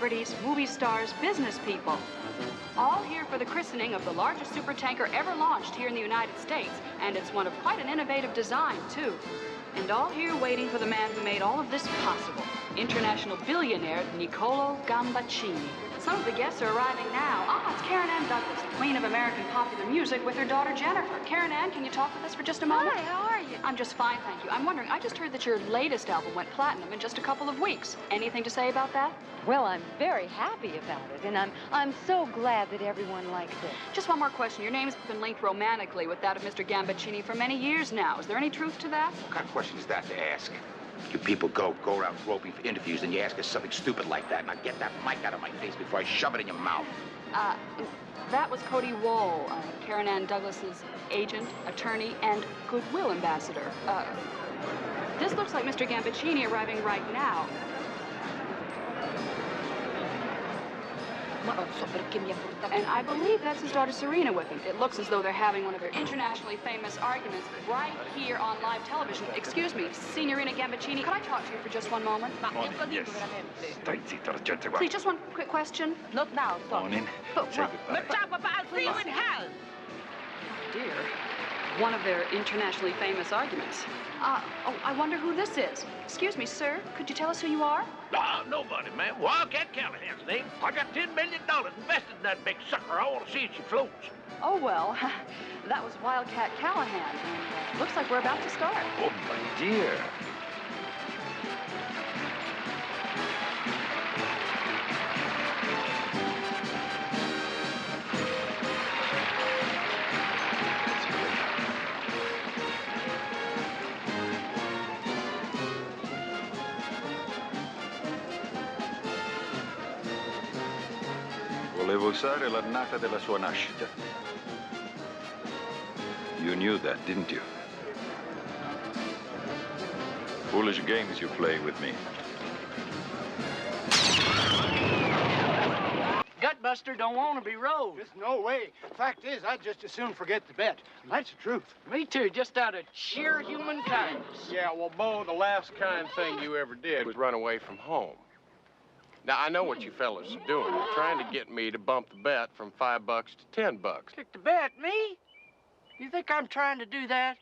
celebrities, movie stars, business people. All here for the christening of the largest supertanker ever launched here in the United States, and it's one of quite an innovative design, too. And all here waiting for the man who made all of this possible, international billionaire Niccolo Gambaccini. Some of the guests are arriving now. It's Karen Ann Douglas, the queen of American popular music, with her daughter Jennifer. Karen Ann, can you talk with us for just a moment? Hi, how are you? I'm just fine, thank you. I'm wondering, I just heard that your latest album went platinum in just a couple of weeks. Anything to say about that? Well, I'm very happy about it, and I'm so glad that everyone likes it. Just one more question. Your name's been linked romantically with that of Mr. Gambaccini for many years now. Is there any truth to that? What kind of question is that to ask? You people go around groping for interviews, and you ask us something stupid like that. Now get that mic out of my face before I shove it in your mouth. That was Cody Wall, Karen Ann Douglas's agent, attorney, and goodwill ambassador. This looks like Mr. Gambaccini arriving right now. And I believe that's his daughter Serena with him. It looks as though they're having one of their internationally famous arguments right here on live television. Excuse me, Signorina Gambaccini, could I talk to you for just one moment? Yes. Stai zitta, la gente va. Please, just one quick question. Not now, sorry. Morning. But, Say well, goodbye. I'll see you in hell. Dear, one of their internationally famous arguments. I wonder who this is. Excuse me, sir, could you tell us who you are? Nobody, man. Wildcat Callahan's name. I got $10 million invested in that big sucker. I want to see if she floats. Oh, well, that was Wildcat Callahan, and looks like we're about to start. Oh, my dear. Volevo usare l'annata della sua nascita. You knew that, didn't you? Foolish games you play with me. Gutbuster don't want to be rode. There's no way. Fact is, I'd just as soon forget the bet. That's the truth. Me too, just out of sheer human kindness. Yeah, well, Bo, the last kind thing you ever did was run away from home. Now, I know what you fellas are doing. You're trying to get me to bump the bet from $5 to $10. Kick the bet, me? You think I'm trying to do that?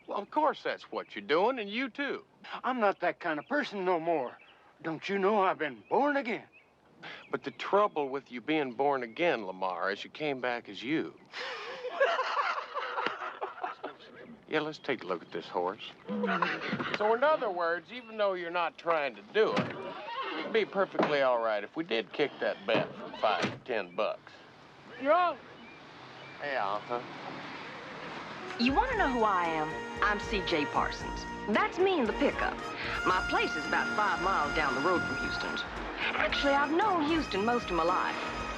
Well, of course that's what you're doing, and you too. I'm not that kind of person no more. Don't you know I've been born again? But the trouble with you being born again, Lamar, is you came back as you. Yeah, let's take a look at this horse. So in other words, even though you're not trying to do it, it'd be perfectly all right if we did kick that bet from $5 to $10. You're on. Yeah, uh-huh. You want to know who I am? I'm C.J. Parsons. That's me in the pickup. My place is about 5 miles down the road from Houston's. Actually, I've known Houston most of my life,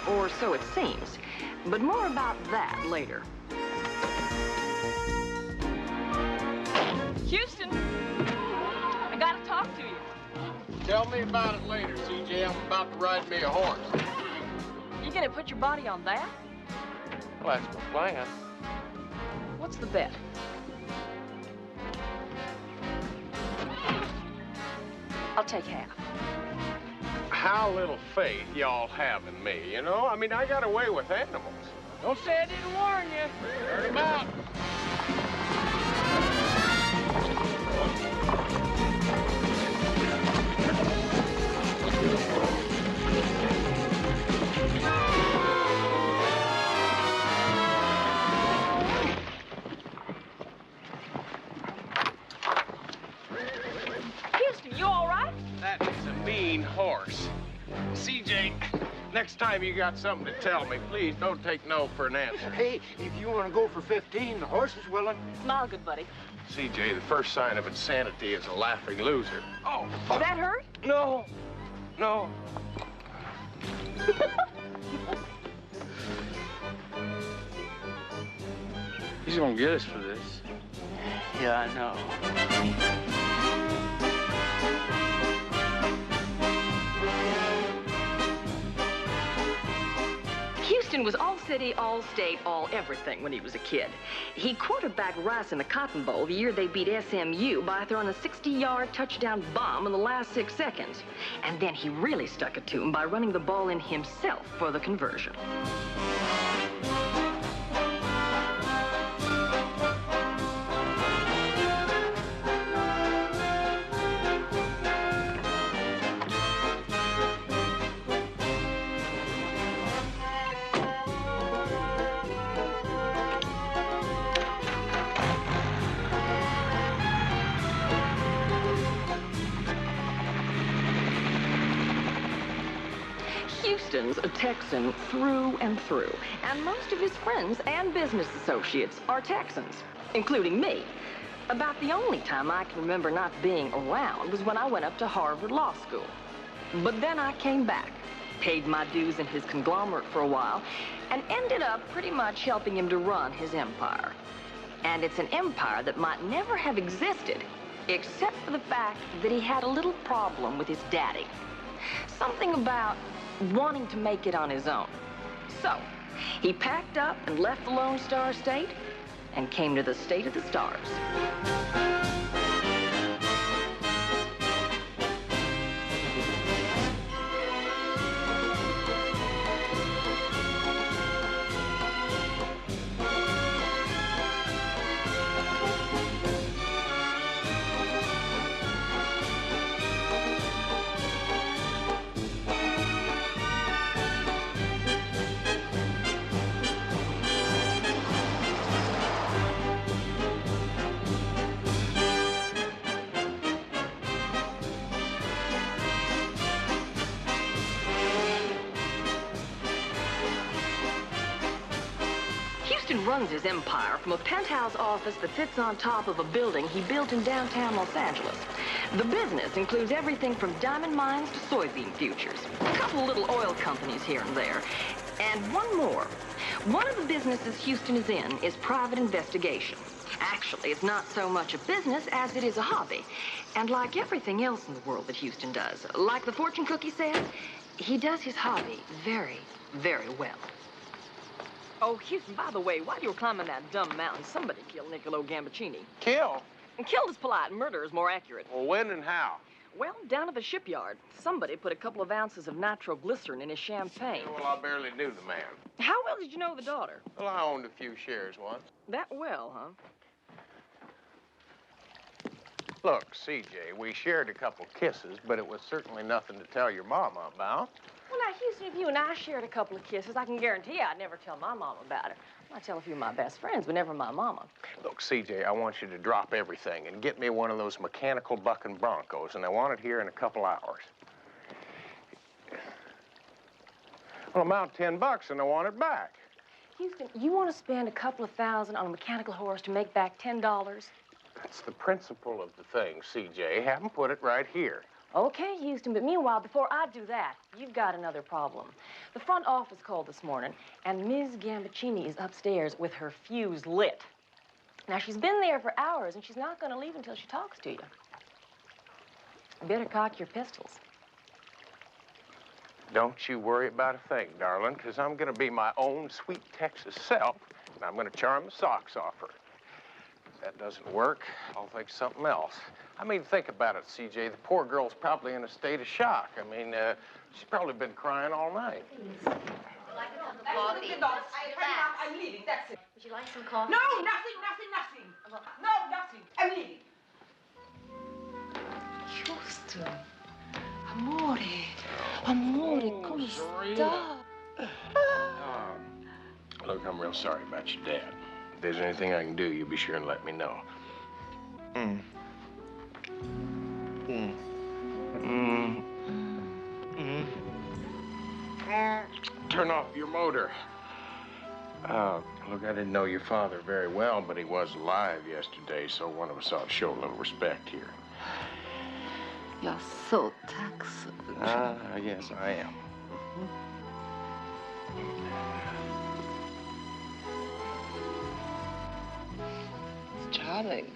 or so it seems. But more about that later. Houston, I gotta talk to you. Tell me about it later, C.J. I'm about to ride me a horse. You gonna put your body on that? Well, that's my plan. What's the bet? I'll take half. How little faith y'all have in me, you know? I mean, I got away with animals. Don't say I didn't warn you. Turn him out. Houston, you all right? That is a mean horse. CJ, next time you got something to tell me, please don't take no for an answer. Hey, if you want to go for 15, the horse is willing. Smile, good buddy. CJ, the first sign of insanity is a laughing loser. Oh, Did that hurt? no, no. He's gonna get us for this. Yeah, I know. Houston Houston was all city, all state, all everything when he was a kid. He quarterbacked Rice in the Cotton Bowl the year they beat SMU by throwing a 60-yard touchdown bomb in the last 6 seconds. And then he really stuck it to him by running the ball in himself for the conversion. Houston's a Texan through and through, and most of his friends and business associates are Texans, including me. About the only time I can remember not being around was when I went up to Harvard Law School. But then I came back, paid my dues in his conglomerate for a while, and ended up pretty much helping him to run his empire. And it's an empire that might never have existed, except for the fact that he had a little problem with his daddy. Something about wanting to make it on his own. So, he packed up and left the Lone Star State and came to the state of the stars. Houston runs his empire from a penthouse office that sits on top of a building he built in downtown Los Angeles. The business includes everything from diamond mines to soybean futures, a couple little oil companies here and there, and one more. One of the businesses Houston is in is private investigation. Actually, it's not so much a business as it is a hobby. And like everything else in the world that Houston does, like the fortune cookie said, he does his hobby very, very well. Oh, Houston, by the way, while you were climbing that dumb mountain, somebody killed Niccolo Gambaccini. Kill? And killed is polite, murder is more accurate. Well, when and how? Well, down at the shipyard, somebody put a couple of ounces of nitroglycerin in his champagne. Well, I barely knew the man. How well did you know the daughter? Well, I owned a few shares once. That well, huh? Look, CJ, we shared a couple kisses, but it was certainly nothing to tell your mama about. Well, now, Houston, if you and I shared a couple of kisses, I can guarantee you I'd never tell my mama about it. I'd tell a few of my best friends, but never my mama. Look, CJ, I want you to drop everything and get me one of those mechanical bucking Broncos, and I want it here in a couple hours. Well, I'm out $10 and I want it back. Houston, you want to spend a couple of $1,000 on a mechanical horse to make back $10? That's the principle of the thing, CJ. Have them put it right here. Okay, Houston, but meanwhile, before I do that, you've got another problem. The front office called this morning, and Ms. Gambaccini is upstairs with her fuse lit. Now, she's been there for hours, and she's not going to leave until she talks to you. Better cock your pistols. Don't you worry about a thing, darling, because I'm going to be my own sweet Texas self, and I'm going to charm the socks off her. If that doesn't work, I'll think something else. I mean, think about it, CJ. The poor girl's probably in a state of shock. I mean, she's probably been crying all night. Coffee. I'm leaving, that's it. Would you like some coffee? No, nothing. No, nothing. I'm leaving. Houston. Amore, come sta? Look, I'm real sorry about your dad. If there's anything I can do, you be sure and let me know. Turn off your motor. Look, I didn't know your father very well, but he was alive yesterday, so one of us ought to show a little respect here. You're so Texan. Yes, I am. It's charming.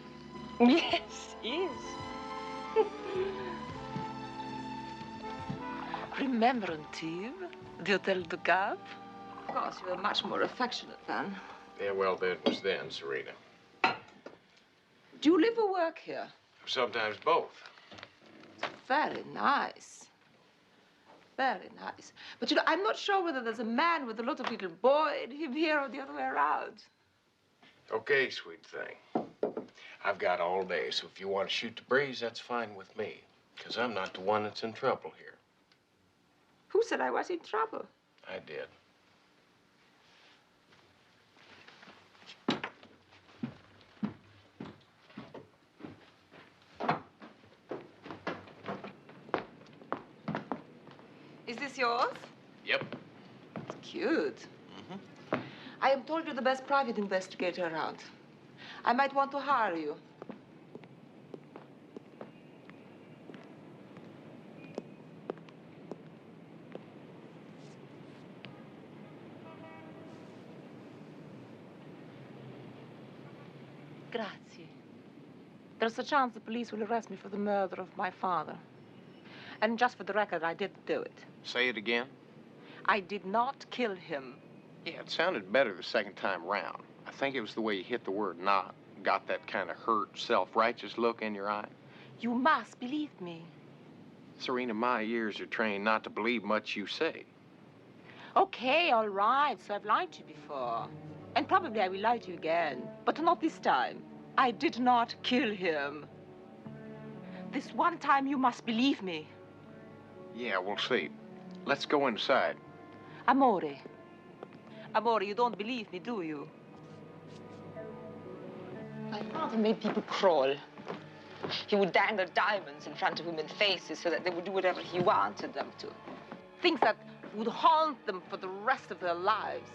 Yes, he is. Remember, Antibes, the Hotel du Cap? Of course, you were much more affectionate then. Yeah, well, that was then, Serena. Do you live or work here? Sometimes both. Very nice. Very nice. But, you know, I'm not sure whether there's a man with a lot of little boy in him here or the other way around. Okay, sweet thing. I've got all day, so if you want to shoot the breeze, that's fine with me. Because I'm not the one that's in trouble here. Who said I was in trouble? I did. Is this yours? Yep. It's cute. I am told you're the best private investigator around. I might want to hire you. Grazie. There's a chance the police will arrest me for the murder of my father. And just for the record, I didn't do it. Say it again. I did not kill him. Yeah, it sounded better the second time round. I think it was the way you hit the word not. Got that kind of hurt, self-righteous look in your eye. You must believe me. Serena, my ears are trained not to believe much you say. Okay, all right. So I've lied to you before. And probably I will lie to you again. But not this time. I did not kill him. This one time you must believe me. Yeah, we'll see. Let's go inside. Amore. Amore, you don't believe me, do you? My father made people crawl. He would dangle diamonds in front of women's faces so that they would do whatever he wanted them to. Things that would haunt them for the rest of their lives.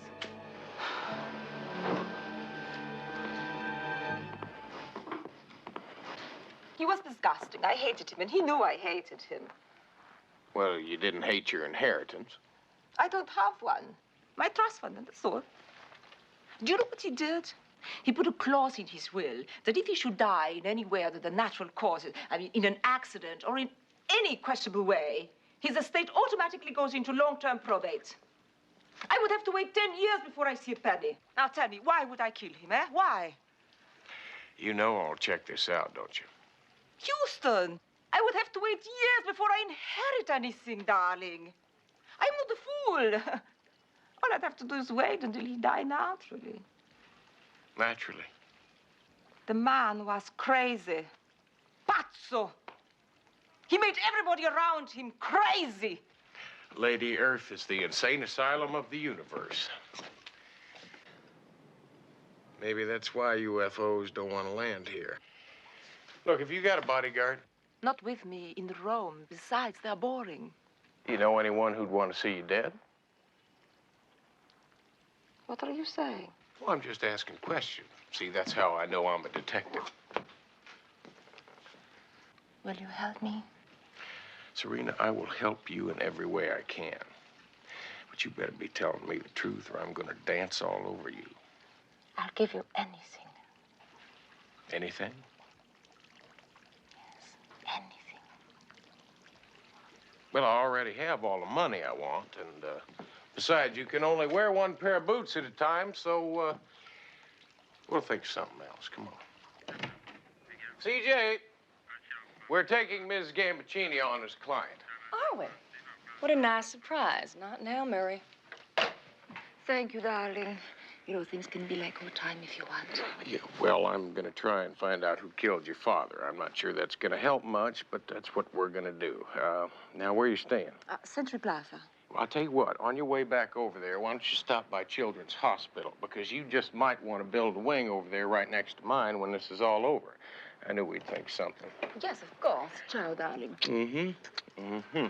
He was disgusting. I hated him, and he knew I hated him. Well, you didn't hate your inheritance. I don't have one. My trust fund, and that's all. Do you know what he did? He put a clause in his will that if he should die in any way other than natural causes, I mean, in an accident or in any questionable way, his estate automatically goes into long-term probate. I would have to wait 10 years before I see a penny. Now tell me, why would I kill him, eh? Why? You know I'll check this out, don't you? Houston, I would have to wait years before I inherit anything, darling. I'm not a fool. All I'd have to do is wait until he died naturally. Naturally. The man was crazy. Pazzo. He made everybody around him crazy. Lady Earth is the insane asylum of the universe. Maybe that's why UFOs don't want to land here. Look, have you got a bodyguard? Not with me, in Rome. Besides, they're boring. You know anyone who'd want to see you dead? What are you saying? Well, I'm just asking questions. See, that's how I know I'm a detective. Will you help me? Serena, I will help you in every way I can. But you better be telling me the truth or I'm going to dance all over you. I'll give you anything. Anything? Yes, anything. Well, I already have all the money I want, and besides, you can only wear one pair of boots at a time, so we'll think of something else. Come on. CJ, we're taking Ms. Gambaccini on as client. Are we? What a nice surprise. Not now, Mary. Thank you, darling. You know, things can be like old time if you want. Yeah, well, I'm going to try and find out who killed your father. I'm not sure that's going to help much, but that's what we're going to do. Now, where are you staying? Century Plaza. Well, I'll tell you what. On your way back over there, why don't you stop by Children's Hospital? Because you just might want to build a wing over there right next to mine when this is all over. I knew we'd think something. Yes, of course. Ciao, darling. Mm-hmm. Mm-hmm.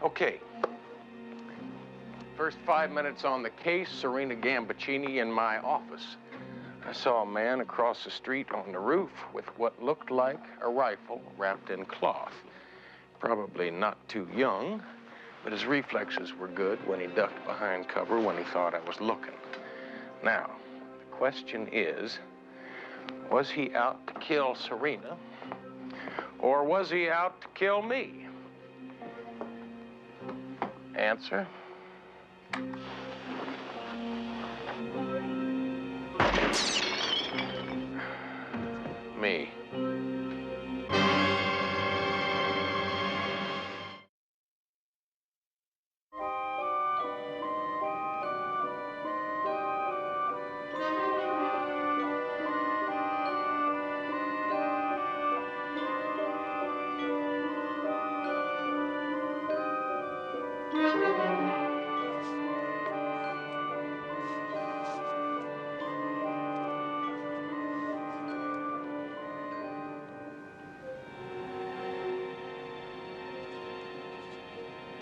Okay. First 5 minutes on the case, Serena Gambaccini in my office. I saw a man across the street on the roof with what looked like a rifle wrapped in cloth. Probably not too young, but his reflexes were good when he ducked behind cover when he thought I was looking. Now, the question is, was he out to kill Serena, Or was he out to kill me? Answer. Me.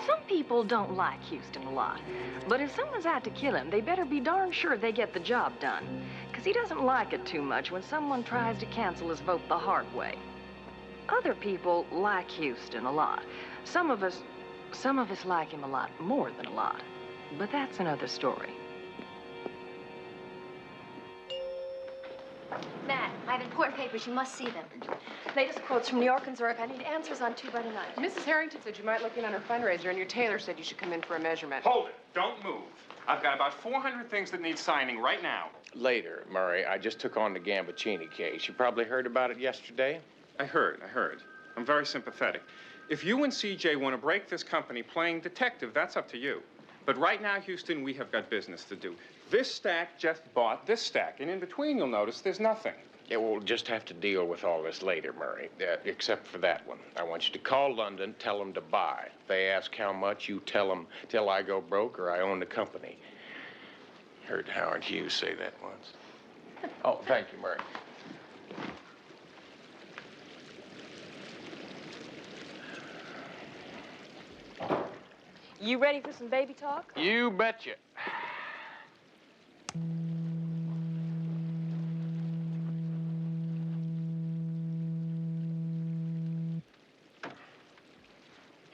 Some people don't like Houston a lot, but if someone's out to kill him, they better be darn sure they get the job done. Because he doesn't like it too much when someone tries to cancel his vote the hard way. Other people like Houston a lot. Some of us like him a lot more than a lot. But that's another story. Matt, I have important papers. You must see them. Latest quotes from New York and Zurich. I need answers on 2 by tonight. Mrs. Harrington said you might look in on her fundraiser, and your tailor said you should come in for a measurement. Hold it. Don't move. I've got about 400 things that need signing right now. Later, Murray. I just took on the Gambaccini case. You probably heard about it yesterday. I heard. I'm very sympathetic. If you and CJ want to break this company playing detective, that's up to you. But right now, Houston, we have got business to do. This stack just bought this stack, and in between, you'll notice there's nothing. Yeah, we'll just have to deal with all this later, Murray, except for that one. I want you to call London, tell them to buy. If they ask how much, you tell them till I go broke or I own the company. Heard Howard Hughes say that once. Oh, thank you, Murray. You ready for some baby talk? You betcha.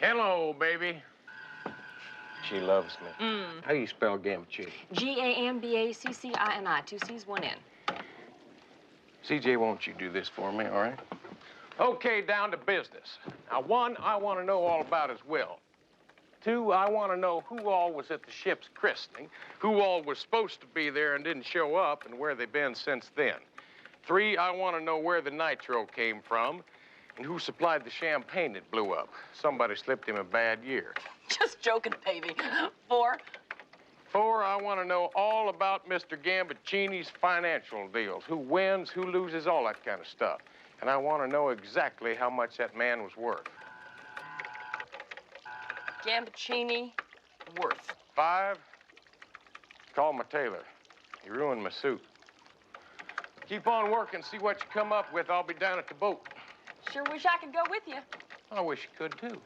Hello, baby. She loves me. How do you spell Gambaccini? Gambaccini. 2 C's, 1 N. CJ, won't you do this for me, all right? Okay, down to business. Now, 1, I want to know all about his will. 2, I want to know who all was at the ship's christening, who all was supposed to be there and didn't show up, and where they've been since then. 3, I want to know where the nitro came from, and who supplied the champagne that blew up. Somebody slipped him a bad year. Just joking, baby. 4. 4, I want to know all about Mr. Gambaccini's financial deals. Who wins, who loses, all that kind of stuff. And I want to know exactly how much that man was worth. Gambaccini, worth. 5, call my tailor. He ruined my suit. Keep on working, see what you come up with. I'll be down at the boat. Sure wish I could go with you. I wish you could, too.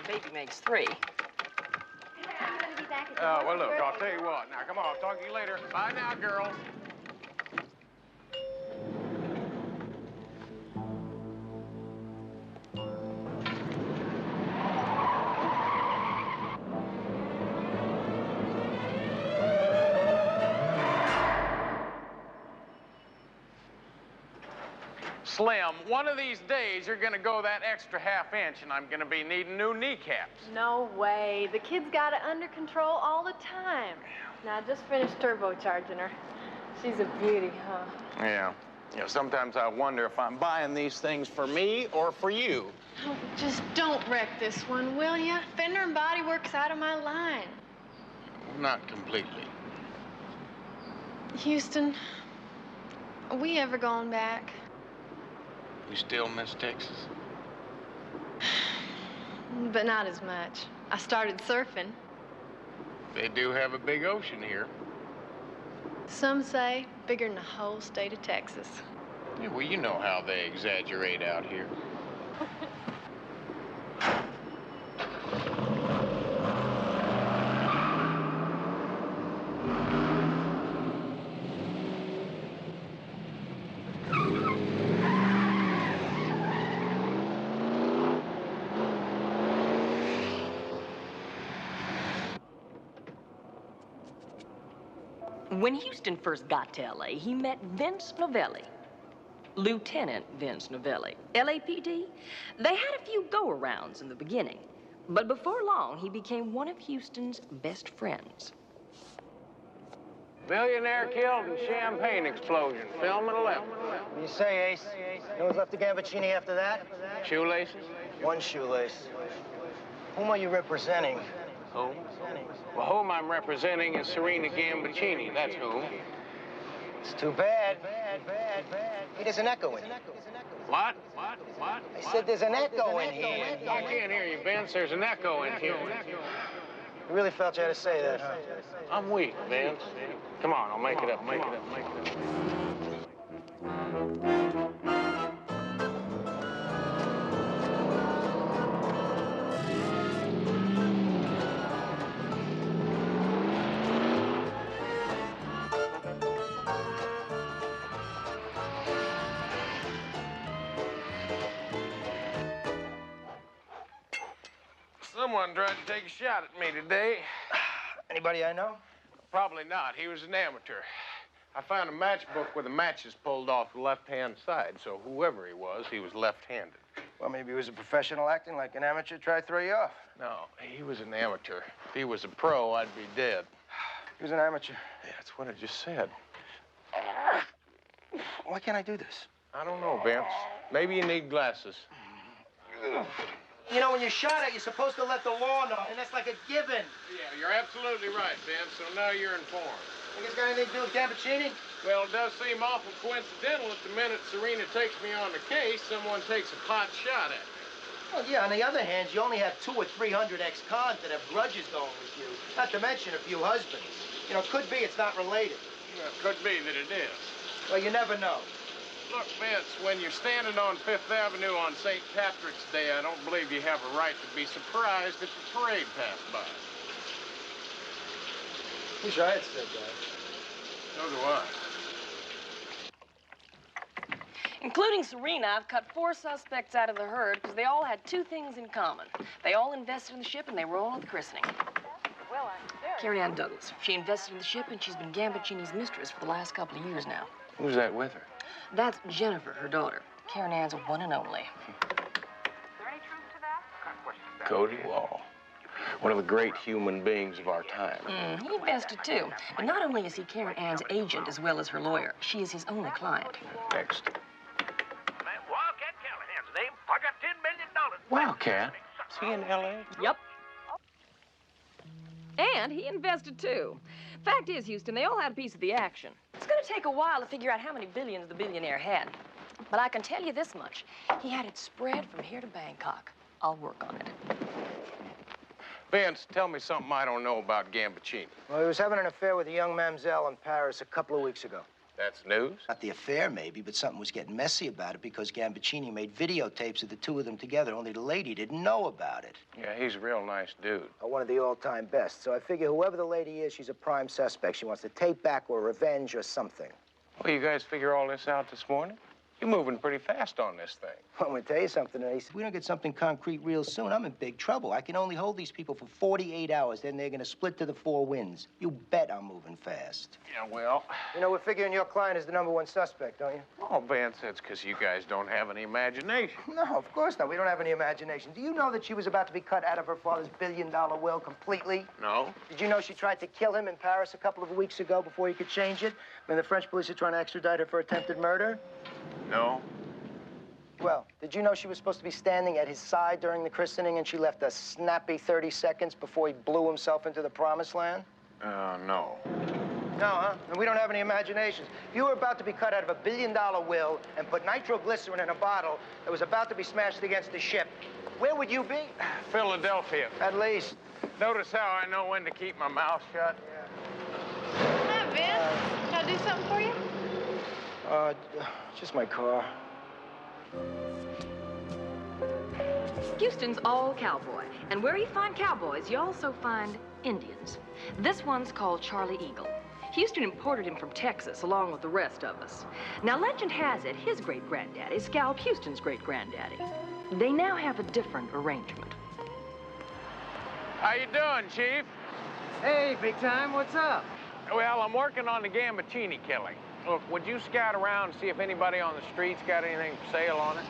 Baby makes 3. Well, look, I'll tell you what. Now, come on, I'll talk to you later. Bye now, girls. Slim, one of these days you're gonna go that extra ½ inch and I'm gonna be needing new kneecaps. No way. The kid's got it under control all the time. Now, I just finished turbocharging her. She's a beauty, huh? Yeah. You know, sometimes I wonder if I'm buying these things for me or for you. Oh, just don't wreck this one, will ya? Fender and Body Works out of my line. Not completely. Houston, are we ever going back? You still miss Texas? But not as much. I started surfing. They do have a big ocean here. Some say bigger than the whole state of Texas. Yeah, well, you know how they exaggerate out here. When Houston first got to L.A., he met Vince Novelli. Lieutenant Vince Novelli. LAPD, they had a few go-arounds in the beginning, but before long, he became one of Houston's best friends. Billionaire killed in Champagne explosion. Film at 11. What do you say, Ace? You know who's left to Gambaccini after that? Shoelaces? One shoelace. Whom are you representing? Whom? Well, whom I'm representing is Serena Gambaccini. That's whom. It's too bad. Hey, there's an echo in here. What? I said there's an echo in here. I can't hear you, Vince. There's an echo in here. You really felt you had to say that, huh? I'm weak, Vince. Come on, I'll make it up. Someone tried to take a shot at me today. Anybody I know? Probably not. He was an amateur. I found a matchbook with the matches pulled off the left-hand side, so whoever he was left-handed. Well, maybe he was a professional acting like an amateur, try to throw you off. No, he was an amateur. If he was a pro, I'd be dead. He was an amateur. Yeah, that's what I just said. Why can't I do this? I don't know, Vince. Maybe you need glasses. You know, when you're shot at, you're supposed to let the law know, and that's like a given. Yeah, you're absolutely right, Vince, so now you're informed. Think it's got anything to do with Gambaccini? Well, it does seem awful coincidental at the minute Serena takes me on the case, someone takes a pot shot at me. Well, yeah, on the other hand, you only have 200 or 300 ex-cons that have grudges going with you, not to mention a few husbands. You know, it could be it's not related. Yeah, it could be that it is. Well, you never know. Look, Vince, when you're standing on Fifth Avenue on St. Patrick's Day, I don't believe you have a right to be surprised if the parade passed by. Wish I had said that. So do I. Including Serena, I've cut 4 suspects out of the herd because they all had 2 things in common. They all invested in the ship and they were all at the christening. Well, I'm serious. Carrie Ann Douglas. She invested in the ship and she's been Gambaccini's mistress for the last couple of years now. Who's that with her? That's Jennifer, her daughter. Karen Ann's a one and only. Is there any truth to that? Cody Wall. One of the great human beings of our time. He invested too. And not only is he Karen Ann's agent as well as her lawyer, she is his only client. Next. Man, Wildcat Callahan's name. I got $10 million. Wildcat? Is he in L.A.? Yep. And he invested too. Fact is, Houston, they all had a piece of the action. It's going to take a while to figure out how many billions the billionaire had. But I can tell you this much. He had it spread from here to Bangkok. I'll work on it. Vince, tell me something I don't know about Gambaccini. Well, he was having an affair with a young mamselle in Paris a couple of weeks ago. That's news? Not the affair, maybe, but something was getting messy about it because Gambaccini made videotapes of the 2 of them together, only the lady didn't know about it. Yeah, he's a real nice dude. One of the all-time best. So I figure whoever the lady is, she's a prime suspect. She wants to take back or revenge or something. Well, you guys figure all this out this morning? You're moving pretty fast on this thing. Well, I'm going to tell you something, Ace. If we don't get something concrete real soon, I'm in big trouble. I can only hold these people for 48 hours. Then they're going to split to the 4 winds. You bet I'm moving fast. Yeah, well... You know, we're figuring your client is the #1 suspect, don't you? Oh, Vince, that's because you guys don't have any imagination. No, of course not. We don't have any imagination. Do you know that she was about to be cut out of her father's billion-dollar will completely? No. Did you know she tried to kill him in Paris a couple of weeks ago before he could change it? When the French police are trying to extradite her for attempted murder? No. Well, did you know she was supposed to be standing at his side during the christening and she left a snappy 30 seconds before he blew himself into the promised land? No. No, huh? And we don't have any imaginations. If you were about to be cut out of a billion-dollar will and put nitroglycerin in a bottle that was about to be smashed against the ship, where would you be? Philadelphia. At least. Notice how I know when to keep my mouth shut? Hi, Vince. Can I do something for you? Just my car. Houston's all cowboy. And where you find cowboys, you also find Indians. This one's called Charlie Eagle. Houston imported him from Texas, along with the rest of us. Now, legend has it, his great-granddaddy scalped Houston's great-granddaddy. They now have a different arrangement. How you doing, Chief? Hey, big time, what's up? Well, I'm working on the Gambaccini killing. Look, would you scout around and see if anybody on the streets got anything for sale on it?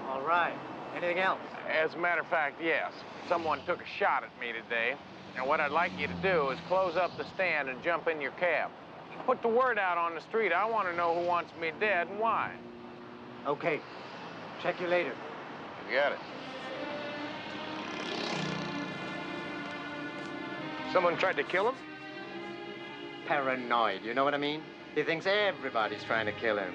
All right. Anything else? As a matter of fact, yes. Someone took a shot at me today. And what I'd like you to do is close up the stand and jump in your cab. Put the word out on the street. I want to know who wants me dead and why. Okay. Check you later. You got it. Someone tried to kill him? Paranoid, you know what I mean? He thinks everybody's trying to kill him.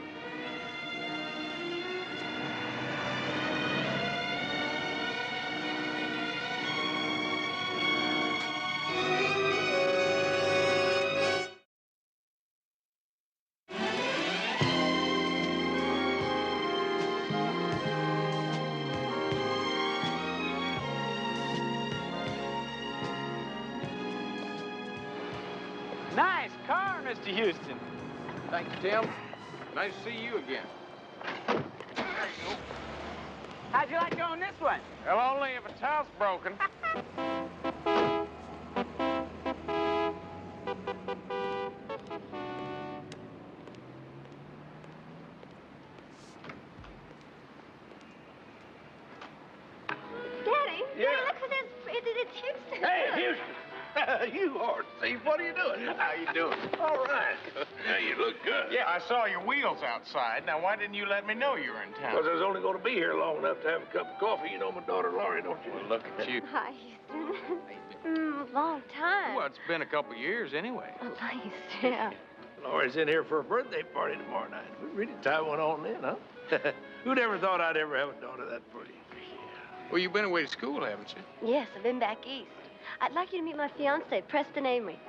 Nice car, Mr. Houston. Thank you, Tim. Nice to see you again. How'd you like going this way? Well, only if it's housebroken. Daddy, Yeah. Daddy, look who this. It's Houston. Hey, Houston. You are, Steve. What are you doing? How you doing? All right. Now, you look good. Yeah, I saw your wheels outside. Now, why didn't you let me know you were in town? Because I was only going to be here long enough to have a cup of coffee. You know my daughter Laurie, don't you? Well, look at you. Hi, Houston. Long time. Well, it's been a couple years anyway. Oh, nice, yeah. Laurie's in here for a birthday party tomorrow night. We really tie one on then, huh? Who'd ever thought I'd ever have a daughter that pretty? Well, you've been away to school, haven't you? Yes, I've been back east. I'd like you to meet my fiance, Preston Amory.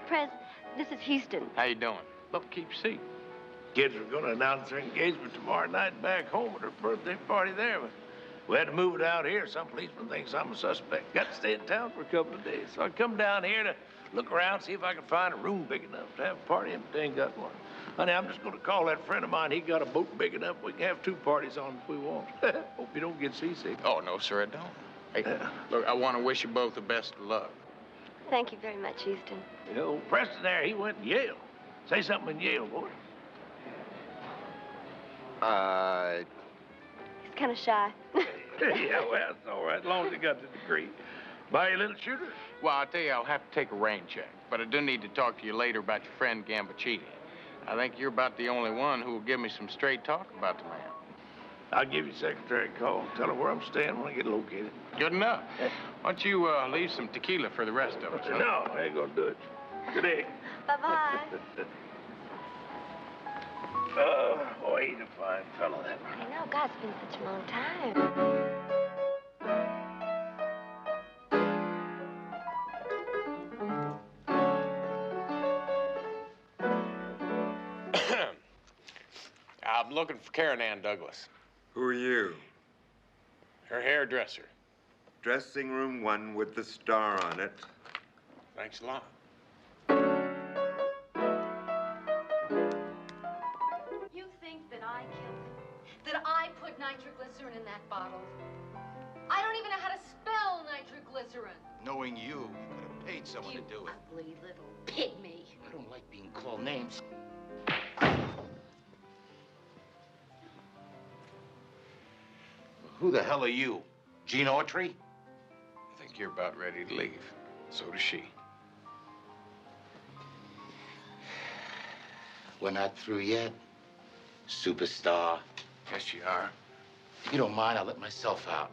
This is Houston. How you doing? Look, keep your seat. Kids were going to announce their engagement tomorrow night back home at her birthday party there, but we had to move it out here. Some policeman thinks I'm a suspect. Got to stay in town for a couple of days. So I come down here to look around, see if I can find a room big enough to have a party in, but they ain't got one. Honey, I'm just going to call that friend of mine. He got a boat big enough. We can have 2 parties on if we want. Hope you don't get seasick. Oh, no, sir, I don't. Hey, look, I want to wish you both the best of luck. Thank you very much, Houston. You know, Preston there, he went to Yale. Say something in Yale, boy. He's kind of shy. Yeah, well, it's all right, as long as he got the degree. Buy you a little shooter? Well, I'll tell you, I'll have to take a rain check. But I do need to talk to you later about your friend Gambaccini. I think you're about the only one who will give me some straight talk about the man. I'll give your secretary a call. Tell her where I'm staying when I get located. Good enough. Why don't you leave some tequila for the rest of us, huh? No, I ain't gonna do it. Good day. Bye-bye. Boy, he's a fine fellow, that one. I know, God, it's been such a long time. I'm looking for Karen Ann Douglas. Who are you? Her hairdresser. Dressing room 1 with the star on it. Thanks a lot. You think that I killed him? That I put nitroglycerin in that bottle? I don't even know how to spell nitroglycerin. Knowing you, you could have paid someone to do it. Ugly little pygmy. I don't like being called names. Who the hell are you? Gene Autry? I think you're about ready to leave. So does she. We're not through yet. Superstar. Yes, you are. If you don't mind, I'll let myself out.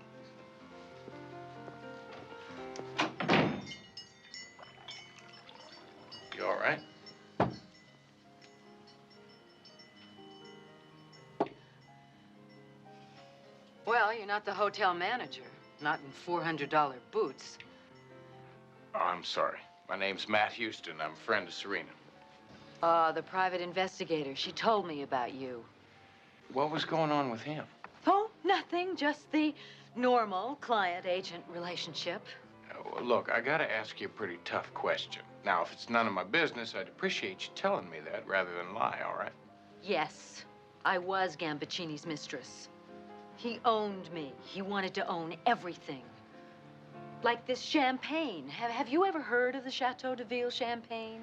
You all right? Well, you're not the hotel manager. Not in $400 boots. Oh, I'm sorry. My name's Matt Houston. I'm a friend of Serena. The private investigator. She told me about you. What was going on with him? Oh, nothing. Just the normal client-agent relationship. Well, look, I gotta ask you a pretty tough question. Now, if it's none of my business, I'd appreciate you telling me that rather than lie, all right? Yes, I was Gambaccini's mistress. He owned me. He wanted to own everything. Like this champagne. Have you ever heard of the Chateau de Ville champagne?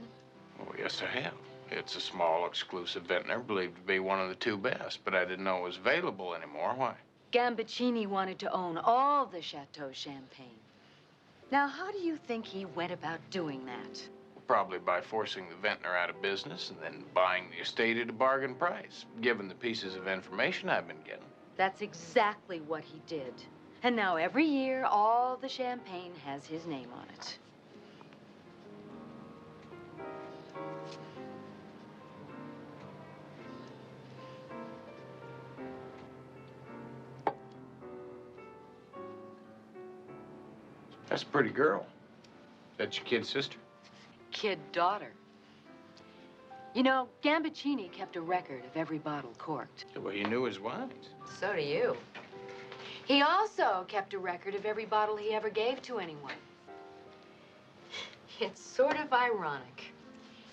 Oh, yes, I have. It's a small, exclusive vintner believed to be one of the two best, but I didn't know it was available anymore. Why? Gambaccini wanted to own all the Chateau Champagne. Now, how do you think he went about doing that? Probably by forcing the vintner out of business and then buying the estate at a bargain price, given the pieces of information I've been getting. That's exactly what he did. And now every year, all the champagne has his name on it. That's a pretty girl. That's your kid sister? Kid daughter. You know, Gambaccini kept a record of every bottle corked. Well, he knew his wines. So do you. He also kept a record of every bottle he ever gave to anyone. It's sort of ironic.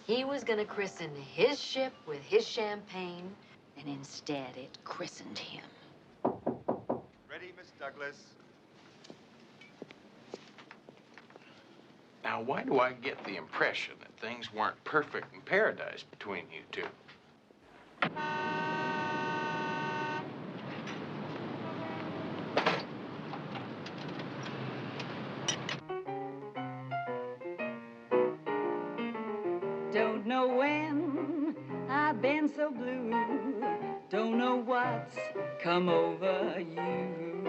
He was gonna christen his ship with his champagne, and instead it christened him. Ready, Miss Douglas? Now, why do I get the impression that things weren't perfect in paradise between you two? Don't know when I've been so blue. Don't know what's come over you.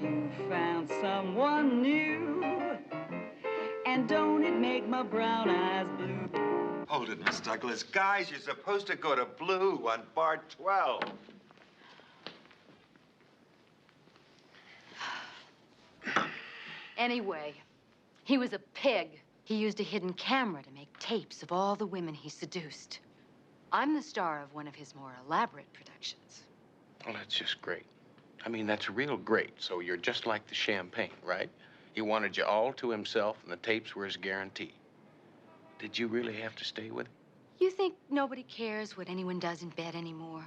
You found someone new. And don't it make my brown eyes blue? Hold it, Miss Douglas. Guys, you're supposed to go to Blue on bar 12. Anyway, he was a pig. He used a hidden camera to make tapes of all the women he seduced. I'm the star of one of his more elaborate productions. Well, that's just great. I mean, that's real great. So you're just like the champagne, right? He wanted you all to himself, and the tapes were his guarantee. Did you really have to stay with him? You think nobody cares what anyone does in bed anymore?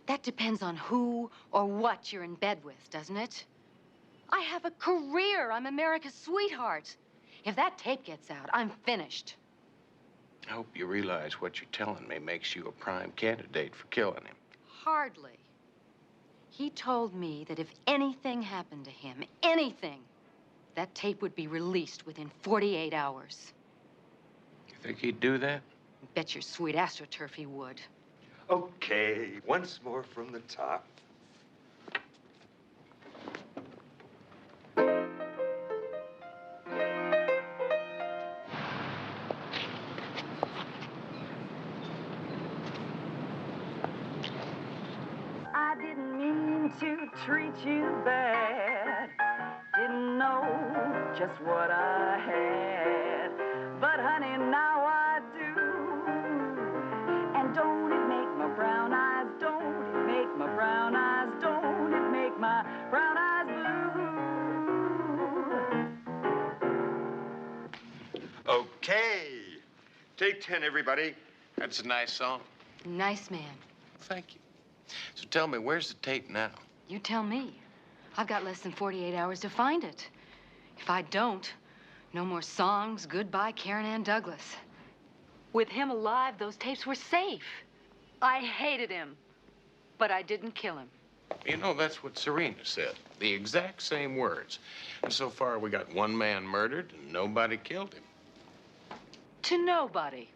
That depends on who or what you're in bed with, doesn't it? I have a career. I'm America's sweetheart. If that tape gets out, I'm finished. I hope you realize what you're telling me makes you a prime candidate for killing him. Hardly. He told me that if anything happened to him, anything, that tape would be released within 48 hours. You think he'd do that? Bet your sweet astroturf he would. Okay, once more from the top. I didn't mean to treat you bad. Didn't know just what I had. But honey, now I do. And don't it make my brown eyes, don't it make my brown eyes, don't it make my brown eyes blue? Okay. Take 10, everybody. That's a nice song. Nice man. Thank you. So tell me, where's the tape now? You tell me. I've got less than 48 hours to find it. If I don't, no more songs, goodbye, Karen Ann Douglas. With him alive, those tapes were safe. I hated him, but I didn't kill him. You know, that's what Serena said. The exact same words. And so far, we got one man murdered and nobody killed him. To nobody.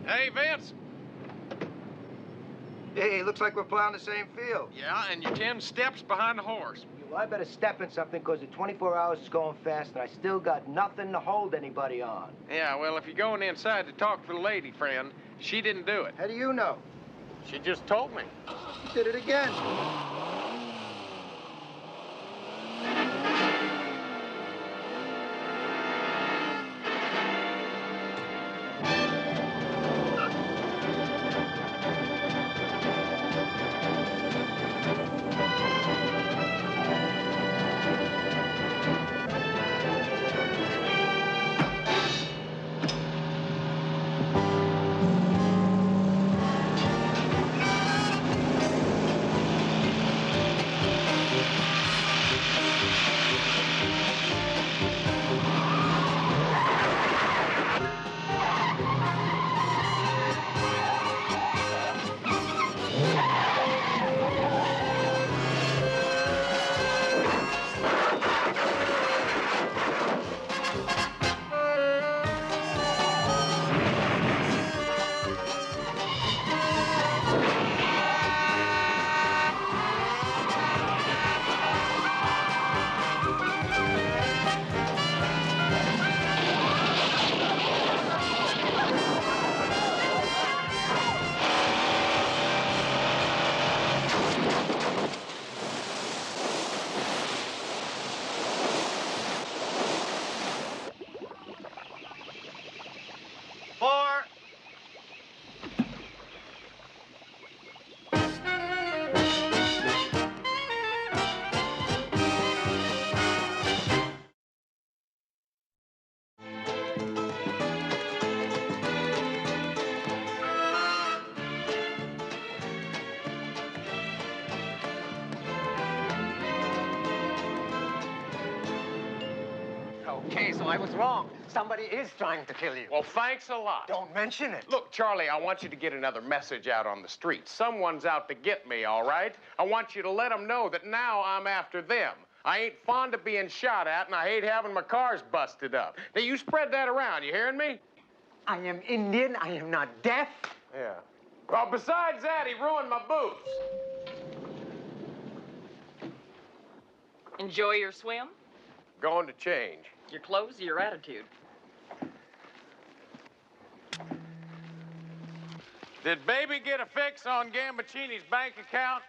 Hey, Vince. Hey, looks like we're plowing the same field. Yeah, and you're 10 steps behind the horse. Well, I better step in something because the 24 hours is going fast and I still got nothing to hold anybody on. Yeah, well, if you're going inside to talk to the lady friend, she didn't do it. How do you know? She just told me. You did it again. I was wrong. Somebody is trying to kill you. Well, thanks a lot. Don't mention it. Look, Charlie, I want you to get another message out on the street. Someone's out to get me, all right? I want you to let them know that now I'm after them. I ain't fond of being shot at, and I hate having my cars busted up. Now, you spread that around, you hearing me? I am Indian. I am not deaf. Yeah. Well, besides that, he ruined my boots. Enjoy your swim? Going to change. Your clothes or your attitude? Did baby get a fix on Gambaccini's bank account?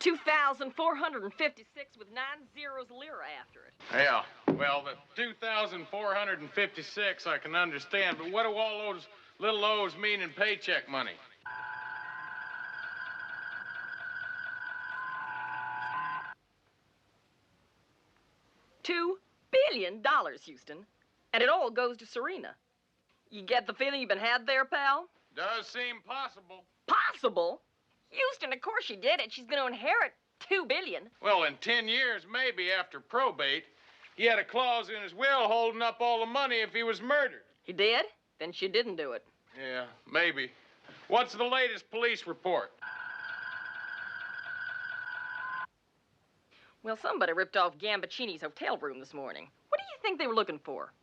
$2,456 with 9 zeros lira after it. Yeah, well, the 2,456 I can understand, but what do all those little O's mean in paycheck money? $2 billion, Houston. And it all goes to Serena. You get the feeling you've been had there, pal? Does seem possible. Possible? Houston, of course she did it. She's going to inherit $2 billion. Well, in 10 years, maybe after probate, he had a clause in his will holding up all the money if he was murdered. He did? Then she didn't do it. Yeah, maybe. What's the latest police report? Well, somebody ripped off Gambaccini's hotel room this morning. What do you think they were looking for?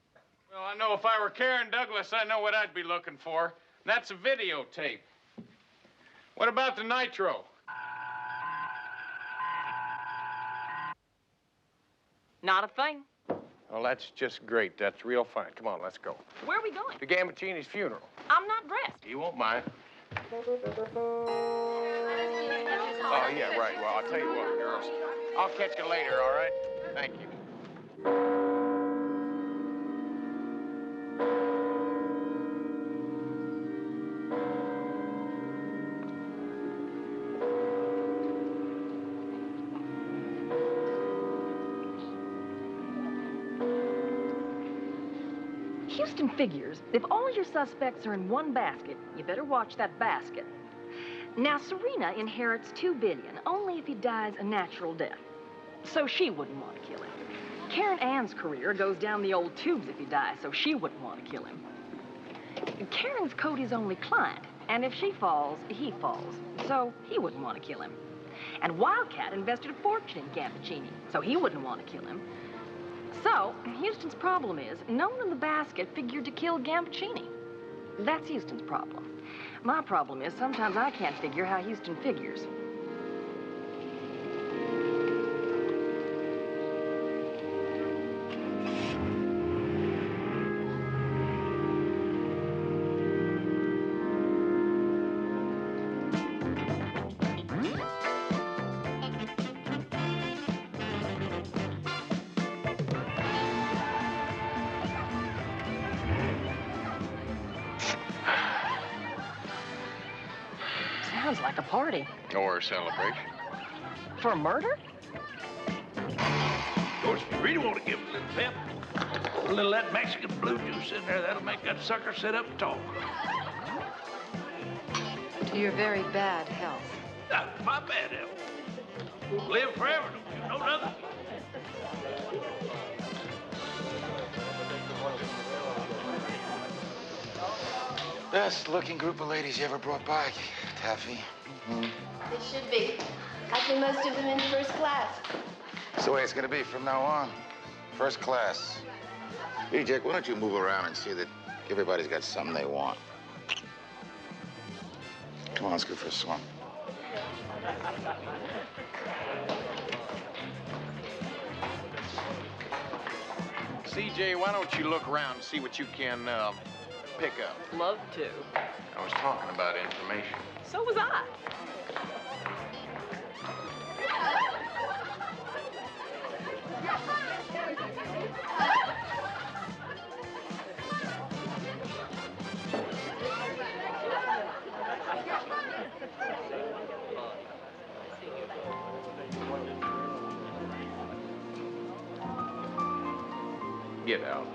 Well, I know if I were Karen Douglas, I know what I'd be looking for. And that's a videotape. What about the nitro? Not a thing. Well, that's just great. That's real fine. Come on, let's go. Where are we going? To Gambaccini's funeral. I'm not dressed. You won't mind. Oh, yeah, right. Well, I'll tell you what, girls. I'll catch you later, all right? Thank you. Houston figures if all your suspects are in one basket, you better watch that basket. Now, Serena inherits $2 billion only if he dies a natural death. So she wouldn't want to kill him. Karen Ann's career goes down the old tubes if he dies, so she wouldn't want to kill him. Karen's Cody's only client, and if she falls, he falls. So he wouldn't want to kill him. And Wildcat invested a fortune in Gambaccini, so he wouldn't want to kill him. So, Houston's problem is, no one in the basket figured to kill Gambaccini. That's Houston's problem. My problem is, sometimes I can't figure how Houston figures. Sounds like a party. Or a celebration. For a murder? Of course, if you really want to give it a little pep, a little of that Mexican blue juice in there, that'll make that sucker sit up and talk. To your very bad health. Not my bad health. Live forever, don't you know nothing? Best looking group of ladies you ever brought by, Taffy. It should be. I think most of them in first class. It's the way it's gonna be from now on. First class. Hey, Jack, why don't you move around and see that everybody's got something they want? Come on, let's go for a swim. CJ, why don't you look around and see what you can pick up? Love to. I was talking about information. So was I. Get out.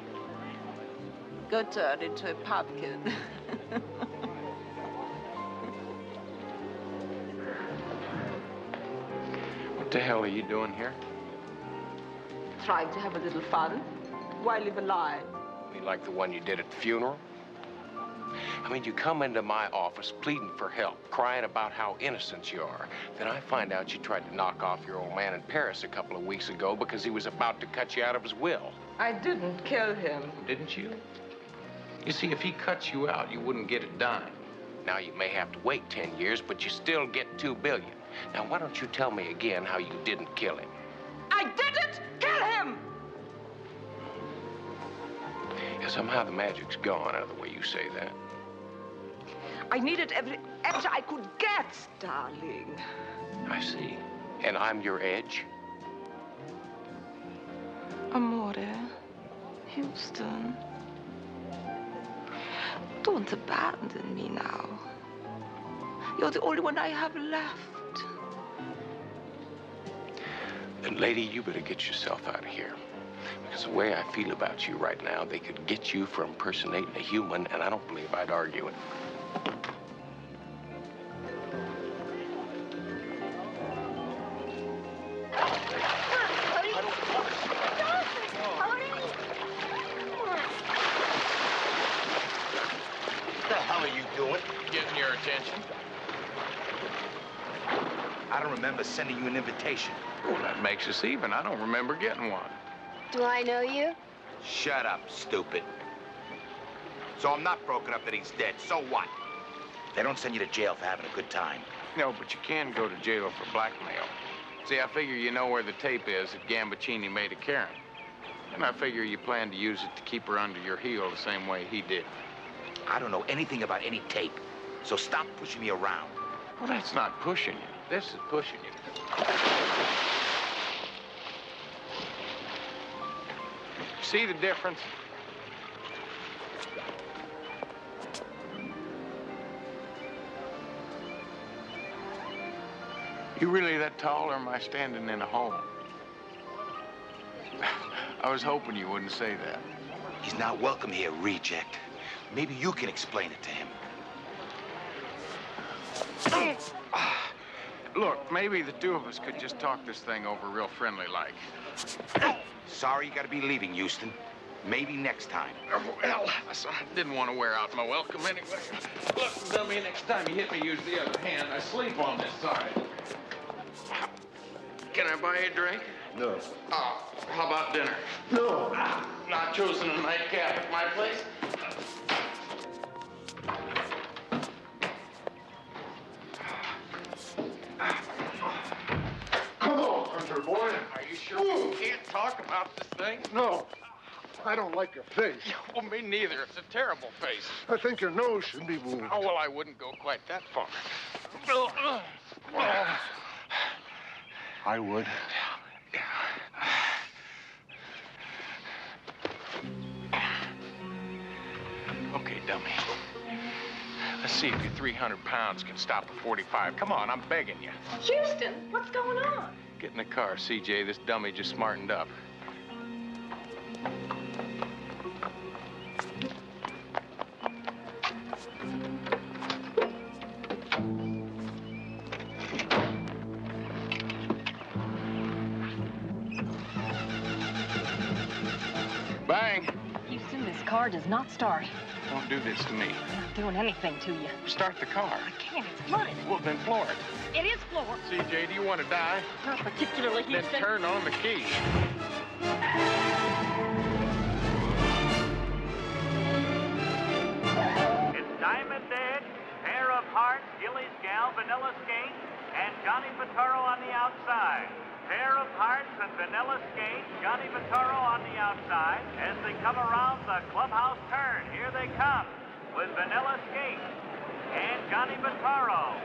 Go turn into a pumpkin. the hell are you doing here? Trying to have a little fun. Why live a lie? You like the one you did at the funeral? I mean, you come into my office pleading for help, crying about how innocent you are. Then I find out you tried to knock off your old man in Paris a couple of weeks ago because he was about to cut you out of his will. I didn't kill him. Didn't you? You see, if he cuts you out, you wouldn't get a dime. Now, you may have to wait 10 years, but you still get $2 billion. Now, why don't you tell me again how you didn't kill him? I didn't kill him! Yeah, somehow the magic's gone out of the way you say that. I needed every edge I could get, darling. I see. And I'm your edge? Amore, Houston, don't abandon me now. You're the only one I have left. Then, lady, you better get yourself out of here. Because the way I feel about you right now, they could get you for impersonating a human, and I don't believe I'd argue it. Getting your attention. I don't remember sending you an invitation. Well, that makes us even. I don't remember getting one. Do I know you? Shut up, stupid. So I'm not broken up that he's dead. So what? They don't send you to jail for having a good time. No, but you can go to jail for blackmail. See, I figure you know where the tape is that Gambaccini made of Karen. And I figure you plan to use it to keep her under your heel the same way he did. I don't know anything about any tape, so stop pushing me around. Well, that's not pushing you. This is pushing you. See the difference? You really that tall, or am I standing in a hole? I was hoping you wouldn't say that. He's not welcome here, reject. Maybe you can explain it to him. Look, maybe the two of us could just talk this thing over real friendly-like. Sorry you gotta be leaving, Houston. Maybe next time. Well, I didn't want to wear out my welcome anyway. Look, dummy, next time you hit me, use the other hand. I sleep on this side. Can I buy you a drink? No. Oh, how about dinner? No. Nachos and a nightcap at my place? Come on, country boy. Are you sure you can't talk about this thing? No, I don't like your face. Well, me neither. It's a terrible face. I think your nose should be moved. Oh, well, I wouldn't go quite that far. I would. Okay, dummy. Let's see if your 300 pounds can stop a 45. Come on, I'm begging you. Houston, what's going on? Get in the car, CJ. This dummy just smartened up. Bang! Houston, this car does not start. Don't do this to me. I'm not doing anything to you. Start the car. I can't. It's flooded. Well, then floor it. It is floored. CJ, do you want to die? Not particularly, Houston. Then turn on the key. It's Diamond Dead, Pair of Hearts, Gilly's Gal, Vanilla Skate, and Johnny Vitaro on the outside. Pair of Hearts and Vanilla Skate, Johnny Vitaro on the outside as they come around the clubhouse turn. Here they come with Vanilla Skate and Johnny Vitaro.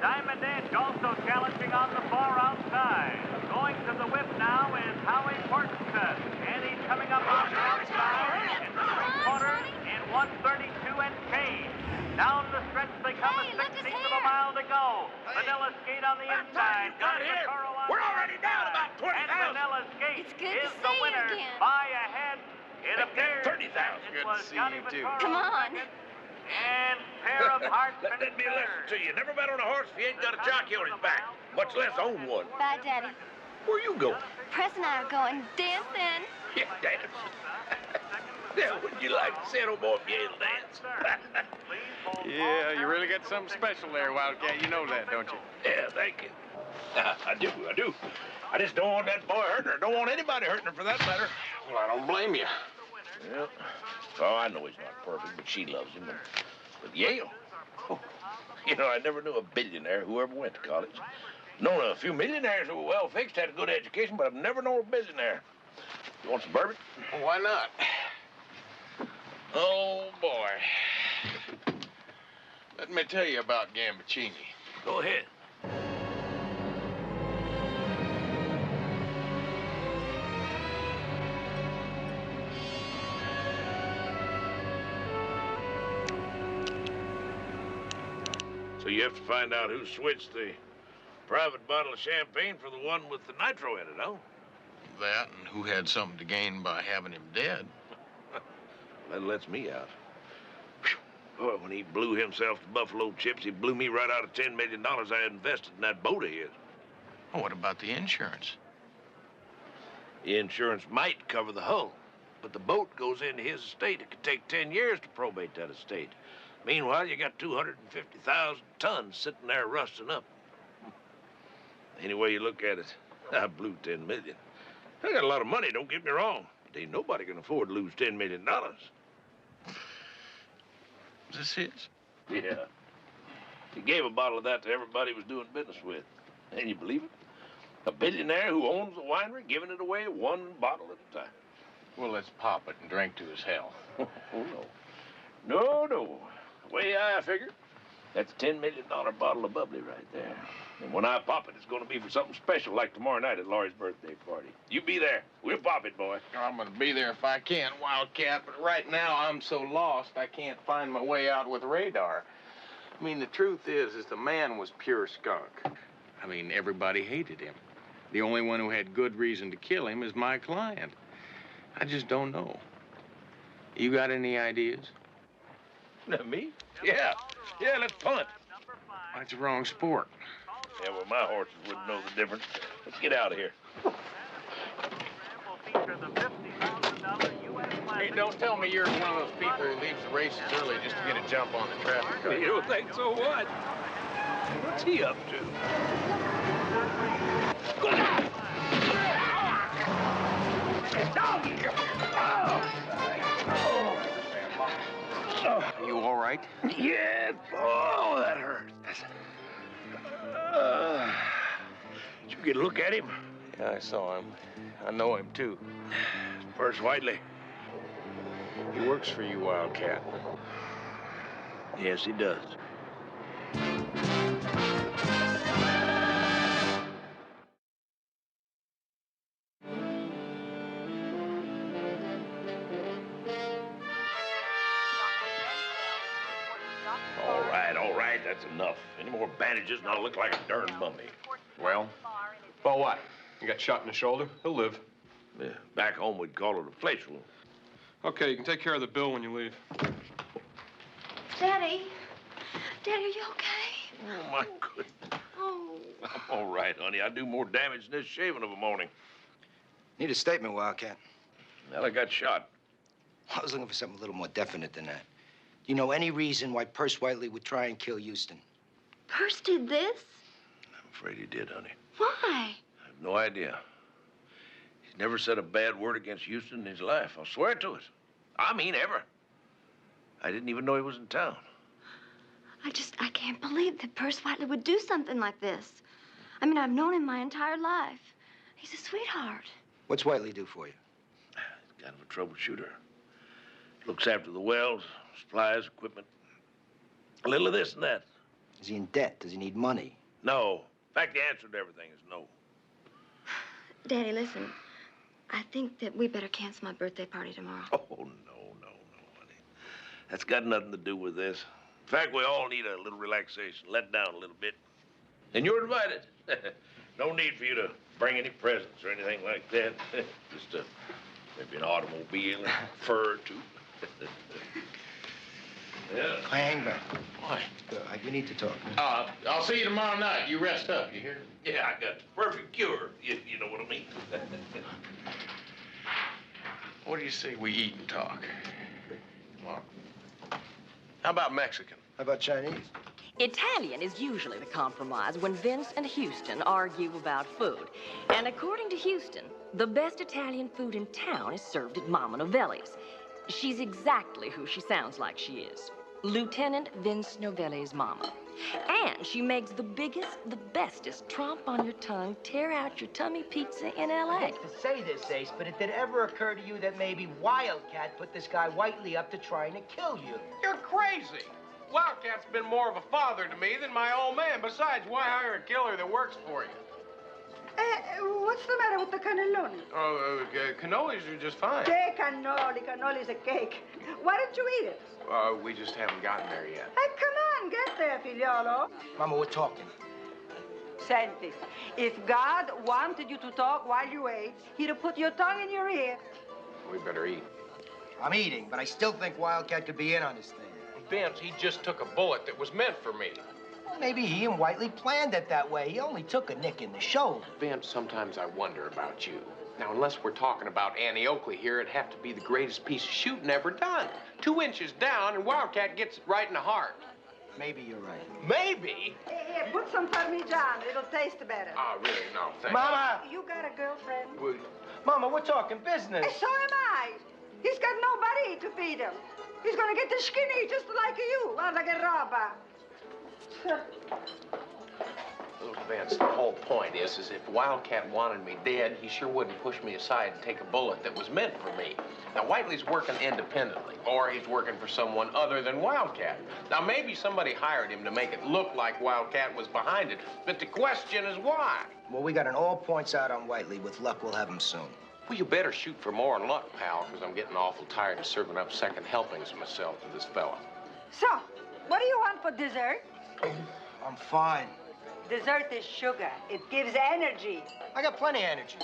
Diamond Edge also challenging on the far outside. Going to the whip now is Howie Portenson, and he's coming up on the outside in the three-quarter in 132 and change. Down the stretch they come, a 16th of a mile to go. Vanilla Skate on the inside. Johnny Vitaro on the already down about 20,000. And Vanilla Skate is the winner by a head. It appears 30,000. it was Johnny Vitaro. Come on. And Pair of Hearts Let me listen to you. Never bet on a horse if you ain't got a jockey on his back. much less own one. Bye, Daddy. Where you going? Press and I are going dancing. Yeah, dance. Yeah, wouldn't you like to see an old boy Yale dance? Yeah, you really got something special there, Wildcat. You know that, don't you? Yeah, thank you. I do. I just don't want that boy hurting her. Don't want anybody hurting her for that matter. Well, I don't blame you. Yeah. Oh, I know he's not perfect, but she loves him. But Yale, oh, you know, I never knew a billionaire who ever went to college. Known a few millionaires who were well fixed, had a good education, but I've never known a billionaire. You want some bourbon? Well, why not? Oh, boy. Let me tell you about Gambaccini. Go ahead. So you have to find out who switched the private bottle of champagne for the one with the nitro in it, huh? That and who had something to gain by having him dead. That lets me out. Boy, when he blew himself to buffalo chips, he blew me right out of $10 million I had invested in that boat of his. Well, what about the insurance? The insurance might cover the hull, but the boat goes into his estate. It could take 10 years to probate that estate. Meanwhile, you got 250,000 tons sitting there rusting up. Any way you look at it, I blew $10 million. I got a lot of money, don't get me wrong. But ain't nobody can afford to lose $10 million. Is this his? Yeah. He gave a bottle of that to everybody he was doing business with. And you believe it? A billionaire who owns a winery giving it away one bottle at a time. Well, let's pop it and drink to his hell. Oh, no. No. The way I figure, that's a $10 million bottle of bubbly right there. And when I pop it, it's going to be for something special, like tomorrow night at Laurie's birthday party. You be there. We'll pop it, boy. I'm going to be there if I can, Wildcat, but right now I'm so lost I can't find my way out with radar. I mean, the truth is the man was pure skunk. I mean, everybody hated him. The only one who had good reason to kill him is my client. I just don't know. You got any ideas? Me? Yeah, let's punt. That's the wrong sport. Yeah, well, my horses wouldn't know the difference. Let's get out of here. Hey, don't tell me you're one of those people who leaves the races early just to get a jump on the traffic car. You don't think so, what? What's he up to? Are you all right? Yeah. Oh, that hurt. Did you get a look at him? Yeah, I saw him. I know him, too. Perce Whiteley. He works for you, Wildcat. Yes, he does. All right, that's enough. Any more bandages and I'll look like a darn mummy. Well, about what? You got shot in the shoulder? He'll live. Yeah, back home we'd call it a flesh wound. Okay, you can take care of the bill when you leave. Daddy, are you okay? Oh, my goodness. Oh. I'm all right, honey. I do more damage than this shaving of a morning. Need a statement, Wildcat. Well, I got shot. I was looking for something a little more definite than that. Do you know any reason why Perce Whiteley would try and kill Houston? Perce did this? I'm afraid he did, honey. Why? I have no idea. He's never said a bad word against Houston in his life. I'll swear to it. I mean, ever. I didn't even know he was in town. I can't believe that Perce Whiteley would do something like this. I mean, I've known him my entire life. He's a sweetheart. What's Whiteley do for you? He's kind of a troubleshooter. Looks after the wells, supplies, equipment. A little of this and that. Is he in debt? Does he need money? No. In fact, the answer to everything is no. Daddy, listen. I think that we better cancel my birthday party tomorrow. Oh, no, honey. That's got nothing to do with this. In fact, we all need a little relaxation, let down a little bit. And you're invited. No need for you to bring any presents or anything like that. Just maybe an automobile and fur or two. Yeah. Clang, Why? We need to talk. I'll see you tomorrow night. You rest up, you hear? Yeah, I got the perfect cure. You know what I mean? What do you say we eat and talk? Come on. How about Mexican? How about Chinese? Italian is usually the compromise when Vince and Houston argue about food. And according to Houston, the best Italian food in town is served at Mama Novelli's. She's exactly who she sounds like she is. Lieutenant Vince Novelli's mama. And she makes the biggest, the bestest trompe on your tongue, tear out your tummy pizza in I L.A. hate to say this, Ace, but it did ever occur to you that maybe Wildcat put this guy Whiteley up to trying to kill you? You're crazy. Wildcat's been more of a father to me than my old man. Besides, why hire a killer that works for you? What's the matter with the cannelloni? Cannolis are just fine. Che cannoli? Cannoli's a cake. Why don't you eat it? We just haven't gotten there yet. Hey, come on, get there, figliolo. Mama, we're talking. Senti, if God wanted you to talk while you ate, he'd have put your tongue in your ear. We better eat. I'm eating, but I still think Wildcat could be in on this thing. Vince, he just took a bullet that was meant for me. Well, maybe he and Whiteley planned it that way. He only took a nick in the shoulder. Vince, sometimes I wonder about you. Now, unless we're talking about Annie Oakley here, it'd have to be the greatest piece of shooting ever done. 2 inches down, and Wildcat gets it right in the heart. Maybe you're right. Maybe? Hey, put some Parmigiano. It'll taste better. Oh, really? No, thanks. Mama! You got a girlfriend? Mama, we're talking business. Hey, so am I. He's got nobody to feed him. He's gonna get the skinny just like you. Guarda che roba. Look, Vince, the whole point is if Wildcat wanted me dead, he sure wouldn't push me aside and take a bullet that was meant for me. Now, Whiteley's working independently, or he's working for someone other than Wildcat. Now, maybe somebody hired him to make it look like Wildcat was behind it, but the question is why? Well, we got an all points out on Whiteley. With luck, we'll have him soon. Well, you better shoot for more than luck, pal, because I'm getting awful tired of serving up second helpings of myself to this fella. So, what do you want for dessert? I'm fine. Dessert is sugar. It gives energy. I got plenty of energy.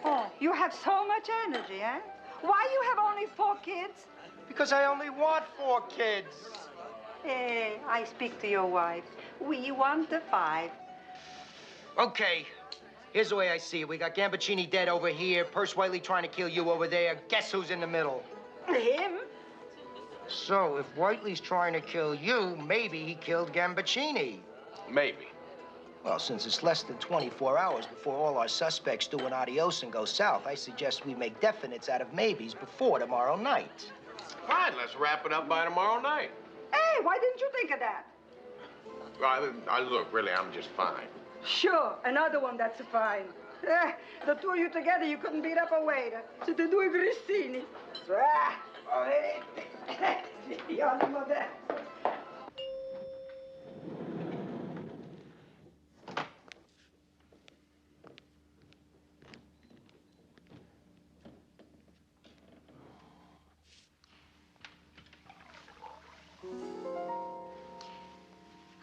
Oh, you have so much energy, eh? Why you have only 4 kids? Because I only want 4 kids. Hey, I speak to your wife. We want the 5. Okay. Here's the way I see it. We got Gambaccini dead over here, Perce Whiteley trying to kill you over there. Guess who's in the middle? Him? So, if Whiteley's trying to kill you, maybe he killed Gambaccini. Maybe. Well, since it's less than 24 hours before all our suspects do an adios and go south, I suggest we make definites out of maybes before tomorrow night. Fine, let's wrap it up by tomorrow night. Hey, why didn't you think of that? Look, really, I'm just fine. Sure, another one that's fine. The two of you together, you couldn't beat up a waiter. Siete due grissini. Figliolo modesto.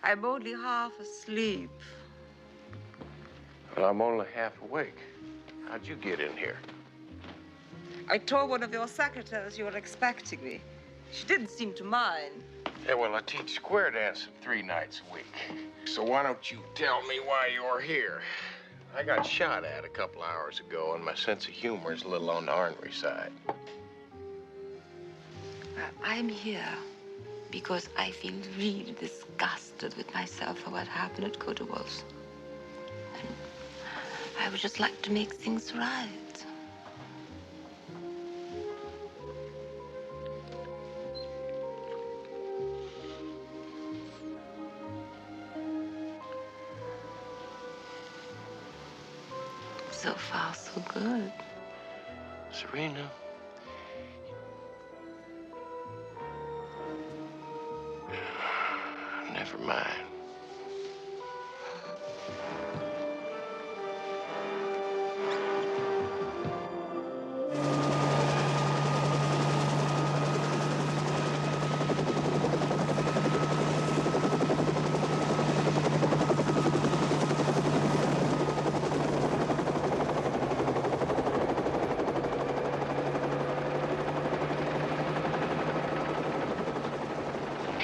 I'm only half asleep. Well, I'm only half awake. How'd you get in here? I told one of your secretaries you were expecting me. She didn't seem to mind. Yeah, well, I teach square dancing 3 nights a week. So why don't you tell me why you're here? I got shot at a couple hours ago, and my sense of humor is a little on the ornery side. I'm here because I feel really disgusted with myself for what happened at Cotterwolf's. And I would just like to make things right. So far, so good. Serena. Never mind.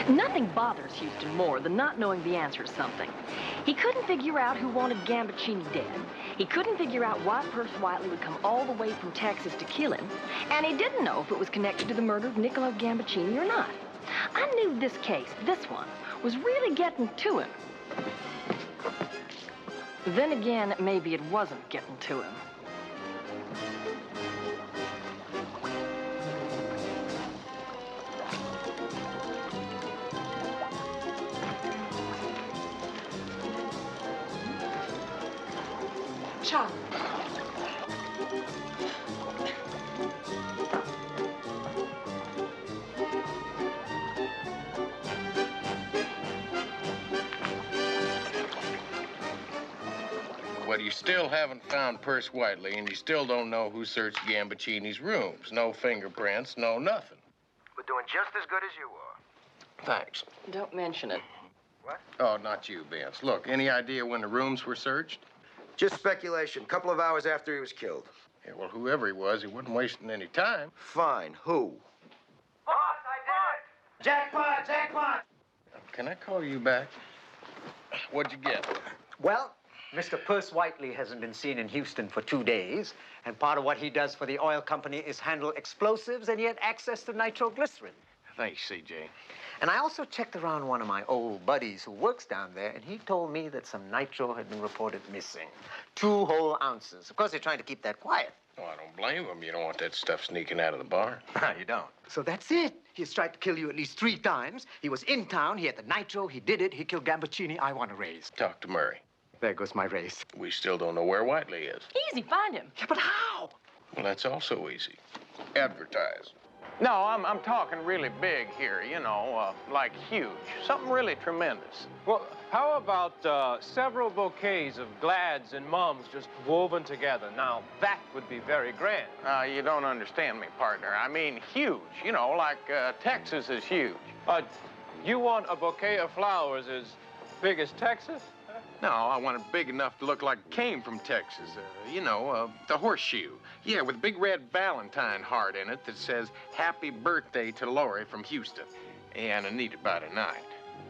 Nothing bothers Houston more than not knowing the answer to something. He couldn't figure out who wanted Gambaccini dead. He couldn't figure out why Perce Whiteley would come all the way from Texas to kill him. And he didn't know if it was connected to the murder of Niccolo Gambaccini or not. I knew this case, this one, was really getting to him. Then again, maybe it wasn't getting to him. Ciao. But you still haven't found Perce Whiteley, and you still don't know who searched Gambaccini's rooms. No fingerprints, no nothing. We're doing just as good as you are. Thanks. Don't mention it. What? Oh, not you, Vince. Look, any idea when the rooms were searched? Just speculation. Couple of hours after he was killed. Yeah, well, whoever he wasn't wasting any time. Fine. Who? Boss, I did it! Jackpot! Jackpot! Can I call you back? What'd you get? Well, Mr. Perce Whiteley hasn't been seen in Houston for 2 days, and part of what he does for the oil company is handle explosives and yet access to nitroglycerin. Thanks, CJ. And I also checked around one of my old buddies who works down there, and he told me that some nitro had been reported missing. 2 whole ounces. Of course, they're trying to keep that quiet. Oh, I don't blame him. You don't want that stuff sneaking out of the bar. You don't. So that's it. He's tried to kill you at least 3 times. He was in town. He had the nitro. He did it. He killed Gambaccini. I want a raise. Talk to Murray. There goes my raise. We still don't know where Whiteley is. Easy, find him. Yeah, but how? Well, that's also easy. Advertise. No, I'm talking really big here, you know, like huge. Something really tremendous. Well, how about several bouquets of glads and mums just woven together? Now, that would be very grand. You don't understand me, partner. I mean huge, you know, like Texas is huge. You want a bouquet of flowers as big as Texas? No, I want it big enough to look like it came from Texas. You know, the horseshoe. Yeah, with a big red Valentine heart in it that says, "Happy birthday to Lori from Houston." And I need it by tonight.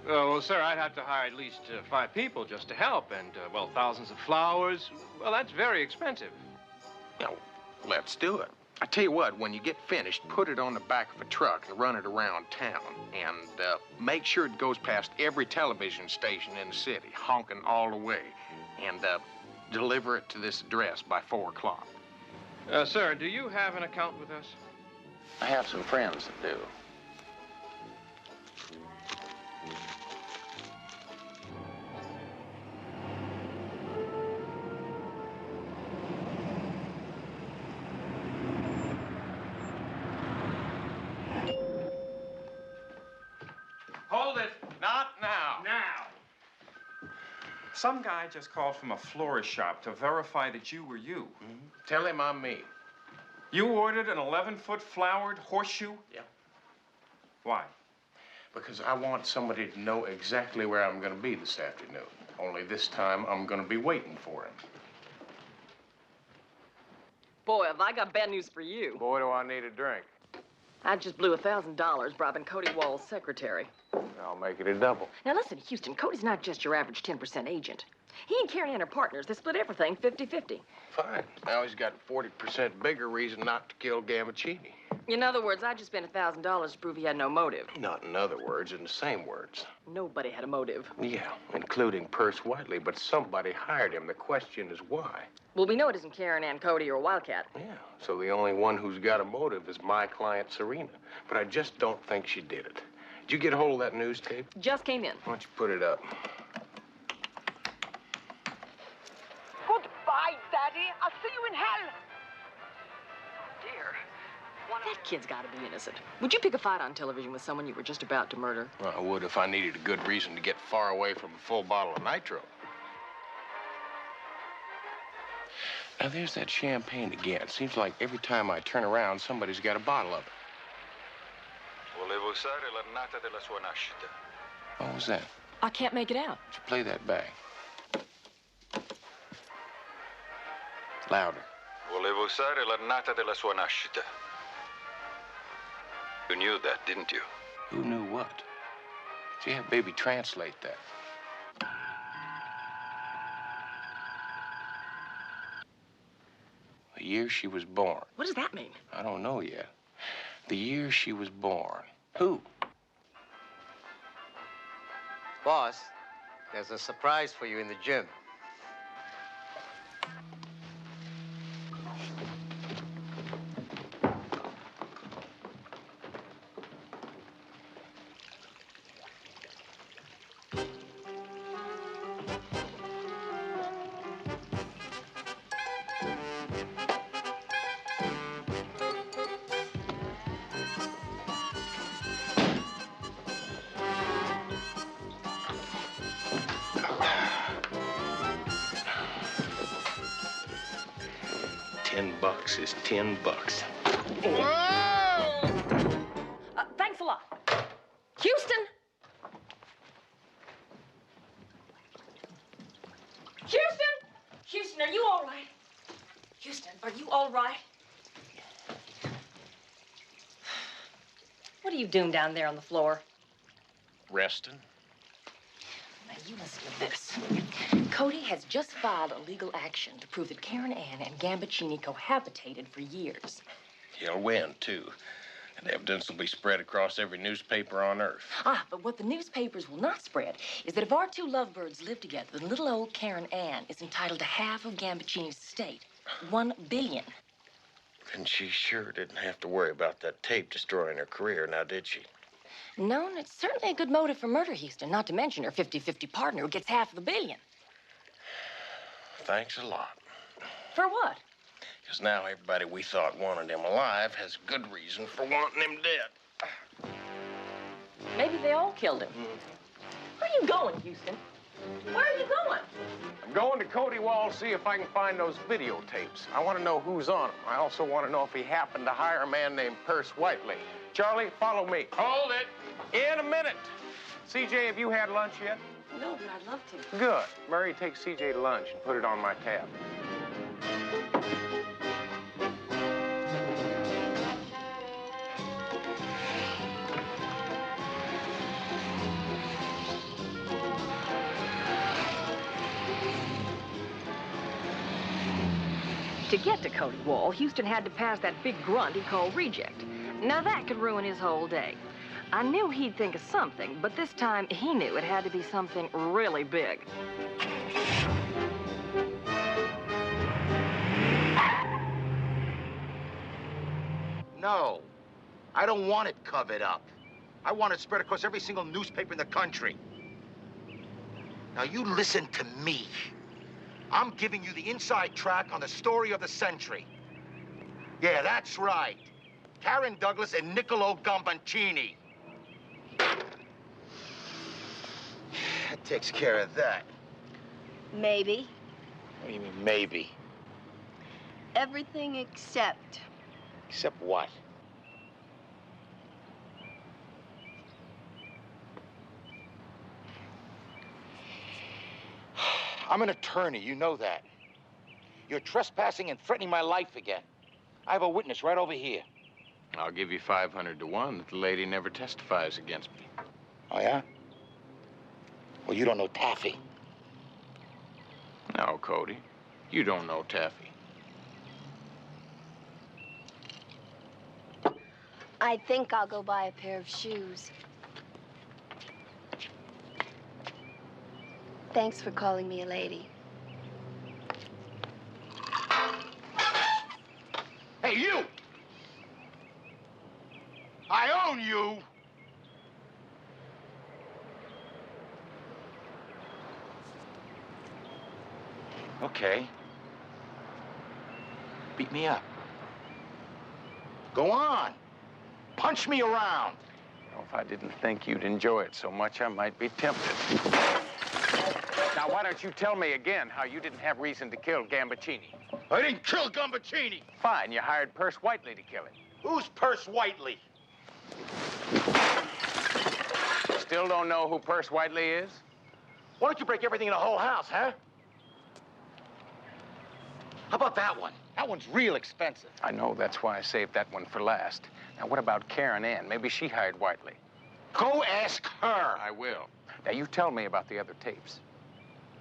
Well, sir, I'd have to hire at least 5 people just to help. And, well, thousands of flowers. Well, that's very expensive. No, let's do it. I tell you what, when you get finished, put it on the back of a truck and run it around town. And make sure it goes past every television station in the city, honking all the way. And deliver it to this address by 4 o'clock. Sir, do you have an account with us? I have some friends that do. Hold it. Not now. Now. Some guy just called from a florist shop to verify that you were you. Tell him I'm me. You ordered an 11-foot flowered horseshoe? Yeah. Why? Because I want somebody to know exactly where I'm going to be this afternoon. Only this time, I'm going to be waiting for him. Boy, have I got bad news for you. Boy, do I need a drink. I just blew $1,000 bribing Cody Wall's secretary. I'll make it a double. Now listen, Houston, Cody's not just your average 10% agent. He and Karen Ann are partners. They split everything 50-50. Fine. Now he's got 40% bigger reason not to kill Gambaccini. In other words, I just spent $1,000 to prove he had no motive. Not in other words, in the same words. Nobody had a motive. Yeah, including Perce Whiteley, but somebody hired him. The question is why. Well, we know it isn't Karen Ann Cody or Wildcat. Yeah, so the only one who's got a motive is my client, Serena. But I just don't think she did it. Did you get a hold of that news tape? Just came in. Why don't you put it up? Goodbye, Daddy. I'll see you in hell. Dear. That kid's got to be innocent. Would you pick a fight on television with someone you were just about to murder? Well, I would if I needed a good reason to get far away from a full bottle of nitro. Now, there's that champagne again. It seems like every time I turn around, somebody's got a bottle of it. Volevo usare l'annata della sua nascita. What was that? I can't make it out. Would you play that back? Louder. Volevo usare l'annata della sua nascita. You knew that, didn't you? Who knew what? She had baby translate that. The year she was born. What does that mean? I don't know yet. The year she was born. Who? Boss, there's a surprise for you in the gym. $10 is $10. Thanks a lot. Houston! Houston! Houston, are you all right? Houston, are you all right? What are you doing down there on the floor? Resting. Now, you listen to this. Cody has just filed a legal action to prove that Karen Ann and Gambaccini cohabitated for years. He'll win, too. And evidence will be spread across every newspaper on Earth. But what the newspapers will not spread is that if our two lovebirds live together, then little old Karen Ann is entitled to half of Gambaccini's estate. $1 billion. And she sure didn't have to worry about that tape destroying her career, now did she? No, and it's certainly a good motive for murder, Houston, not to mention her 50-50 partner who gets half of the $1 billion. Thanks a lot. For what? Because now everybody we thought wanted him alive has good reason for wanting him dead. Maybe they all killed him. Where are you going, Houston? Where are you going? I'm going to Cody Wall to see if I can find those videotapes. I want to know who's on them. I also want to know if he happened to hire a man named Perce Whiteley. Charlie, follow me. Hold it. In a minute. CJ, have you had lunch yet? No, but I'd love to. Good. Murray, take CJ to lunch and put it on my tab. To get to Cody Wall, Houston had to pass that big grunt he called Reject. Now that could ruin his whole day. I knew he'd think of something, but this time he knew it had to be something really big. No, I don't want it covered up. I want it spread across every single newspaper in the country. Now, you listen to me. I'm giving you the inside track on the story of the century. Yeah, that's right. Karen Douglas and Niccolo Gambaccini. That takes care of that. Maybe. What do you mean, maybe? Everything except. Except what? I'm an attorney, you know that. You're trespassing and threatening my life again. I have a witness right over here. I'll give you 500 to 1 that the lady never testifies against me. Oh, yeah? Well, you don't know Taffy. No, Cody. You don't know Taffy. I think I'll go buy a pair of shoes. Thanks for calling me a lady. Hey, you! I own you! Okay. Beat me up. Go on. Punch me around. You know, if I didn't think you'd enjoy it so much, I might be tempted. Now, why don't you tell me again how you didn't have reason to kill Gambaccini? I didn't kill Gambaccini. Fine, you hired Perce Whiteley to kill him. Who's Perce Whiteley? Still don't know who Perce Whiteley is? Why don't you break everything in the whole house, huh? How about that one? That one's real expensive. I know, that's why I saved that one for last. Now, what about Karen Ann? Maybe she hired Whiteley. Go ask her. I will. Now, you tell me about the other tapes.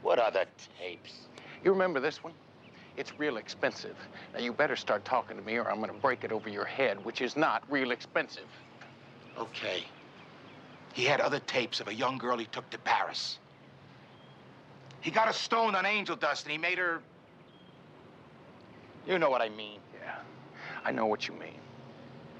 What other tapes? You remember this one? It's real expensive. Now, you better start talking to me or I'm gonna break it over your head, which is not real expensive. Okay. He had other tapes of a young girl he took to Paris. He got her stoned on angel dust and he made her... You know what I mean. Yeah, I know what you mean.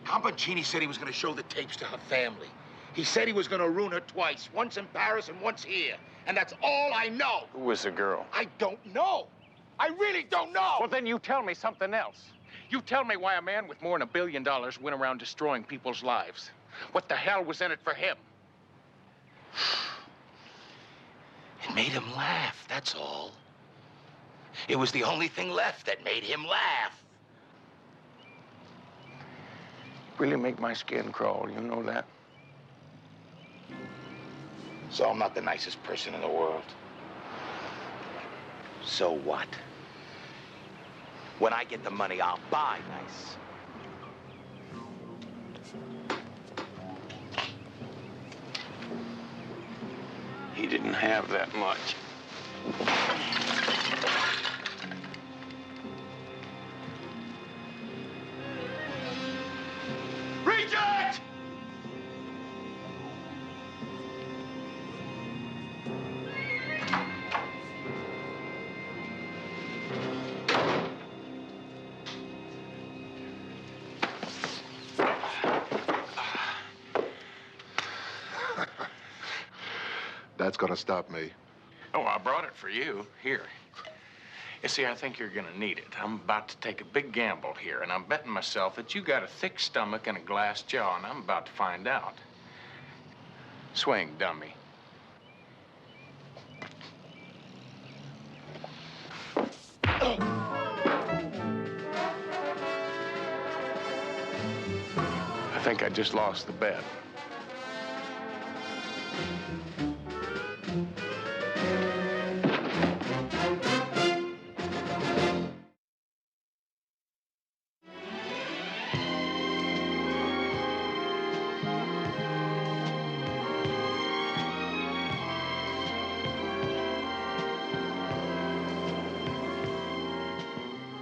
Compaccini said he was gonna show the tapes to her family. He said he was gonna ruin her twice, once in Paris and once here. And that's all I know. Who was the girl? I don't know. I really don't know. Well, then you tell me something else. You tell me why a man with more than $1 billion went around destroying people's lives. What the hell was in it for him? It made him laugh, that's all. It was the only thing left that made him laugh. Really make my skin crawl, you know that? So I'm not the nicest person in the world. So what? When I get the money, I'll buy nice. He didn't have that much. Reject! That's gonna stop me. Oh, I brought it for you. Here. You see, I think you're gonna need it. I'm about to take a big gamble here, and I'm betting myself that you got a thick stomach and a glass jaw, and I'm about to find out. Swing, dummy. I think I just lost the bet.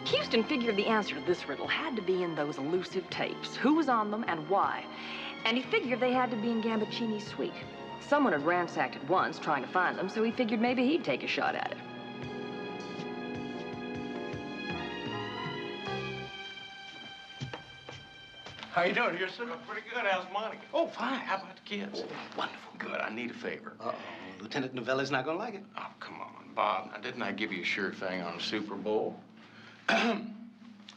Houston figured the answer to this riddle had to be in those elusive tapes. Who was on them and why? And he figured they had to be in Gambaccini's suite. Someone had ransacked it once trying to find them, so he figured maybe he'd take a shot at it. How you doing, Houston? Pretty good. How's Monica? Oh, fine. How about the kids? Wonderful. Good. I need a favor. Uh-oh. Lieutenant Novelli's not gonna like it. Oh, come on, Bob. Now, didn't I give you a sure thing on the Super Bowl?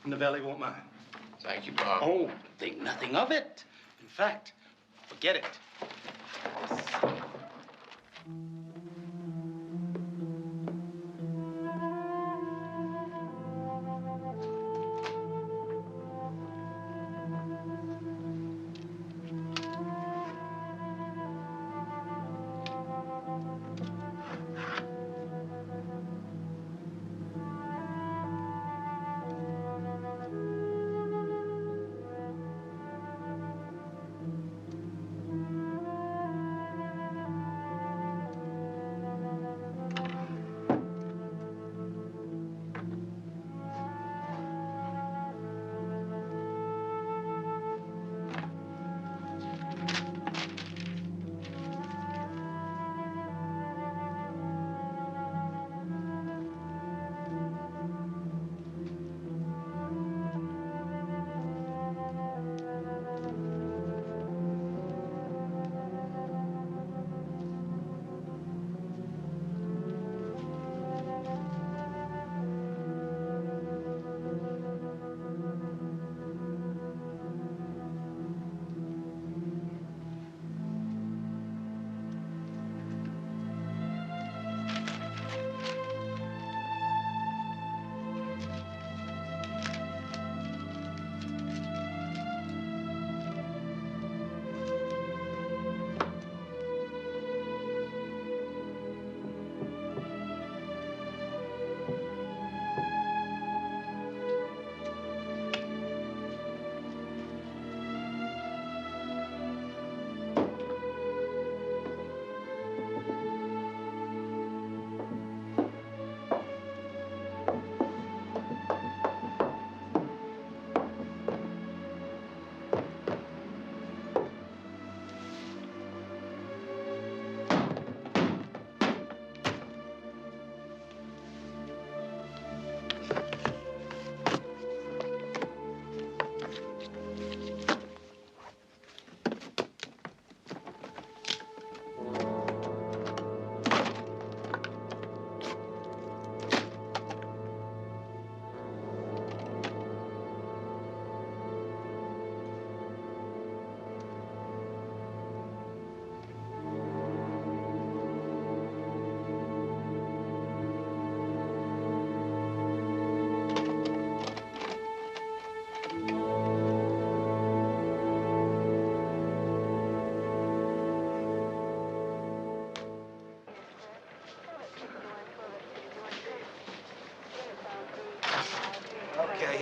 Novelli won't mind. Thank you, Bob. Oh, think nothing of it. In fact, forget it.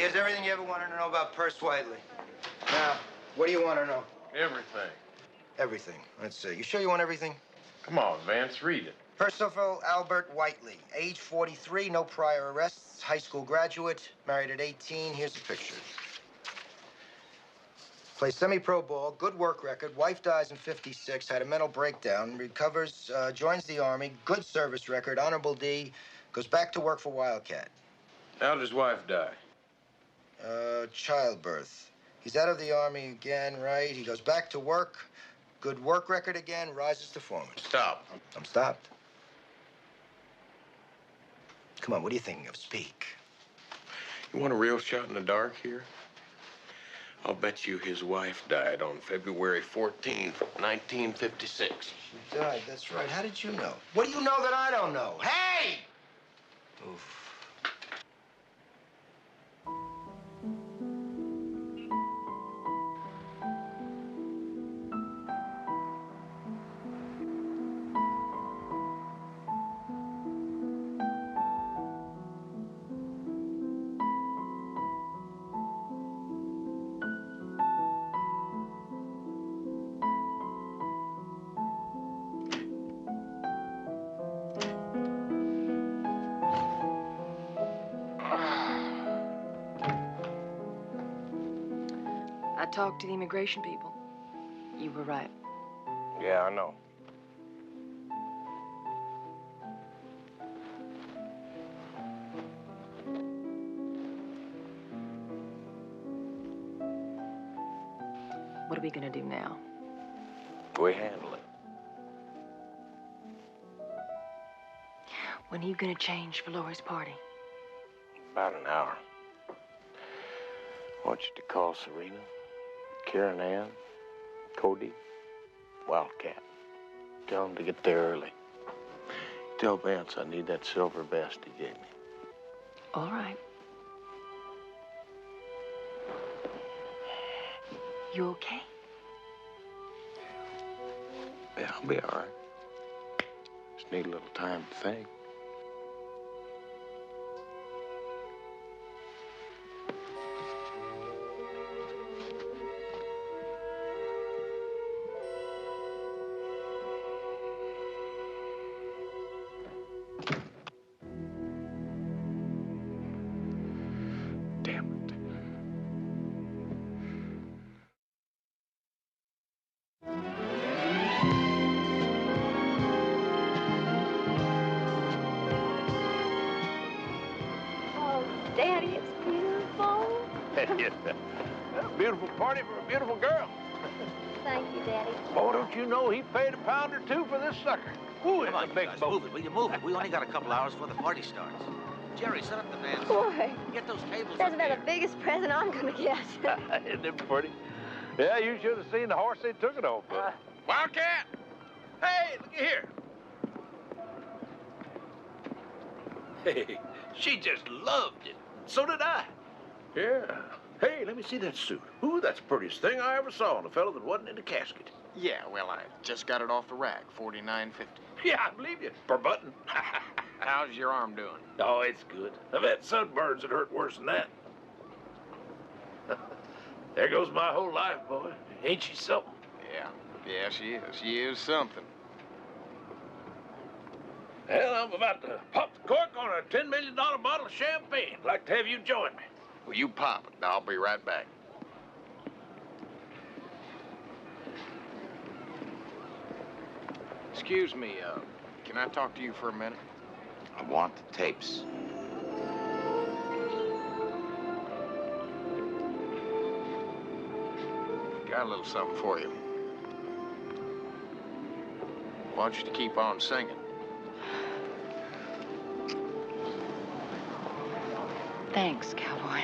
here's everything you ever wanted to know about Perce Whiteley. Now, what do you want to know? Everything. Everything. Let's see. You sure you want everything? Come on, Vance, read it. Percival Albert Whiteley, age 43, no prior arrests, high school graduate, married at 18. Here's the picture. Plays semi-pro ball, good work record. Wife dies in 56, had a mental breakdown, recovers, joins the Army, good service record, honorable D, goes back to work for Wildcat. How did his wife die? Childbirth. He's out of the Army again, right? He goes back to work, good work record again, rises to foreman. Stop. I'm stopped. Come on, what are you thinking of? Speak. You want a real shot in the dark here? I'll bet you his wife died on February 14th, 1956. She died, that's right. How did you know? What do you know that I don't know? Hey! Oof. I talked to the immigration people. You were right. Yeah, I know. What are we gonna do now? We handle it. When are you gonna change for Laurie's party? About an hour. I want you to call Serena, Karen Ann, Cody, Wildcat. Tell them to get there early. Tell Vance I need that silver vest he gave me. All right. You okay? Yeah, I'll be all right. Just need a little time to think. Daddy, it's beautiful. Beautiful party for a beautiful girl. Thank you, Daddy. Oh, don't you know he paid £1 or $2 for this sucker? Ooh, it's a big boat. Move it, will you move it? We only got a couple hours before the party starts. Jerry, set up the van. Boy, Get those tables that's up about here. the biggest present I'm gonna get. Isn't it pretty? Yeah, you should have seen the horse they took it off of. Wildcat! Hey, look at here. Hey, she just loved it. So did I. Yeah. Hey, let me see that suit. Ooh, that's the prettiest thing I ever saw on a fellow that wasn't in a casket. Yeah, well, I just got it off the rack, $49.50. Yeah, I believe you. Per button. How's your arm doing? Oh, it's good. I've had sunburns that hurt worse than that. There goes my whole life, boy. Ain't she something? Yeah, she is. She is something. Well, I'm about to pop the cork on a $10 million bottle of champagne. I'd like to have you join me. Well, you pop it. I'll be right back. Excuse me, can I talk to you for a minute? I want the tapes. Got a little something for you. Want you to keep on singing. Thanks, cowboy.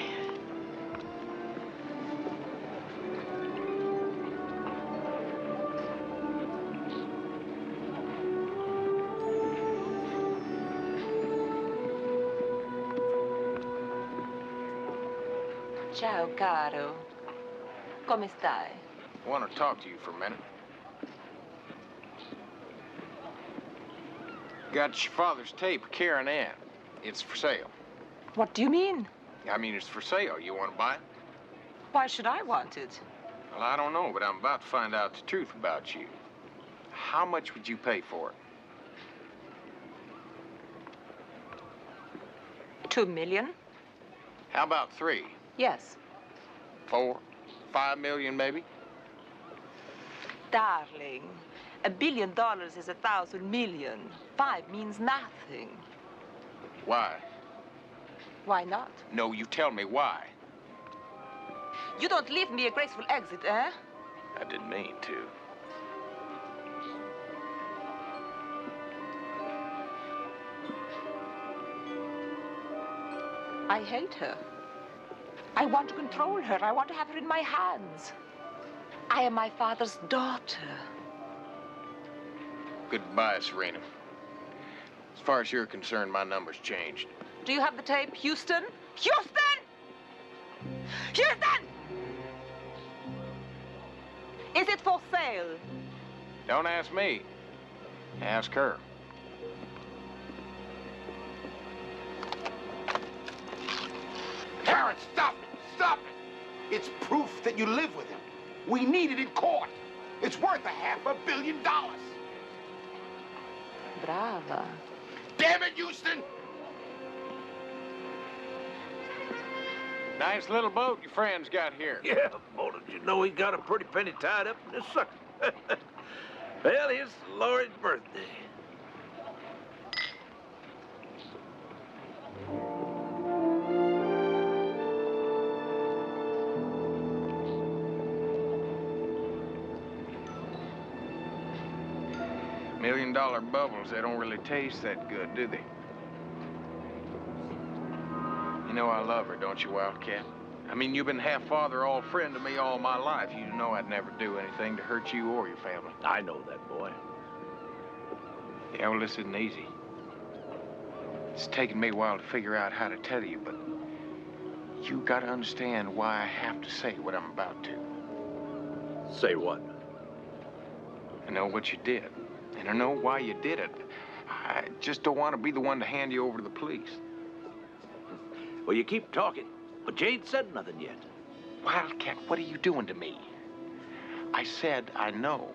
Ciao, caro. Come stai? I want to talk to you for a minute. Got your father's tape of Karen Ann. It's for sale. What do you mean? I mean, it's for sale. You want to buy it? Why should I want it? Well, I don't know, but I'm about to find out the truth about you. How much would you pay for it? $2 million? How about 3? Yes. 4? 5 million, maybe? Darling, $1 billion is 1,000 million. 5 means nothing. Why? Why not? No, you tell me why. You don't leave me a graceful exit, eh? I didn't mean to. I hate her. I want to control her. I want to have her in my hands. I am my father's daughter. Goodbye, Serena. As far as you're concerned, my number's changed. Do you have the tape, Houston? Houston! Houston! Is it for sale? Don't ask me. Ask her. Karen, stop it! Stop it! It's proof that you live with him. We need it in court. It's worth $500 million. Brava. Damn it, Houston! Nice little boat your friend's got here. Yeah, boy, did you know he got a pretty penny tied up in this sucker? Well, it's Laurie's birthday. $1 million bubbles, they don't really taste that good, do they? You know I love her, don't you, Wildcat? I mean, you've been half father, all friend to me all my life. You know I'd never do anything to hurt you or your family. I know that, boy. Yeah, well, this isn't easy. It's taken me a while to figure out how to tell you, but you gotta understand why I have to say what I'm about to. Say what? I know what you did, and I know why you did it. I just don't want to be the one to hand you over to the police. Well, you keep talking, but you ain't said nothing yet. Wildcat, what are you doing to me? I said I know.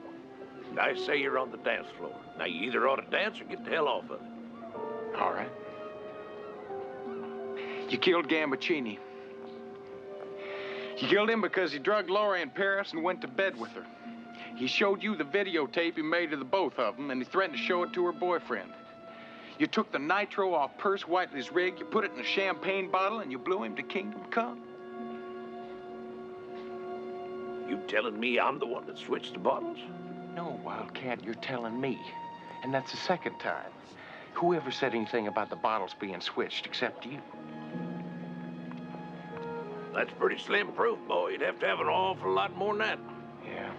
I say you're on the dance floor. Now, you either ought to dance or get the hell off of it. All right. You killed Gambaccini. You killed him because he drugged Laurie in Paris and went to bed with her. He showed you the videotape he made of the both of them, and he threatened to show it to her boyfriend. You took the nitro off Perce Whiteley's rig, you put it in a champagne bottle, and you blew him to kingdom come. You telling me I'm the one that switched the bottles? No, Wildcat, you're telling me. And that's the second time. Whoever said anything about the bottles being switched except you? That's pretty slim proof, boy. You'd have to have an awful lot more than that. Yeah.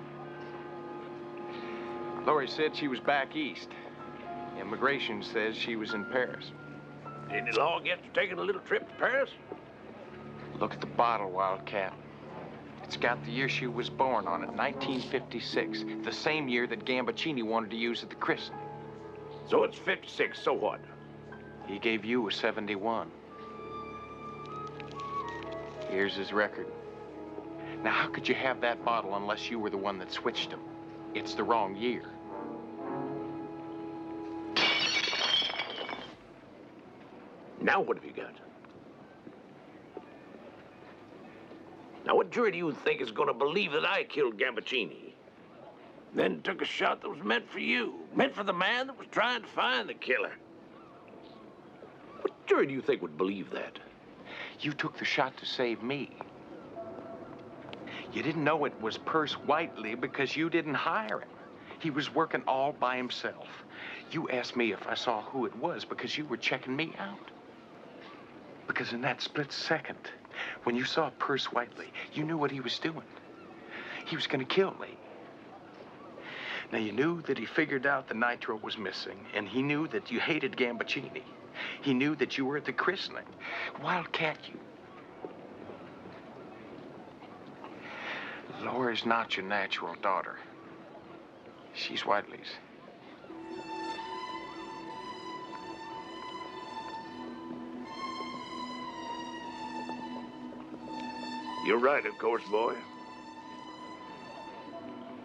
Laurie said she was back east. Immigration says she was in Paris. Any law against taking a little trip to Paris? Look at the bottle, Wildcat. It's got the year she was born on it, 1956. The same year that Gambaccini wanted to use at the christening. So it's 56, so what? He gave you a 71. Here's his record. Now, how could you have that bottle unless you were the one that switched him? It's the wrong year. Now what have you got? Now what jury do you think is going to believe that I killed Gambaccini? Then took a shot that was meant for you, meant for the man that was trying to find the killer. What jury do you think would believe that? You took the shot to save me. You didn't know it was Perce Whiteley because you didn't hire him. He was working all by himself. You asked me if I saw who it was because you were checking me out. Because in that split second, when you saw Perce Whiteley, you knew what he was doing. He was going to kill me. Now, you knew that he figured out the nitro was missing, and he knew that you hated Gambaccini. He knew that you were at the christening. Wildcat, you. Laura's not your natural daughter. She's Whiteley's. You're right, of course, boy.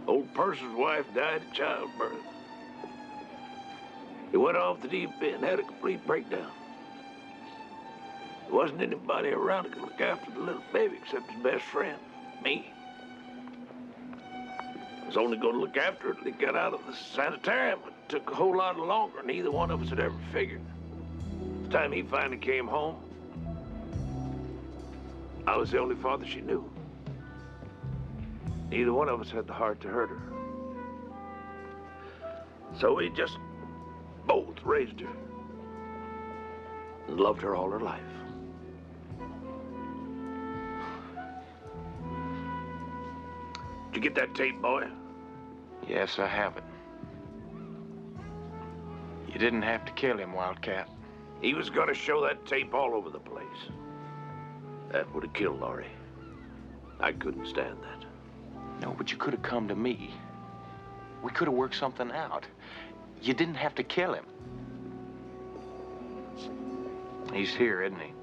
Old Purser's wife died of childbirth. He went off the deep end, had a complete breakdown. There wasn't anybody around that could look after the little baby except his best friend, me. I was only going to look after it till he got out of the sanitarium. It took a whole lot longer than either one of us had ever figured. The time he finally came home, I was the only father she knew. Neither one of us had the heart to hurt her. So we just both raised her and loved her all her life. Did you get that tape, boy? Yes, I have it. You didn't have to kill him, Wildcat. He was gonna show that tape all over the place. That would have killed Laurie. I couldn't stand that. No, but you could have come to me. We could have worked something out. You didn't have to kill him. He's here, isn't he?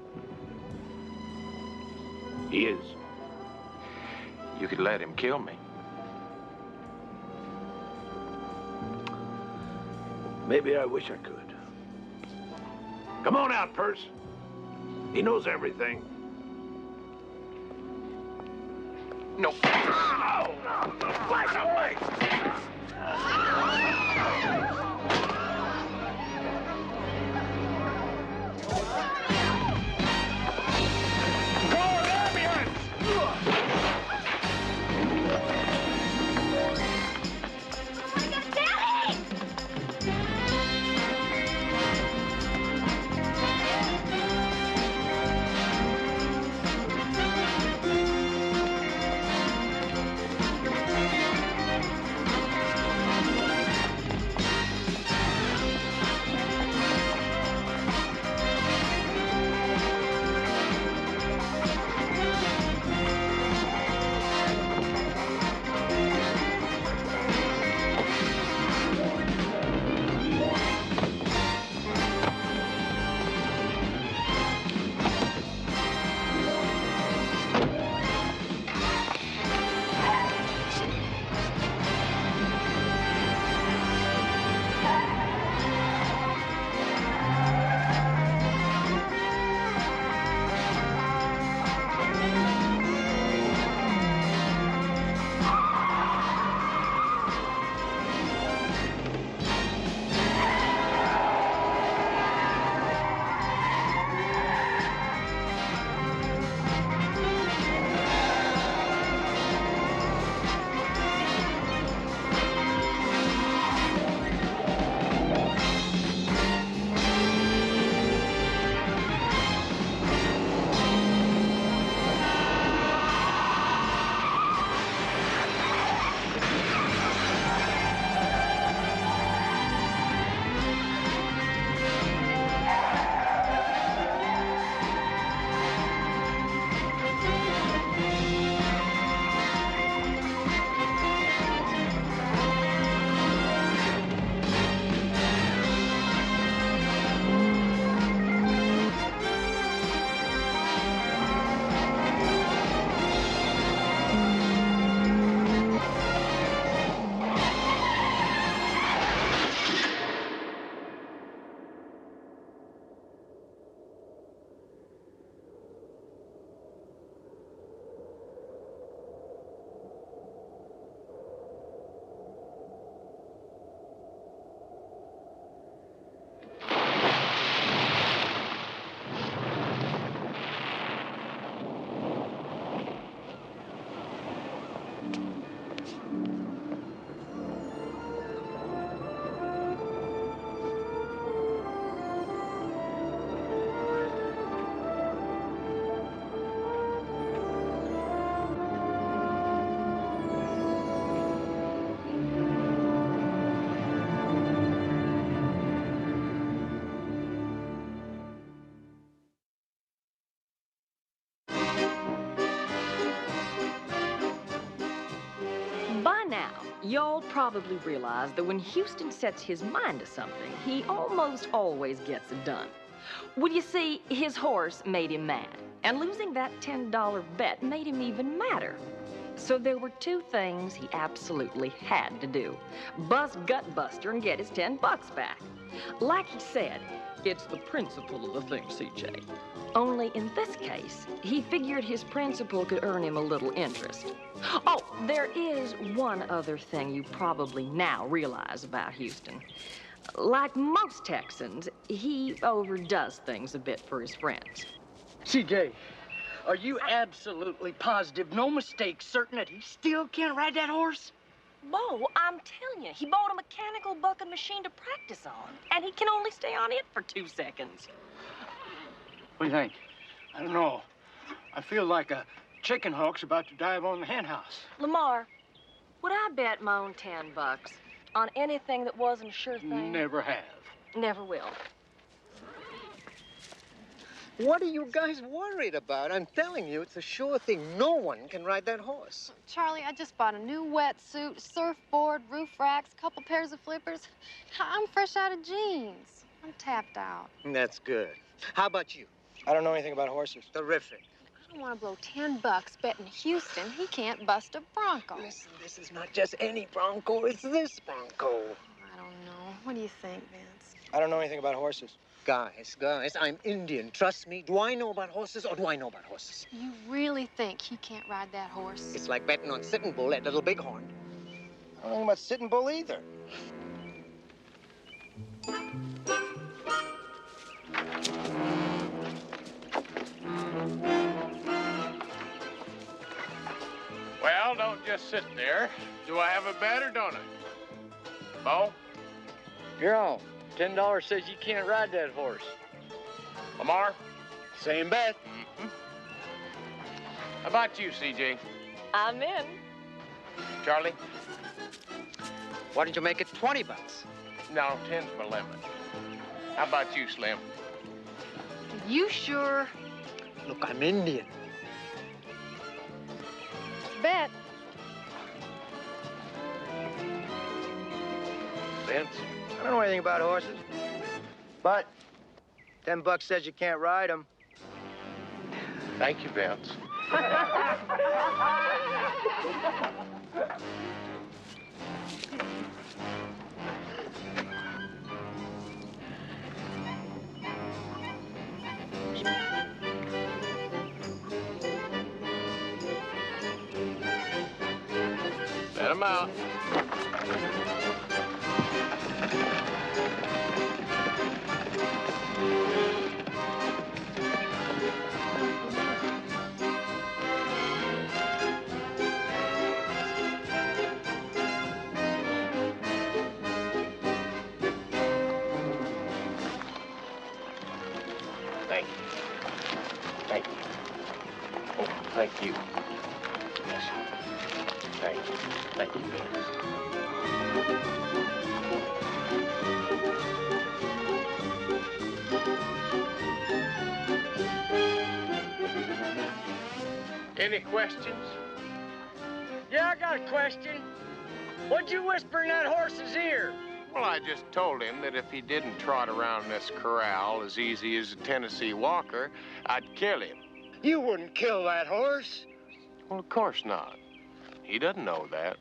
He is. You could let him kill me. Maybe I wish I could. Come on out, Perce. He knows everything. No. Ow! Flash of light! Y'all probably realize that when Houston sets his mind to something, he almost always gets it done. Well, you see, his horse made him mad, and losing that $10 bet made him even madder. So there were two things he absolutely had to do. Bust Gutbuster and get his $10 back. Like he said, it's the principle of the thing, CJ. Only in this case, he figured his principal could earn him a little interest. Oh, there is one other thing you probably now realize about Houston. Like most Texans, he overdoes things a bit for his friends. CJ, are you absolutely positive, no mistake, certain that he still can't ride that horse? Bo, I'm telling you, he bought a mechanical bucking machine to practice on, and he can only stay on it for 2 seconds. What do you think? I don't know. I feel like a chicken hawk's about to dive on the hen house. Lamar, would I bet my own $10 on anything that wasn't a sure thing? Never have. Never will. What are you guys worried about? I'm telling you, it's a sure thing. No one can ride that horse. Charlie, I just bought a new wetsuit, surfboard, roof racks, couple pairs of flippers. I'm fresh out of jeans. I'm tapped out. That's good. How about you? I don't know anything about horses. Terrific. I don't want to blow $10 betting Houston he can't bust a Bronco. Listen, this is not just any Bronco, it's this Bronco. I don't know. What do you think, Vince? I don't know anything about horses. Guys, I'm Indian. Trust me. Do I know about horses or do I know about horses? You really think he can't ride that horse? It's like betting on Sitting Bull at Little Bighorn. I don't know about Sitting Bull either. Well, don't just sit there. Do I have a bet or don't I? Bo? You're on. $10 says you can't ride that horse. Lamar? Same bet. Mm-hmm. How about you, CJ? I'm in. Charlie? Why don't you make it $20? No, 10's my limit. How about you, Slim? You sure? Look, I'm Indian. Bet. Vince? I don't know anything about horses. But $10 says you can't ride them. Thank you, Vince. Let him out. Thank you. Thank you. Oh, thank you. Yes. Thank you. Thank you, Vince. Any questions? Yeah, I got a question. What'd you whisper in that horse's ear? Well, I just told him that if he didn't trot around this corral as easy as a Tennessee walker, I'd kill him. You wouldn't kill that horse. Well, of course not. He doesn't know that.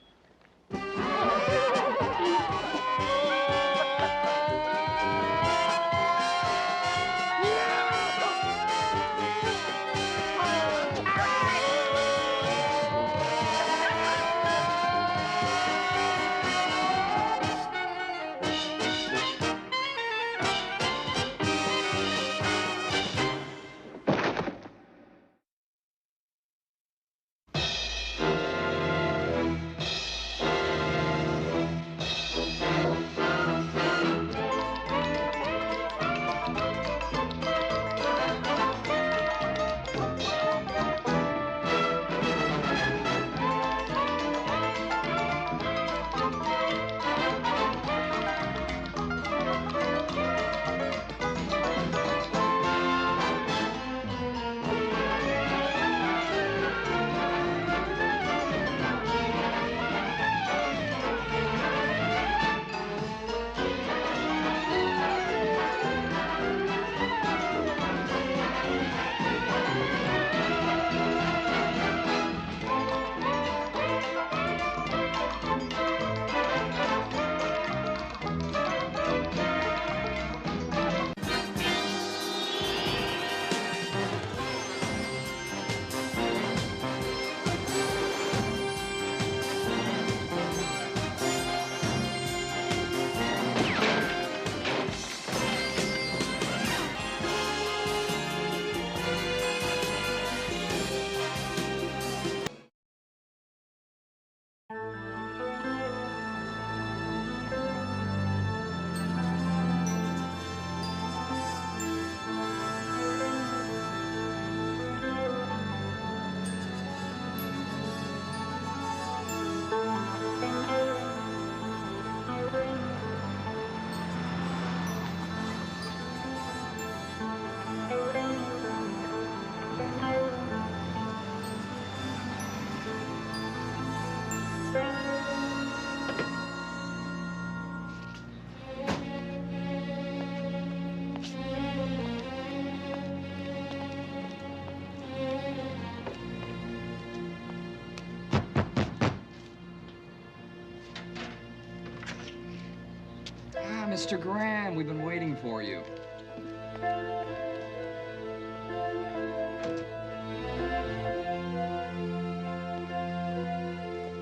Mr. Graham, we've been waiting for you.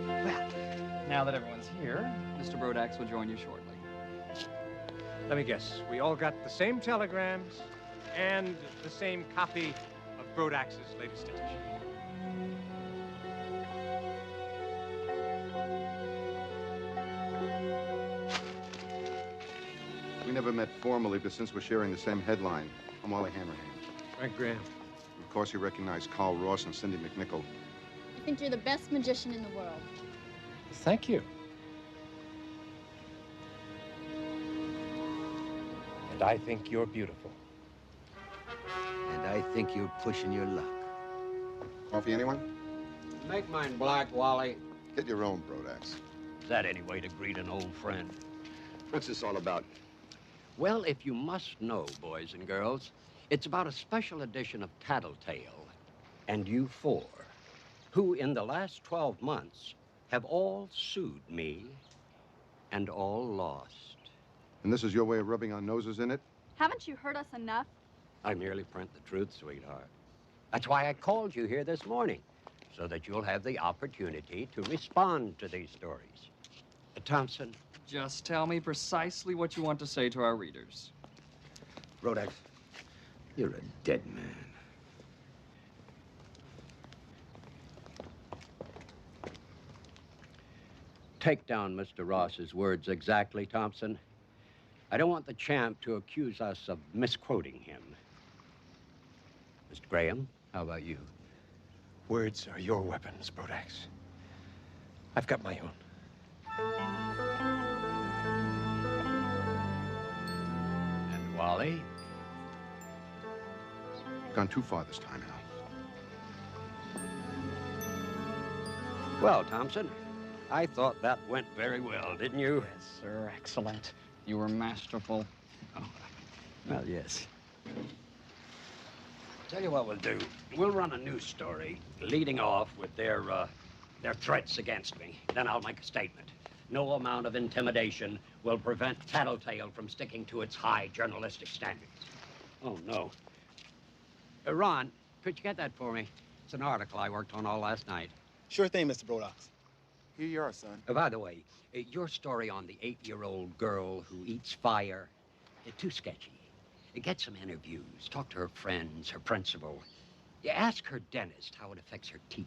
Well, now that everyone's here, Mr. Brodax will join you shortly. Let me guess. We all got the same telegrams and the same copy of Brodax's latest edition. We never met formally, but since we're sharing the same headline, I'm Wally Hammerhand. Frank Graham. Of course, you recognize Carl Ross and Cindy McNichol. I think you're the best magician in the world. Thank you. And I think you're beautiful. And I think you're pushing your luck. Coffee, anyone? Make mine black, Wally. Get your own, Brodax. Is that any way to greet an old friend? What's this all about? Well, if you must know, boys and girls, it's about a special edition of Tattletale and you four, who in the last 12 months have all sued me and all lost. And this is your way of rubbing our noses in it? Haven't you heard us enough? I merely print the truth, sweetheart. That's why I called you here this morning, so that you'll have the opportunity to respond to these stories. Thompson? Just tell me precisely what you want to say to our readers. Brodax, you're a dead man. Take down Mr. Ross's words exactly, Thompson. I don't want the champ to accuse us of misquoting him. Mr. Graham, how about you? Words are your weapons, Brodax. I've got my own. And Wally? Gone too far this time, Al. Well, Thompson, I thought that went very well, didn't you? Yes, sir. Excellent. You were masterful. Oh, well, yes. Tell you what we'll do. We'll run a news story leading off with their threats against me. Then I'll make a statement. No amount of intimidation will prevent Tattletale from sticking to its high journalistic standards. Oh, no. Ron, could you get that for me? It's an article I worked on all last night. Sure thing, Mr. Brodax. Here you are, son. By the way, your story on the 8-year-old girl who eats fire, too sketchy. Get some interviews, talk to her friends, her principal. You ask her dentist how it affects her teeth.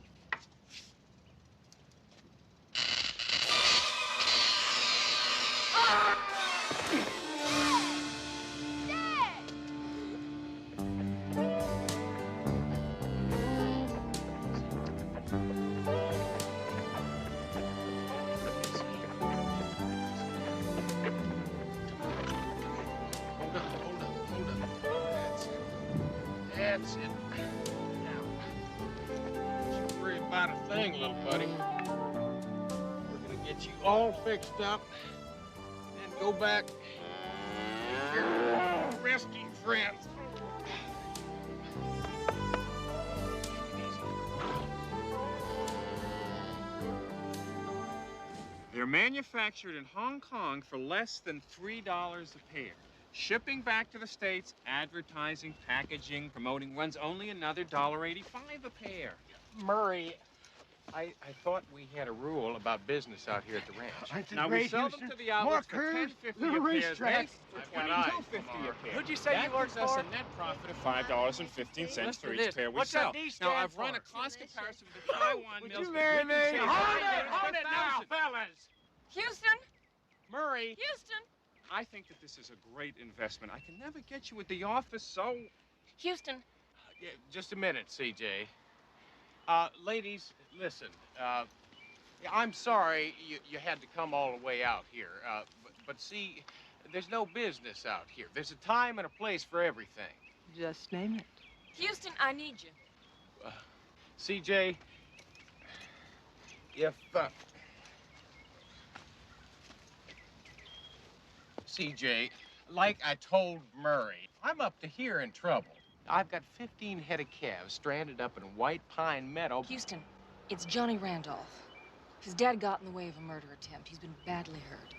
That's it. Now, don't you worry about a thing, little buddy. We're gonna get you all fixed up, and then go back to your resting friends. They're manufactured in Hong Kong for less than $3 a pair. Shipping back to the States, advertising, packaging, promoting runs only another $1.85 a pair. Murray, I thought we had a rule about business out here at the ranch. Now, we sell them to the outlets for $10.50 a pair. For $22.50 a pair. Who'd you say you worked for? That gives us for? a net profit of $5.15 for each pair we What's sell. that D Now, stand I've run a for? cost comparison with the Taiwan Would mills. you marry me? Hold it now, fellas! Houston? Murray. Houston? I think that this is a great investment. I can never get you at the office, so... Houston. Yeah, just a minute, CJ. Ladies, listen. I'm sorry you had to come all the way out here. But see, there's no business out here. There's a time and a place for everything. Just name it. Houston, I need you. CJ, if... CJ, like I told Murray, I'm up to here in trouble. I've got 15 head of calves stranded up in White Pine Meadow. Houston, it's Johnny Randolph. His dad got in the way of a murder attempt. He's been badly hurt.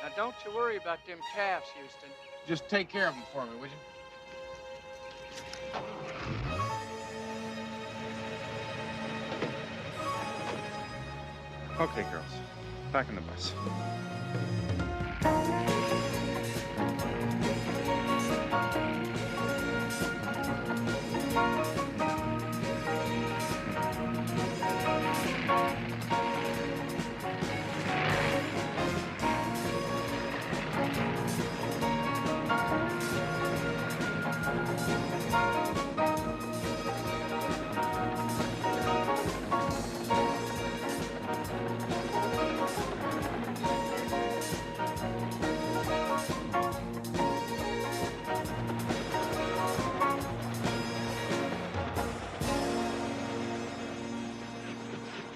Now, don't you worry about them calves, Houston. Just take care of them for me, would you? Okay, girls. Back in the bus.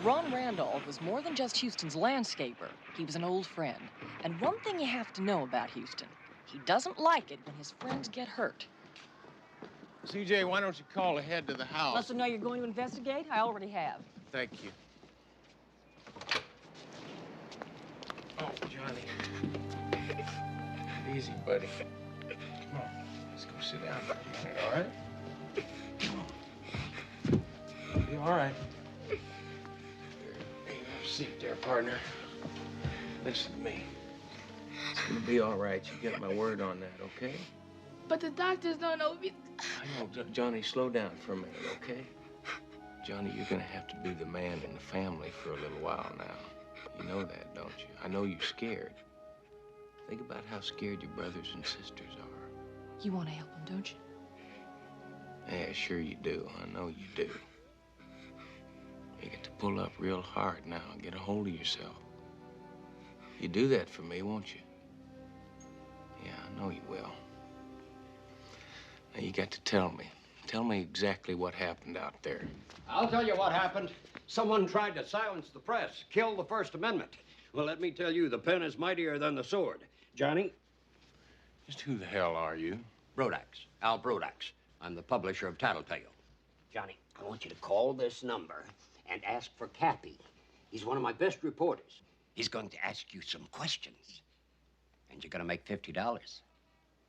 Ron Randolph was more than just Houston's landscaper. He was an old friend. And one thing you have to know about Houston, he doesn't like it when his friends get hurt. CJ, why don't you call ahead to the house? Let them know you're going to investigate? I already have. Thank you. Oh, Johnny. Easy, buddy. Come on, let's go sit down for a minute, all right? Come on. Be all right. Seat there, partner. Listen to me. It's gonna be all right. You get my word on that, okay? But the doctors don't know if I know. Johnny, slow down for a minute, okay? Johnny, you're gonna have to be the man in the family for a little while now. You know that, don't you? I know you're scared. Think about how scared your brothers and sisters are. You want to help them, don't you? Yeah, sure you do. I know you do. You get to pull up real hard now and get a hold of yourself. You do that for me, won't you? Yeah, I know you will. Now, you got to tell me. Tell me exactly what happened out there. I'll tell you what happened. Someone tried to silence the press, kill the First Amendment. Well, let me tell you, the pen is mightier than the sword. Johnny? Just who the hell are you? Brodax, Al Brodax. I'm the publisher of Tattletale. Johnny, I want you to call this number and ask for Cappy. He's one of my best reporters. He's going to ask you some questions. And you're going to make $50.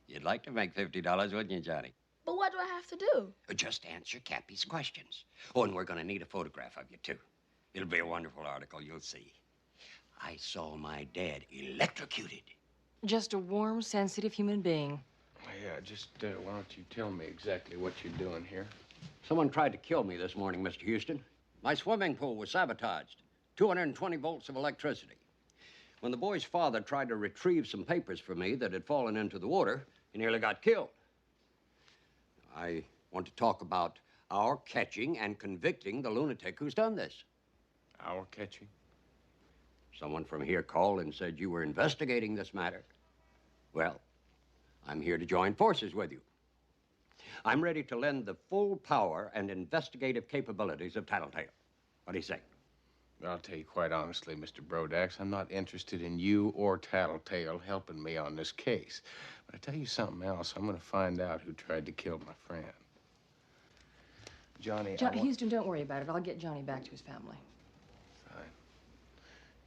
You'd like to make $50, wouldn't you, Johnny? But what do I have to do? Just answer Cappy's questions. Oh, and we're going to need a photograph of you, too. It'll be a wonderful article, you'll see. I saw my dad electrocuted. Just a warm, sensitive human being. Yeah, just why don't you tell me exactly what you're doing here? Someone tried to kill me this morning, Mr. Houston. My swimming pool was sabotaged. 220 volts of electricity. When the boy's father tried to retrieve some papers for me that had fallen into the water, he nearly got killed. I want to talk about our catching and convicting the lunatic who's done this. Our catching? Someone from here called and said you were investigating this matter. Well, I'm here to join forces with you. I'm ready to lend the full power and investigative capabilities of Tattletale. What do you say? Well, I'll tell you quite honestly, Mr. Brodax, I'm not interested in you or Tattletale helping me on this case. But I tell you something else. I'm going to find out who tried to kill my friend. Johnny, Houston, don't worry about it. I'll get Johnny back to his family. Fine.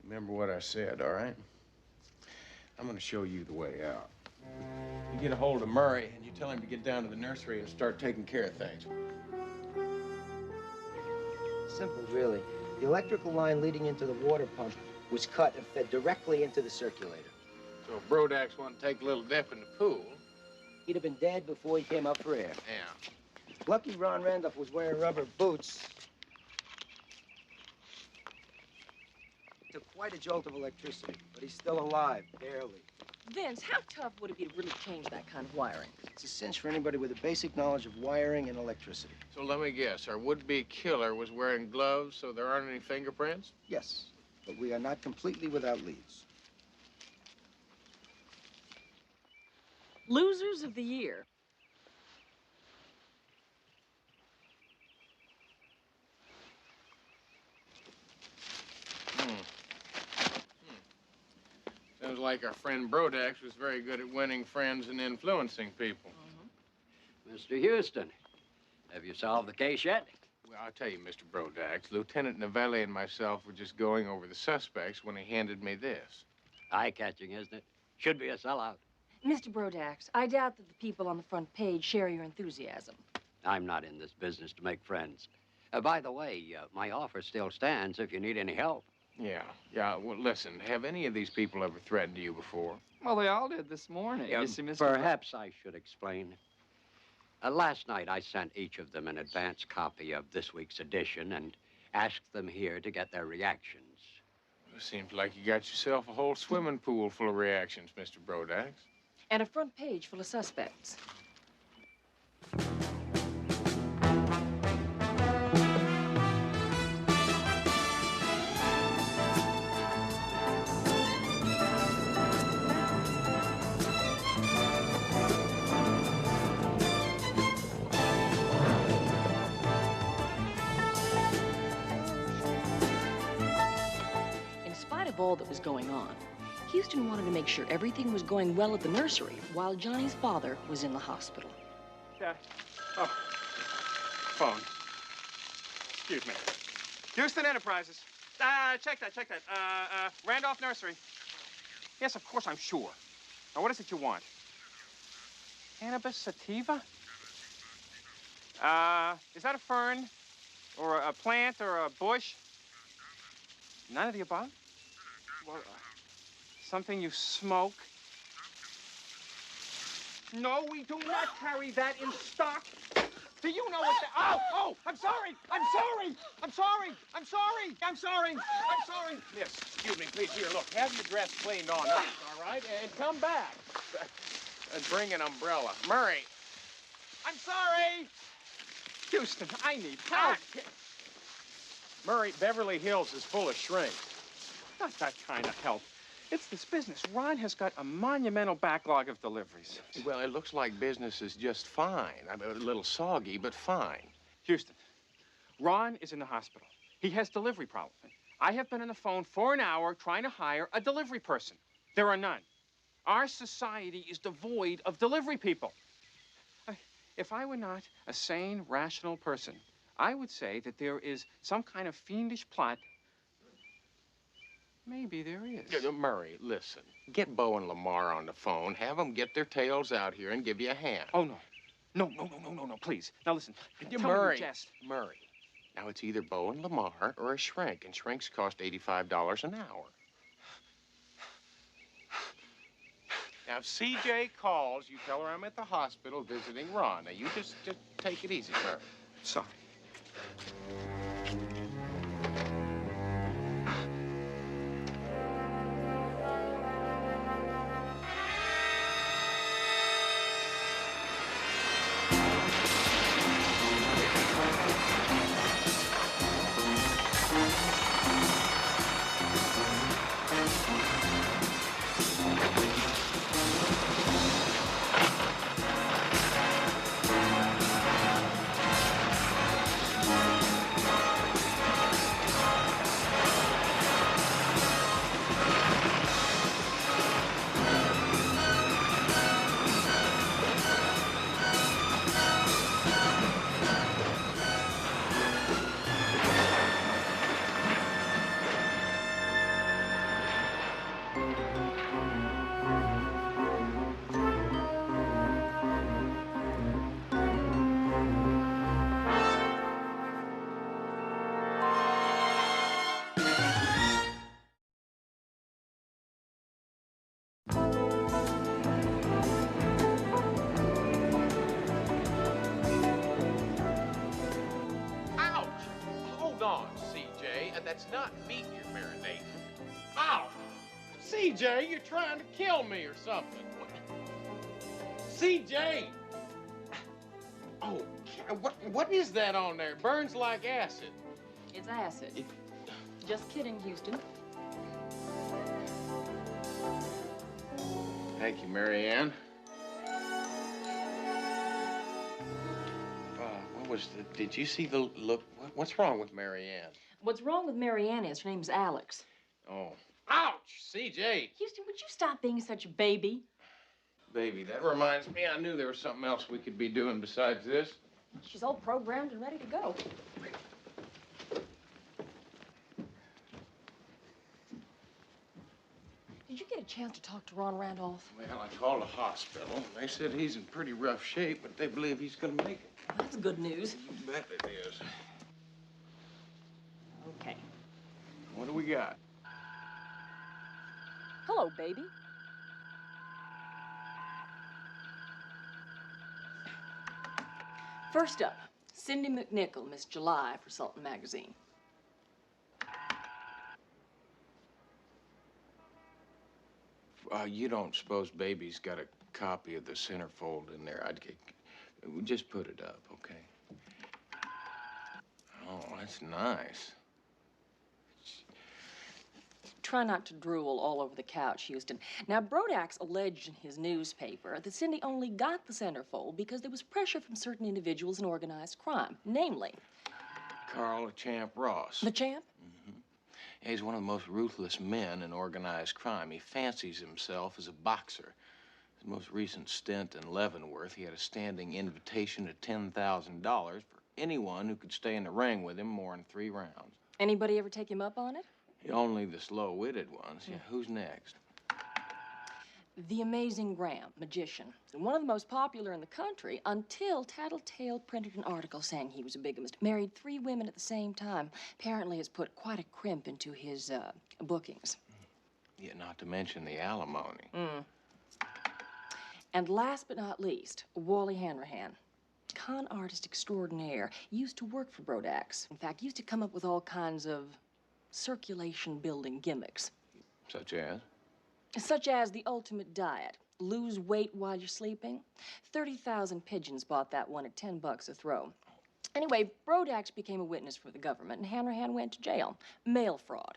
Remember what I said, all right? I'm going to show you the way out. You get a hold of Murray, and you tell him to get down to the nursery and start taking care of things. Simple, really. The electrical line leading into the water pump was cut and fed directly into the circulator. So if Brodax wanted to take a little dip in the pool, He'd have been dead before he came up for air. yeah. Lucky Ron Randolph was wearing rubber boots. Took quite a jolt of electricity, but he's still alive, barely. Vince, how tough would it be to really change that kind of wiring? It's a cinch for anybody with a basic knowledge of wiring and electricity. So let me guess, our would-be killer was wearing gloves, so there aren't any fingerprints? Yes, but we are not completely without leads. Losers of the year. Sounds like our friend Brodax was very good at winning friends and influencing people. Mr. Houston, have you solved the case yet? Well, I'll tell you, Mr. Brodax, Lieutenant Novelli and myself were just going over the suspects when he handed me this. Eye-catching, isn't it? Should be a sellout. Mr. Brodax, I doubt that the people on the front page share your enthusiasm. I'm not in this business to make friends. By the way, my offer still stands if you need any help. Yeah. Well, listen, have any of these people ever threatened you before? Well, they all did this morning. Yeah, You see, Mr. perhaps I should explain. Last night, I sent each of them an advance copy of this week's edition and asked them here to get their reactions. It seems like you got yourself a whole swimming pool full of reactions, Mr. Brodax. And a front page full of suspects. In spite of all that was going on, Houston wanted to make sure everything was going well at the nursery while Johnny's father was in the hospital. Jack. Oh. Phone. Excuse me. Houston Enterprises. Check that. Randolph Nursery. Yes, of course, I'm sure. Now, what is it you want? Cannabis sativa? Is that a fern? Or a plant or a bush? None of the above? Well, something you smoke? No, we do not carry that in stock. Do you know what the... Oh, I'm sorry. Miss, excuse me, please. Here, look, have your dress cleaned on, all right? And come back. And bring an umbrella. Murray. I'm sorry. Houston, I need help. Murray, Beverly Hills is full of shrinks. Not that kind of help. It's this business. Ron has got a monumental backlog of deliveries. Well, it looks like business is just fine. I mean, a little soggy, but fine. Houston, Ron is in the hospital. He has delivery problems. I have been on the phone for an hour trying to hire a delivery person. There are none. Our society is devoid of delivery people. If I were not a sane, rational person, I would say that there is some kind of fiendish plot. Maybe there is. Murray, listen. Get Bo and Lamar on the phone. Have them get their tails out here and give you a hand. Oh, no. No, please. Now, listen. Murray. Now, it's either Bo and Lamar or a shrink, and shrinks cost $85 an hour. Now, if CJ calls, you tell her I'm at the hospital visiting Ron. Now, you just take it easy, Murray. Sorry. That's not meat you're marinating. Ow! CJ, you're trying to kill me or something. CJ! Oh, what is that on there? It burns like acid. It's acid. Just kidding, Houston. Thank you, Mary Ann. Did you see the look? What's wrong with Mary Ann? What's wrong with Mary Ann is her name's Alex. Oh. Ouch! CJ! Houston, would you stop being such a baby? Baby, that reminds me, I knew there was something else we could be doing besides this. She's all programmed and ready to go. Did you get a chance to talk to Ron Randolph? Well, I called the hospital. They said he's in pretty rough shape, but they believe he's gonna make it. That's good news. You bet it is. Okay. What do we got? Hello, baby. First up, Cindy McNichol, Miss July for Sultan Magazine. You don't suppose Baby's got a copy of the centerfold in there? We'll just put it up, okay? Oh, that's nice. Try not to drool all over the couch, Houston. Now, Brodax alleged in his newspaper that Cindy only got the centerfold because there was pressure from certain individuals in organized crime, namely... Carl the Champ Ross. The Champ? He's one of the most ruthless men in organized crime. He fancies himself as a boxer. His most recent stint in Leavenworth, he had a standing invitation to $10,000 for anyone who could stay in the ring with him more than 3 rounds. Anybody ever take him up on it? Only the slow-witted ones. Yeah, who's next? The Amazing Graham, magician. And one of the most popular in the country until Tattletale printed an article saying he was a bigamist. Married 3 women at the same time. Apparently has put quite a crimp into his bookings. Yeah, not to mention the alimony. And last but not least, Wally Hanrahan. Con artist extraordinaire. Used to work for Brodax. In fact, used to come up with all kinds of circulation-building gimmicks. Such as? Such as the ultimate diet. Lose weight while you're sleeping. 30,000 pigeons bought that one at $10 a throw. Anyway, Brodax became a witness for the government, and Hanrahan went to jail. Mail fraud.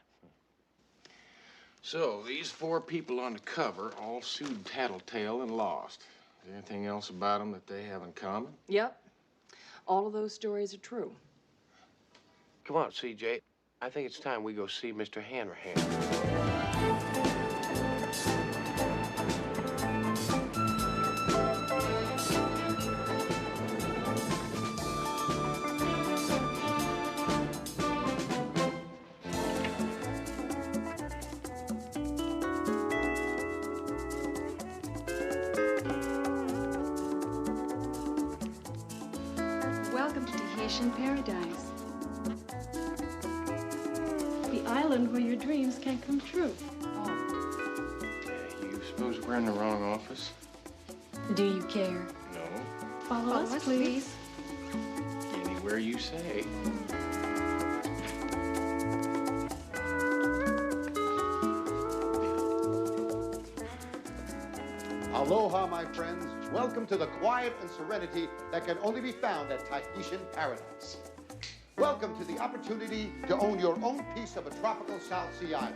So, these 4 people on the cover all sued Tattletale and lost. Is there anything else about them that they have in common? Yep. All of those stories are true. Come on, CJ. I think it's time we go see Mr. Hanrahan. Welcome to Tahitian paradise. The island where your dreams can come true. You suppose we're in the wrong office? Do you care? No. Follow us, please. Anywhere you say. Aloha, my friends. Welcome to the quiet and serenity that can only be found at Tahitian paradise. Welcome to the opportunity to own your own piece of a tropical South Sea island.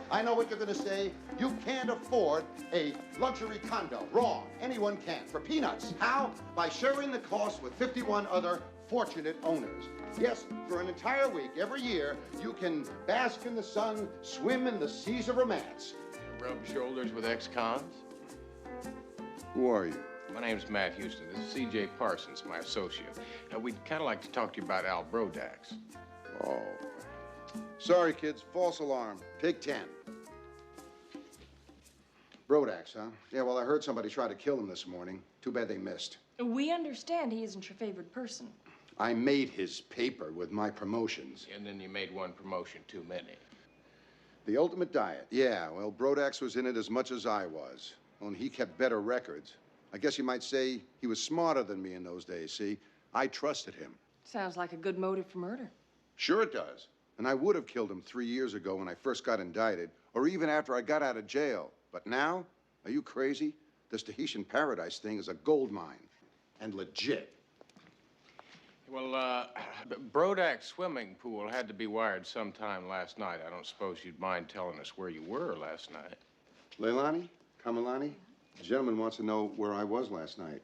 I know what you're going to say. You can't afford a luxury condo. Wrong. Anyone can. For peanuts. How? By sharing the cost with 51 other fortunate owners. Yes, for an entire week, every year, you can bask in the sun, swim in the seas of romance. Rub shoulders with ex-cons? Who are you? My name's Matt Houston. This is C.J. Parsons, my associate. We'd kind of like to talk to you about Al Brodax. Oh. Sorry, kids. False alarm. Take 10. Brodax, huh? Yeah, well, I heard somebody try to kill him this morning. Too bad they missed. We understand he isn't your favorite person. I made his paper with my promotions. And then you made one promotion too many. The Ultimate Diet. Yeah, well, Brodax was in it as much as I was. Only he kept better records. I guess you might say he was smarter than me in those days, see? I trusted him. Sounds like a good motive for murder. Sure it does. And I would have killed him 3 years ago when I first got indicted, or even after I got out of jail. But now, are you crazy? This Tahitian paradise thing is a gold mine. And legit. Well, Brodax swimming pool had to be wired sometime last night. I don't suppose you'd mind telling us where you were last night. Leilani? Kamalani? The gentleman wants to know where I was last night.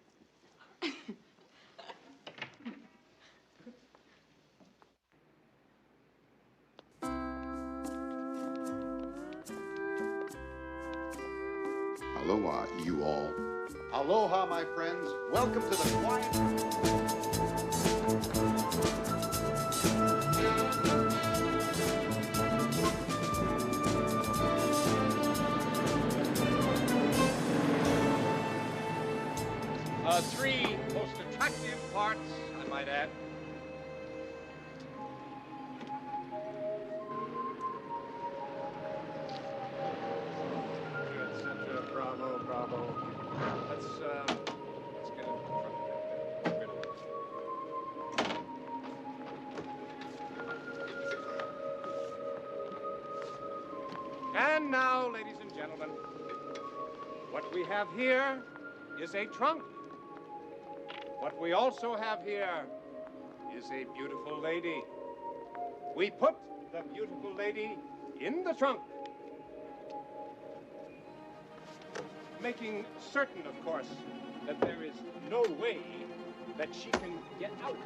Aloha, you all. Aloha, my friends. Welcome to the quiet... Three most attractive parts, I might add. Etc. Bravo, bravo. Let's get in front of that. And now, ladies and gentlemen, what we have here is a trunk. What we also have here is a beautiful lady. We put the beautiful lady in the trunk, making certain, of course, that there is no way that she can get out.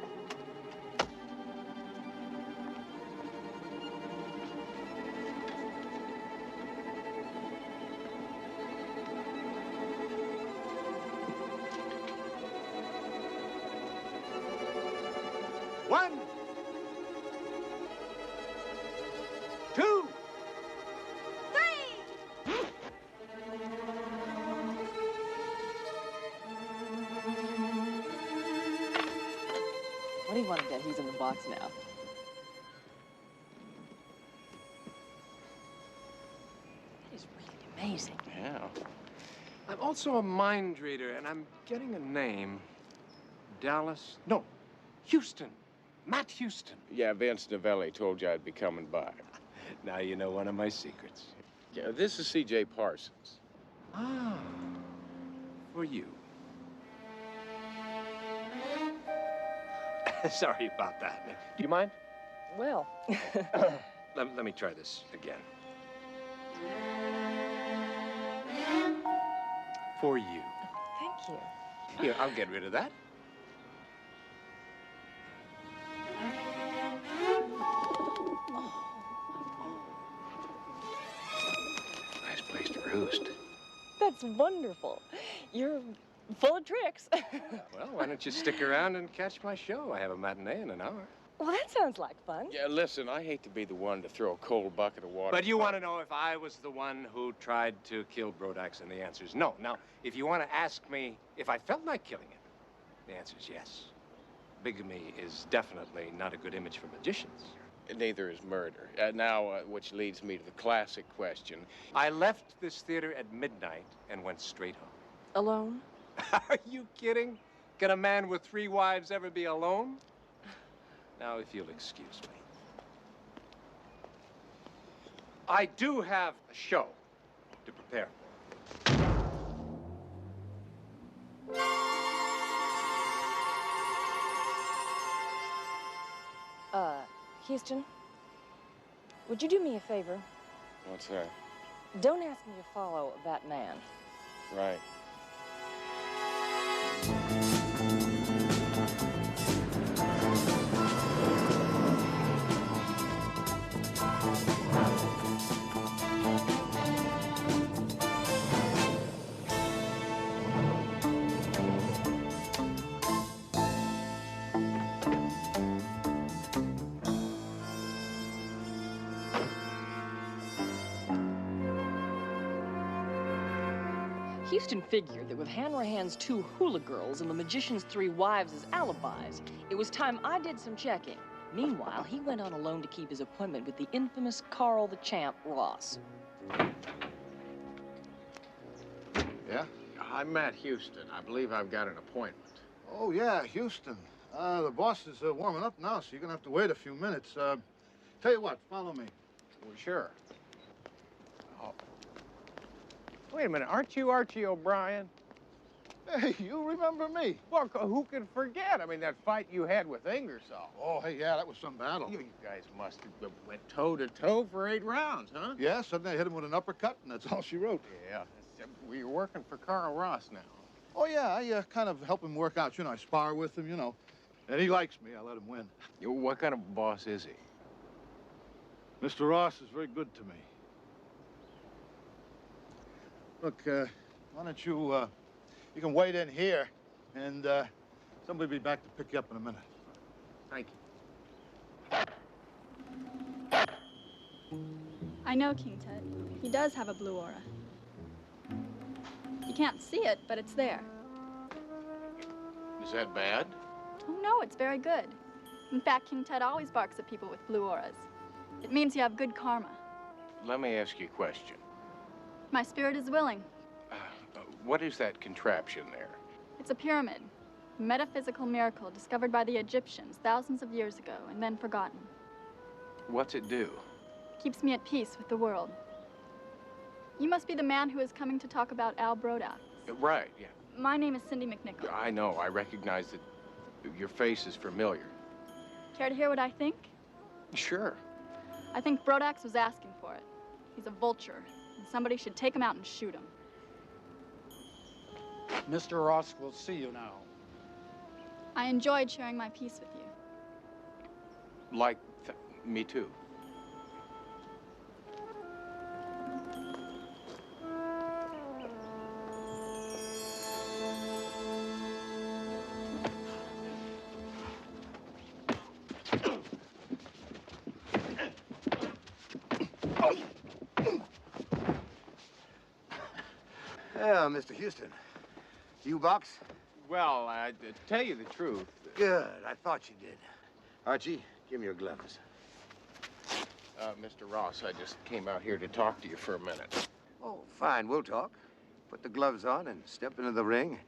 One, two, Three! What do you want to get? He's in the box now. That is really amazing. Yeah. I'm also a mind reader, and I'm getting a name. Dallas? No, Houston. Matt Houston. Yeah, Vince Novelli told you I'd be coming by. Now you know one of my secrets. Yeah, this is C.J. Parsons. Ah, for you. Sorry about that. Do you mind? Well. Let me try this again. For you. Thank you. Here, I'll get rid of that. Nice place to roost. That's wonderful. You're full of tricks. Well, why don't you stick around and catch my show? I have a matinee in an hour. Well, that sounds like fun. Yeah, listen, I hate to be the one to throw a cold bucket of water. But you want to know if I was the one who tried to kill Brodax, and the answer is no. Now, if you want to ask me if I felt like killing him, the answer is yes. Bigamy is definitely not a good image for magicians. Neither is murder. Which leads me to the classic question. I left this theater at midnight and went straight home. Alone? Are you kidding? Can a man with 3 wives ever be alone? Now, if you'll excuse me. I do have a show to prepare for. Houston, would you do me a favor? What's that? Don't ask me to follow that man. Right. Houston figured that with Hanrahan's 2 hula girls and the magician's 3 wives as alibis, it was time I did some checking. Meanwhile, he went on alone to keep his appointment with the infamous Carl the Champ Ross. Yeah? I'm Matt Houston. I believe I've got an appointment. Oh, yeah, Houston. The boss is warming up now, so you're going to have to wait a few minutes. Tell you what, follow me. Well, sure. Oh. Wait a minute, aren't you Archie O'Brien? Hey, you remember me? Well, who could forget? I mean, that fight you had with Ingersoll. Oh, hey, yeah, that was some battle. You guys must have went toe-to-toe for 8 rounds, huh? Yeah, suddenly I hit him with an uppercut, and that's all she wrote. Yeah. Well, you're working for Carl Ross now. Oh, yeah, I kind of help him work out. You know, I spar with him, you know. And he likes me. I let him win. What kind of boss is he? Mr. Ross is very good to me. Look, why don't you, you can wait in here, and somebody will be back to pick you up in a minute. Thank you. I know King Tut. He does have a blue aura. You can't see it, but it's there. Is that bad? Oh, no, it's very good. In fact, King Tut always barks at people with blue auras. It means you have good karma. Let me ask you a question. My spirit is willing. What is that contraption there? It's a pyramid, a metaphysical miracle discovered by the Egyptians thousands of years ago and then forgotten. What's it do? Keeps me at peace with the world. You must be the man who is coming to talk about Al Brodax. Right, yeah. My name is Cindy McNichol. I know. I recognize that your face is familiar. Care to hear what I think? Sure. I think Brodax was asking for it. He's a vulture, and somebody should take him out and shoot him. Mr. Ross will see you now. I enjoyed sharing my peace with you. Like, me too. Yeah, Mr. Houston. You box? Well, to tell you the truth... Good. I thought you did. Archie, give me your gloves. Mr. Ross, I just came out here to talk to you for a minute. Oh, fine. We'll talk. Put the gloves on and step into the ring.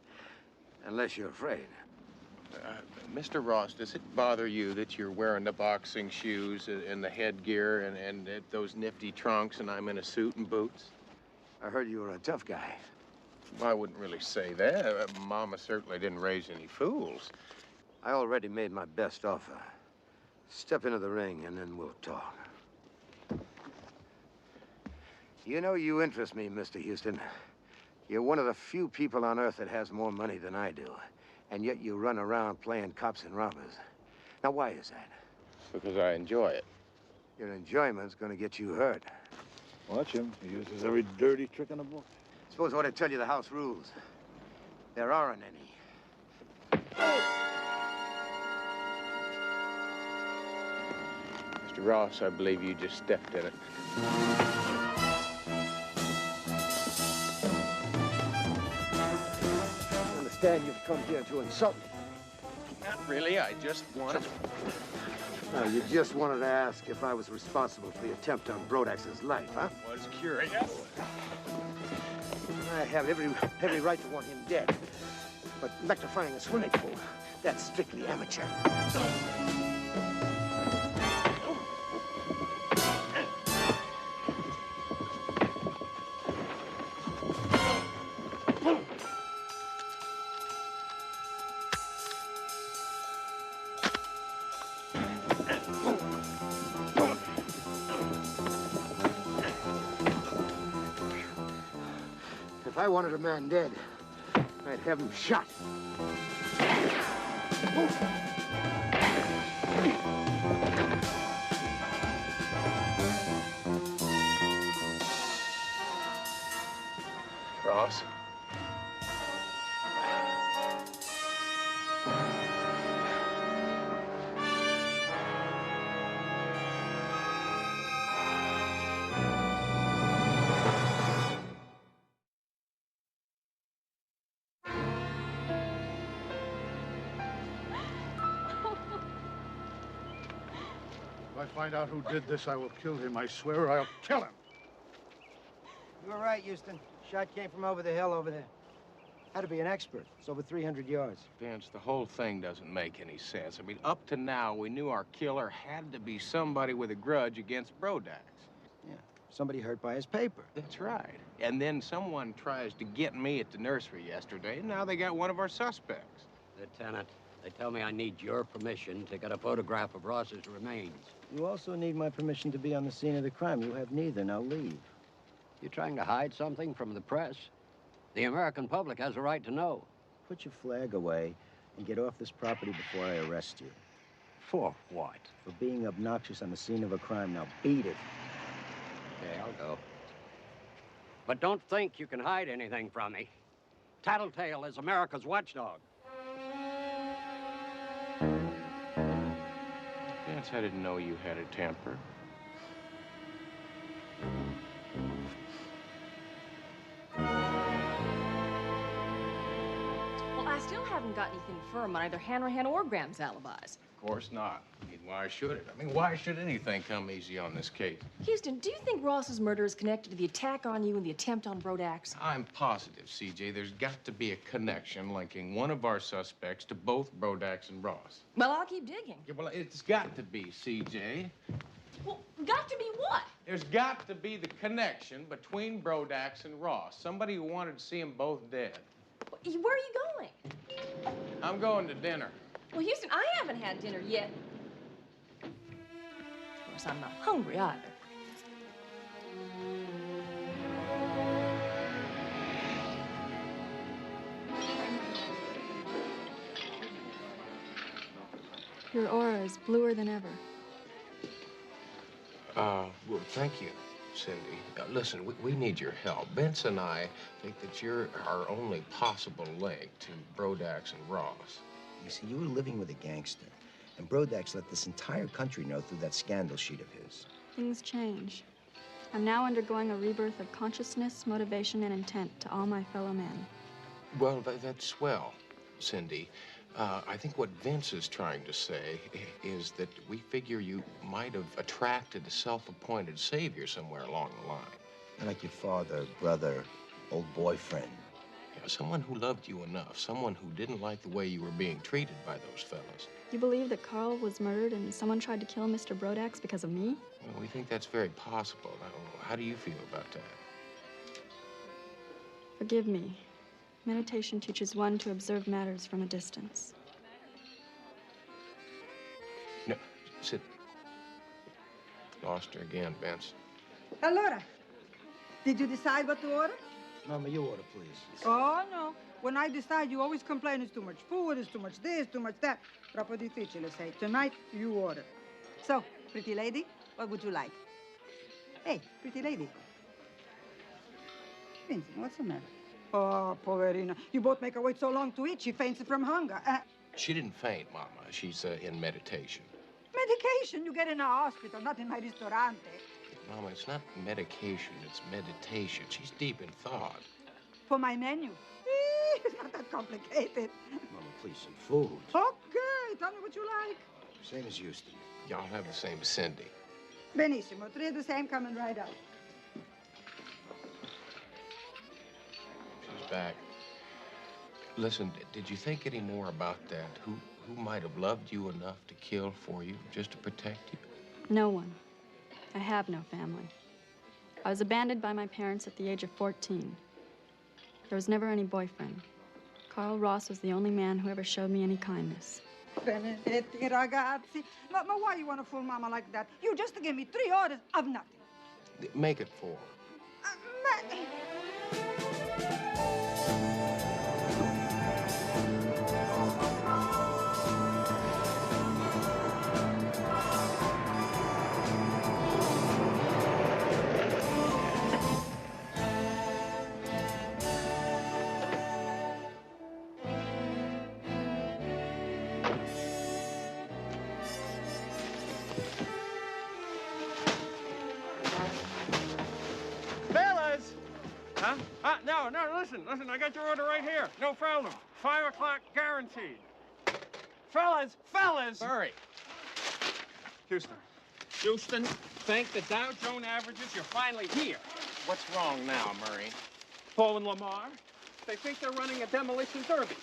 Unless you're afraid. Mr. Ross, does it bother you that you're wearing the boxing shoes and the headgear and those nifty trunks and I'm in a suit and boots? I heard you were a tough guy. Well, I wouldn't really say that. Mama certainly didn't raise any fools. I already made my best offer. Step into the ring and then we'll talk. You know, you interest me, Mr. Houston. You're one of the few people on Earth that has more money than I do. And yet you run around playing cops and robbers. Now, why is that? Because I enjoy it. Your enjoyment's gonna get you hurt. Watch him. He uses every dirty trick in the book. Suppose I ought to tell you the house rules. There aren't any. Mr. Ross, I believe you just stepped in it. I understand you've come here to insult me. Not really. I just wanted... No, you just wanted to ask if I was responsible for the attempt on Brodax's life, huh? Was curious. I have every right to want him dead. But electrifying a swimming pool, that's strictly amateur. If I wanted a man dead, I'd have him shot. Ross? If I find out who did this, I will kill him. I swear I'll kill him. You were right, Houston. Shot came from over the hill over there. Had to be an expert. It's over 300 yards. Vince, the whole thing doesn't make any sense. I mean, up to now, we knew our killer had to be somebody with a grudge against Brodax. Yeah, somebody hurt by his paper. That's right. And then someone tries to get me at the nursery yesterday, and now they got one of our suspects. Lieutenant, they tell me I need your permission to get a photograph of Ross's remains. You also need my permission to be on the scene of the crime. You have neither. Now leave. You trying to hide something from the press? The American public has a right to know. Put your flag away and get off this property before I arrest you. For what? For being obnoxious on the scene of a crime. Now beat it. Okay, I'll go. But don't think you can hide anything from me. Tattletale is America's watchdog. Vince, I didn't know you had a temper. Well, I still haven't got anything firm on either Hanrahan or Graham's alibis. Of course not. I mean, why should it? I mean, why should anything come easy on this case? Houston, do you think Ross's murder is connected to the attack on you and the attempt on Brodax? I'm positive, CJ. There's got to be a connection linking one of our suspects to both Brodax and Ross. Well, I'll keep digging. Yeah, well, it's got to be, CJ. Well, got to be what? There's got to be the connection between Brodax and Ross. Somebody who wanted to see them both dead. Where are you going? I'm going to dinner. Well, Houston, I haven't had dinner yet. Of course, I'm not hungry either. Your aura is bluer than ever. Well, thank you, Cindy. Listen, we need your help. Vince and I think that you're our only possible link to Brodax and Ross. You see, you were living with a gangster, and Brodax let this entire country know through that scandal sheet of his. Things change. I'm now undergoing a rebirth of consciousness, motivation, and intent to all my fellow men. Well, that's swell, Cindy. I think what Vince is trying to say is that we figure you might have attracted a self-appointed savior somewhere along the line. Like your father, brother, old boyfriend. Yeah, someone who loved you enough, someone who didn't like the way you were being treated by those fellas. You believe that Carl was murdered and someone tried to kill Mr. Brodax because of me? Well, we think that's very possible. Now, how do you feel about that? Forgive me. Meditation teaches one to observe matters from a distance. No, sit. Lost her again, Vince. Allora, did you decide what to order? Mama, you order, please. Oh, no. When I decide, you always complain it's too much food, it's too much this, too much that. Troppo difficile, say. Tonight, you order. So, pretty lady, what would you like? Hey, pretty lady. Vincent, what's the matter? Oh, poverina. You both make her wait so long to eat, she faints from hunger. She didn't faint, Mama. She's in meditation. Medication you get in a hospital, not in my ristorante. Mama, it's not medication, it's meditation. She's deep in thought. For my menu. It's not that complicated. Mama, please, some food. Okay, tell me what you like. Same as Houston. Y'all have the same as Cindy. Benissimo, three of the same coming right out. She's back. Listen, did you think any more about that? Who might have loved you enough to kill for you, just to protect you? No one. I have no family. I was abandoned by my parents at the age of 14. There was never any boyfriend. Carl Ross was the only man who ever showed me any kindness. Benedetti, ragazzi. But why you want to fool Mama like that? You just gave me 3 orders of nothing. Make it 4. No, listen, I got your order right here. No problem. 5 o'clock guaranteed. Fellas! Murray. Houston, thank the Dow Jones averages you're finally here. What's wrong now, Murray? Paul and Lamar, they think they're running a demolition derby.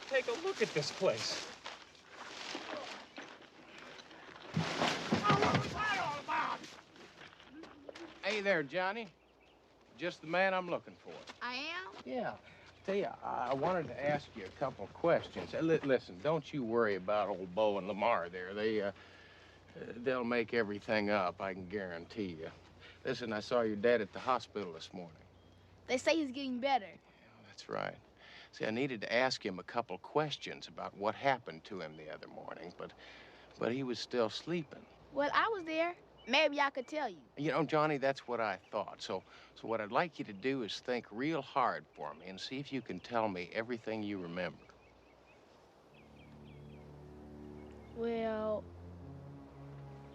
Take a look at this place. Hey there, Johnny. Just the man I'm looking for. I am? Yeah. Tell you, I wanted to ask you a couple of questions. Listen, don't you worry about old Bo and Lamar there. They'll make everything up, I can guarantee you. Listen, I saw your dad at the hospital this morning. They say he's getting better. Yeah, that's right. See, I needed to ask him a couple questions about what happened to him the other morning, but he was still sleeping. Well, I was there. Maybe I could tell you. You know, Johnny, that's what I thought. So what I'd like you to do is think real hard for me and see if you can tell me everything you remember. Well,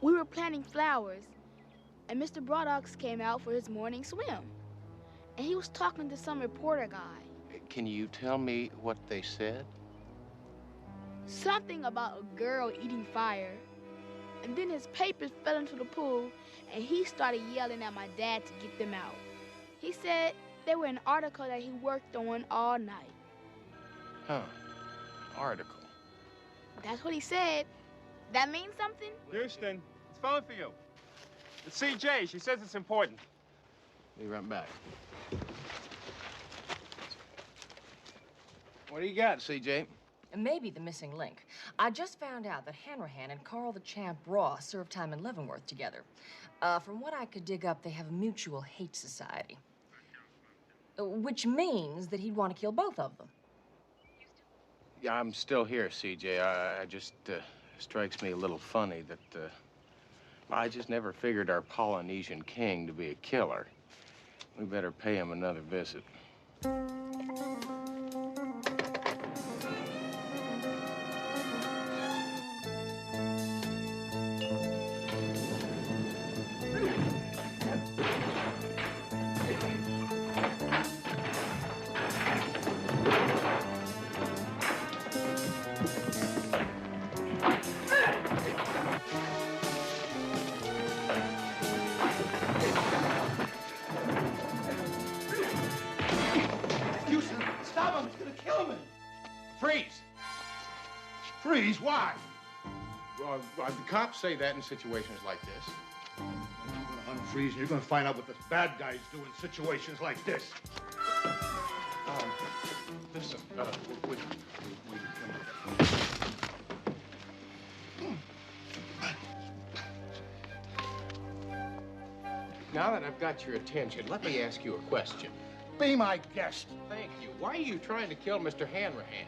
we were planting flowers, and Mr. Brodax came out for his morning swim. And he was talking to some reporter guy. Can you tell me what they said? Something about a girl eating fire. And then his papers fell into the pool, and he started yelling at my dad to get them out. He said they were an article that he worked on all night. Huh. Article. That's what he said. That means something? Houston, it's phone for you. It's CJ. She says it's important. Be right back. What do you got, CJ? And maybe the missing link. I just found out that Hanrahan and Carl the Champ Ross served time in Leavenworth together. From what I could dig up, they have a mutual hate society. Which means that he'd want to kill both of them. Yeah, I'm still here, CJ. I just, strikes me a little funny that, I just never figured our Polynesian king to be a killer. We better pay him another visit. Freeze? Why? The cops say that in situations like this. You're gonna unfreeze and you're gonna find out what the bad guys do in situations like this. Listen, now that I've got your attention, let me ask you a question. Be my guest. Thank you. Why are you trying to kill Mr. Hanrahan?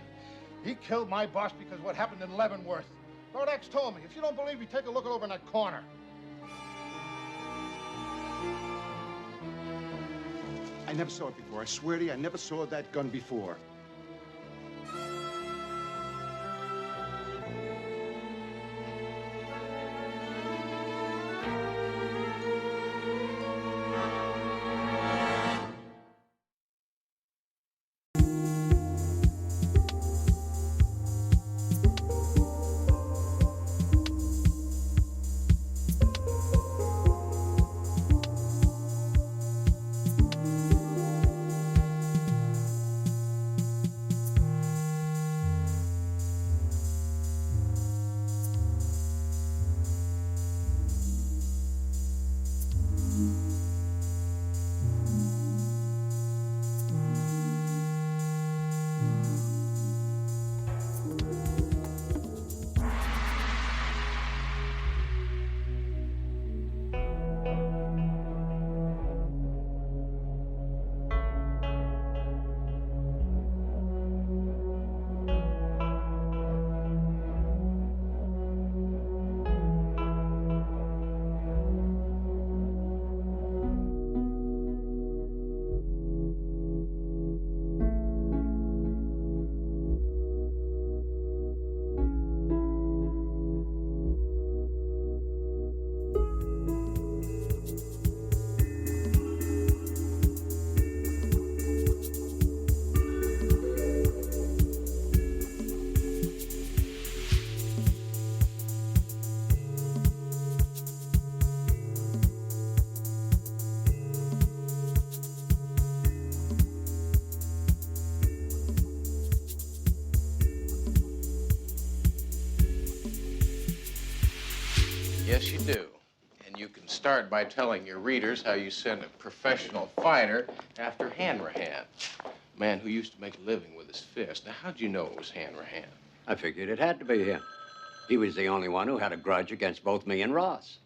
He killed my boss because of what happened in Leavenworth. Brodax told me. If you don't believe me, take a look over in that corner. I never saw it before. I swear to you, I never saw that gun before. Yes, you do. And you can start by telling your readers how you sent a professional fighter after Hanrahan, a man who used to make a living with his fist. Now, how'd you know it was Hanrahan? I figured it had to be him. He was the only one who had a grudge against both me and Ross.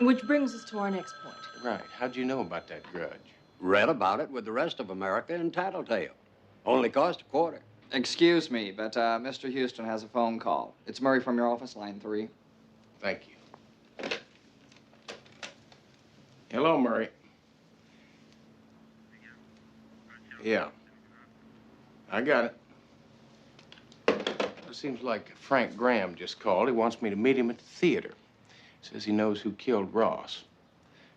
Which brings us to our next point. Right. How'd you know about that grudge? Read about it with the rest of America in Tattletale. Only cost a quarter. Excuse me, but Mr. Houston has a phone call. It's Murray from your office, line 3. Thank you. Hello, Murray. Yeah. I got it. It seems like Frank Graham just called. He wants me to meet him at the theater. Says he knows who killed Ross.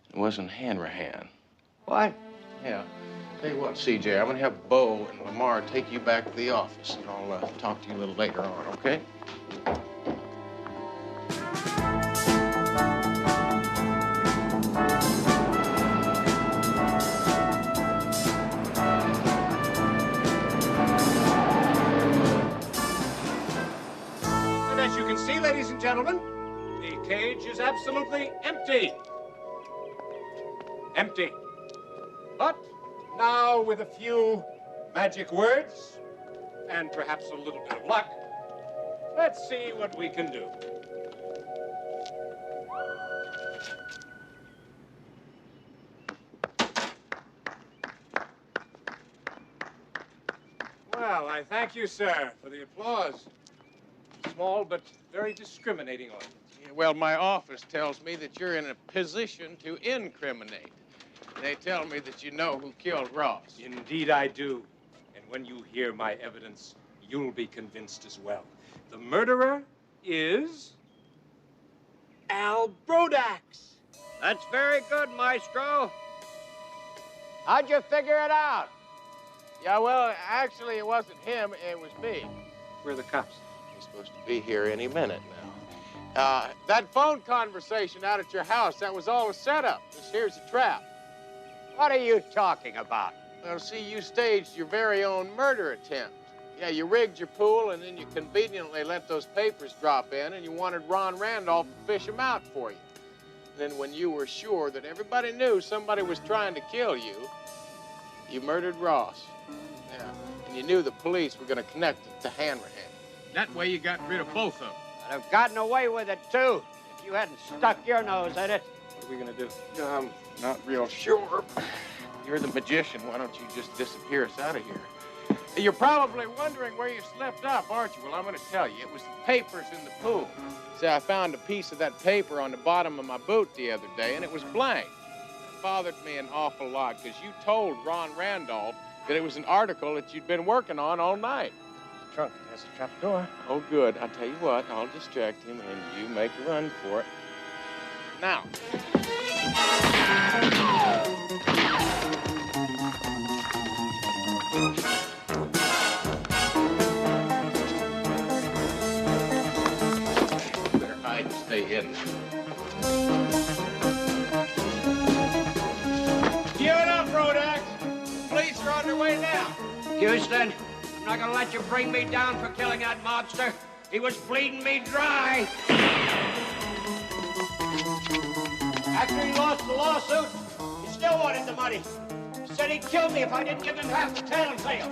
It wasn't Hanrahan. What? Yeah. Tell you what, CJ, I'm gonna have Bo and Lamar take you back to the office, and I'll talk to you a little later on, okay? And as you can see, ladies and gentlemen, the cage is absolutely empty. Empty. But now, with a few magic words and perhaps a little bit of luck, let's see what we can do. Well, I thank you, sir, for the applause. Small but very discriminating audience. Yeah, well, my office tells me that you're in a position to incriminate. They tell me that you know who killed Ross. Indeed, I do. And when you hear my evidence, you'll be convinced as well. The murderer is Al Brodax. That's very good, Maestro. How'd you figure it out? Yeah, well, actually, it wasn't him. It was me. Where are the cops? He's supposed to be here any minute now. That phone conversation out at your house, that was all a setup. This here's a trap. What are you talking about? Well, see, you staged your very own murder attempt. Yeah, you rigged your pool, and then you conveniently let those papers drop in, and you wanted Ron Randolph to fish them out for you. And then when you were sure that everybody knew somebody was trying to kill you, you murdered Ross. Yeah, and you knew the police were going to connect it to Hanrahan. That way you got rid of both of them. I'd have gotten away with it, too, if you hadn't stuck your nose in it. What are we going to do? I'm not real sure. You're the magician. Why don't you just disappear us out of here? You're probably wondering where you slipped up, aren't you? Well, I'm going to tell you. It was the papers in the pool. See, I found a piece of that paper on the bottom of my boot the other day, and it was blank. It bothered me an awful lot, because you told Ron Randolph that it was an article that you'd been working on all night. The trunk has a trap door. Oh, good. I'll tell you what. I'll distract him, and you make a run for it. Now. Better hide and stay hidden. Give it up, Brodax. Police are on their way now. Houston, I'm not gonna let you bring me down for killing that mobster. He was bleeding me dry. After he lost the lawsuit, he still wanted the money. He said he'd kill me if I didn't give him half the tattletale.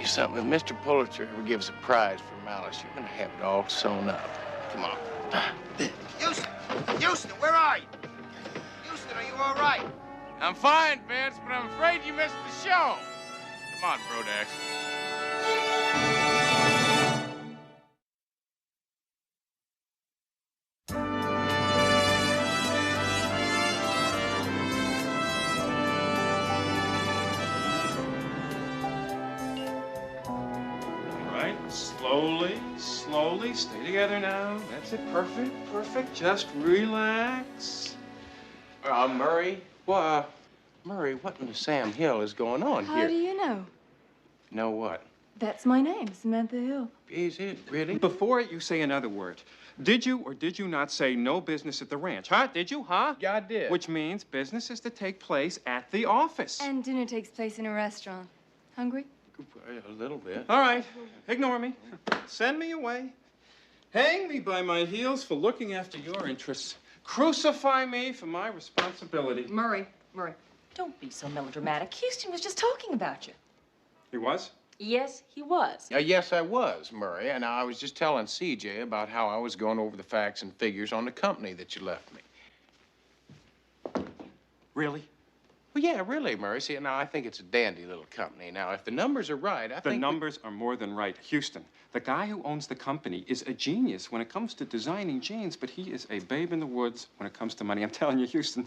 Something. If Mr. Pulitzer ever gives a prize for malice, you're going to have it all sewn up. Come on. Houston! Houston, where are you? Houston, are you all right? I'm fine, Vince, but I'm afraid you missed the show. Come on, Brodax. Slowly, stay together now. That's it, perfect. Just relax. Murray, well, Murray, what in the Sam Hill is going on here? How do you know? Know what? That's my name, Samantha Hill. Is it really? Before you say another word, did you or did you not say no business at the ranch? Huh? Did you, huh? Yeah, I did. Which means business is to take place at the office. And dinner takes place in a restaurant. Hungry? A little bit. All right, ignore me. Send me away. Hang me by my heels for looking after your interests. Crucify me for my responsibility. Murray, don't be so melodramatic. Houston was just talking about you. He was? Yes, he was. Yes, I was, Murray. And I was just telling CJ about how I was going over the facts and figures on the company that you left me. Really? Well, yeah, really, Murray. See, now I think it's a dandy little company. Now, if the numbers are right, I think... The numbers are more than right. Houston, the guy who owns the company is a genius when it comes to designing jeans, but he is a babe in the woods when it comes to money. I'm telling you, Houston,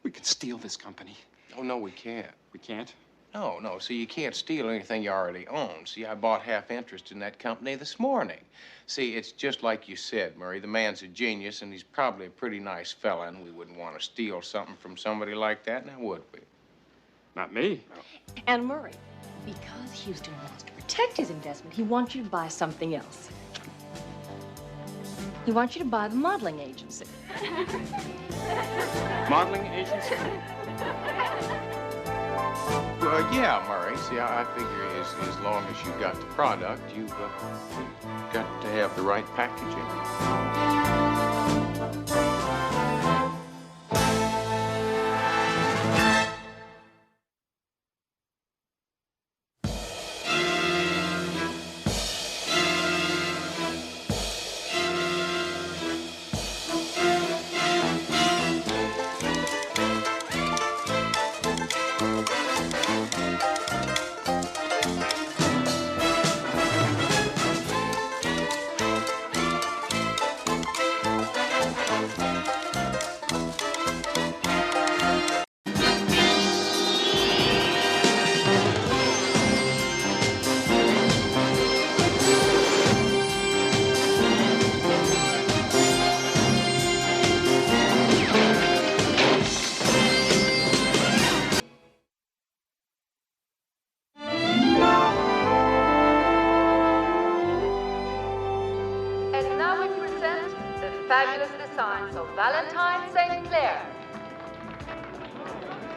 we can steal this company. Oh, no, we can't. We can't? No. See, you can't steal anything you already own. See, I bought half interest in that company this morning. See, it's just like you said, Murray. The man's a genius, and he's probably a pretty nice fella, and we wouldn't want to steal something from somebody like that, now would we? Not me. And Murray, because Houston wants to protect his investment, he wants you to buy something else. He wants you to buy the modeling agency. Modeling agency? Well, yeah, Murray. See, I figure as long as you've got the product, you've got to have the right packaging.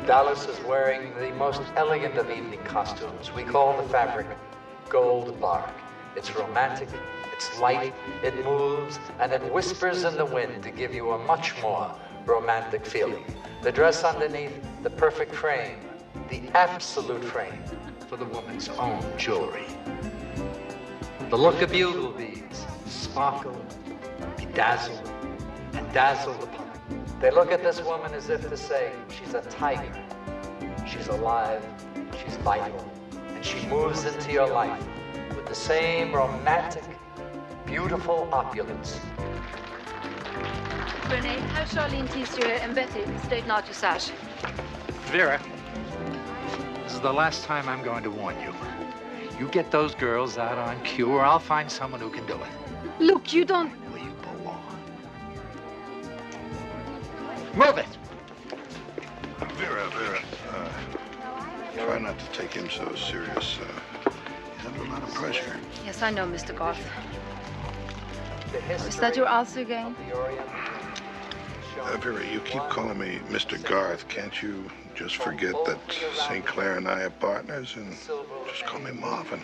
Dallas is wearing the most elegant of evening costumes. We call the fabric gold bark. It's romantic, it's light, it moves, and it whispers in the wind to give you a much more romantic feeling. The dress underneath, the perfect frame, the absolute frame for the woman's own jewelry. The look of bugle beads sparkle, bedazzle, and dazzle the public. They look at this woman as if to say, she's a tiger, she's alive, she's vital, and she moves into your life with the same romantic, beautiful opulence. Renee, have Charlene Teaster and Betty straighten out your sash. Vera, this is the last time I'm going to warn you. You get those girls out on cue, or I'll find someone who can do it. Look, you don't... Move it! Vera, try not to take him so serious. He's under a lot of pressure. Yes, I know, Mr. Garth. Is that your answer again? Vera, you keep calling me Mr. Garth. Can't you just forget that St. Clair and I are partners and just call me Marvin?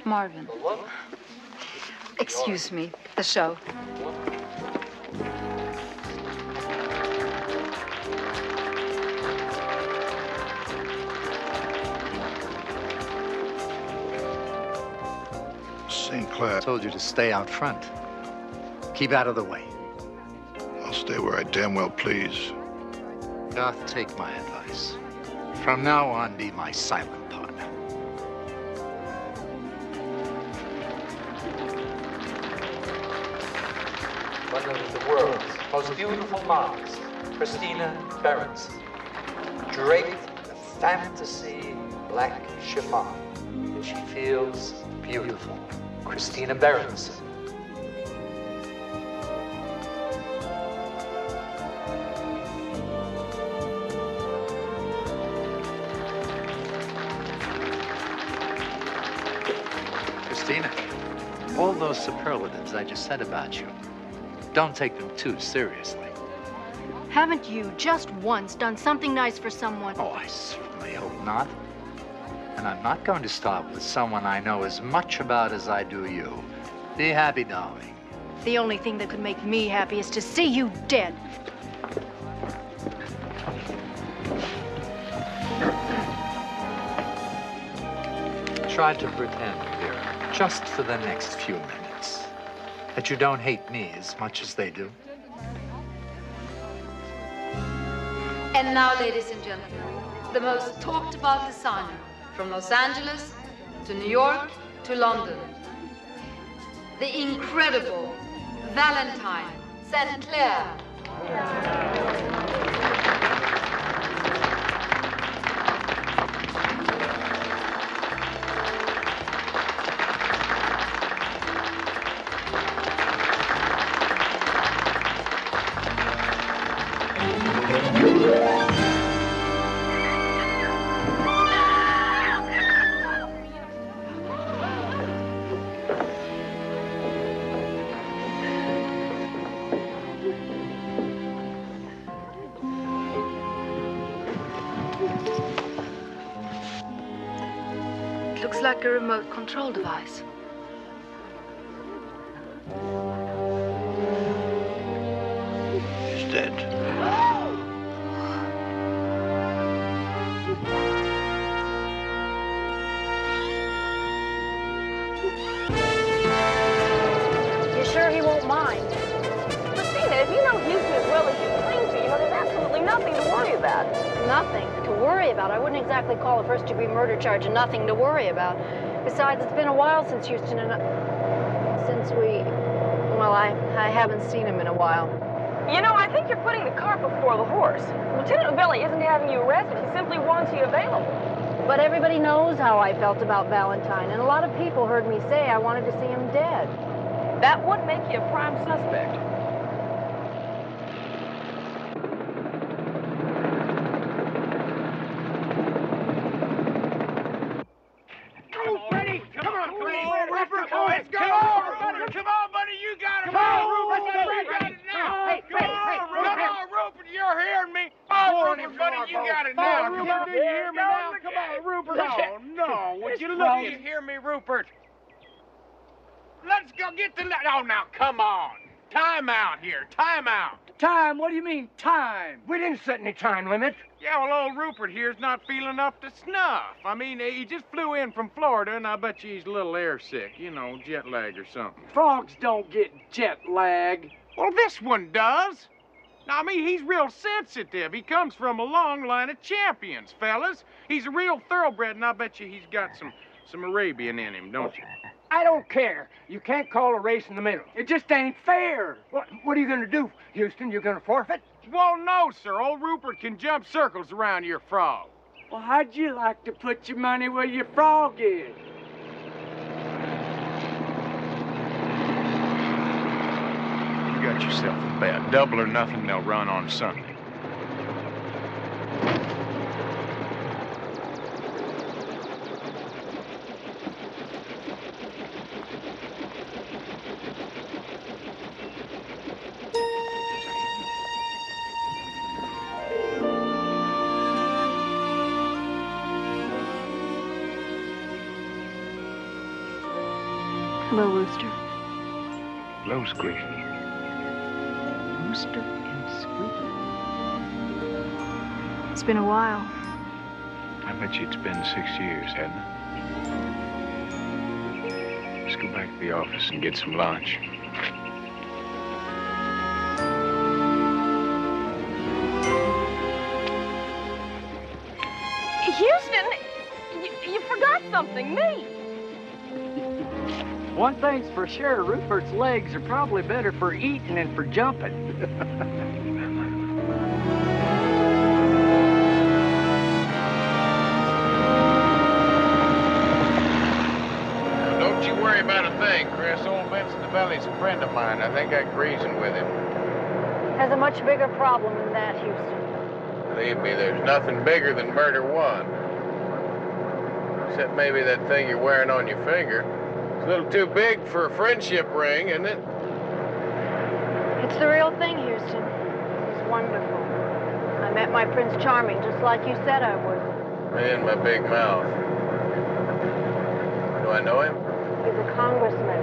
Marvin. Excuse me, the show. St. Clair. I told you to stay out front. Keep out of the way. I'll stay where I damn well please. Garth, take my advice. From now on, be my silent partner. One of the world's most beautiful models, Christina Berenson, draped in a fantasy black chiffon, and she feels beautiful. Christina Berenson. Christina, all those superlatives I just said about you, don't take them too seriously. Haven't you, just once, done something nice for someone? Oh, I certainly hope not. And I'm not going to start with someone I know as much about as I do you. Be happy, darling. The only thing that could make me happy is to see you dead. tried to pretend, Vera, just for the next few minutes, that you don't hate me as much as they do. And now, ladies and gentlemen, the most talked about designer from Los Angeles to New York to London. The incredible Valentine St. Clair. Looks like a remote control device. He's dead. You sure he won't mind? Christina, if you know Houston as well as you claim to, there's absolutely nothing to worry about. Nothing to worry about? I wouldn't exactly call a first-degree murder charge nothing to worry about. Besides, it's been a while since Houston and I haven't seen him in a while. I think you're putting the cart before the horse. Lieutenant Novelli isn't having you arrested. He simply wants you available. But everybody knows how I felt about Valentine, and a lot of people heard me say I wanted to see him dead. That would make you a prime suspect. You hear me, Rupert? Let's go get the... Oh, now, come on. Time out here. Time out. Time? What do you mean, time? We didn't set any time limit. Yeah, well, old Rupert here's not feeling up to snuff. I mean, he just flew in from Florida, and I bet you he's a little airsick. Jet lag or something. Frogs don't get jet lag. Well, this one does. Now, I mean, he's real sensitive. He comes from a long line of champions, fellas. He's a real thoroughbred, and I bet you he's got some Arabian in him, don't you? I don't care. You can't call a race in the middle. It just ain't fair. What are you going to do, Houston? You going to forfeit? Well, no, sir. Old Rupert can jump circles around your frog. Well, how'd you like to put your money where your frog is? You got yourself a bet. Double or nothing, they'll run on Sunday. Hello, Rooster. Hello, Squeaky. Rooster and Squeaky. It's been a while. I bet you it's been 6 years, hasn't it? Let's go back to the office and get some lunch. Houston, you forgot something, me. One thing's for sure, Rupert's legs are probably better for eating than for jumping. Now, don't you worry about a thing, Chris. Old Vincent Novelli's a friend of mine. I think I can reason with him. Has a much bigger problem than that, Houston. Believe me, there's nothing bigger than murder one. Except maybe that thing you're wearing on your finger. It's a little too big for a friendship ring, isn't it? It's the real thing, Houston. He's wonderful. I met my Prince Charming just like you said I would. Man, my big mouth. Do I know him? He's a congressman.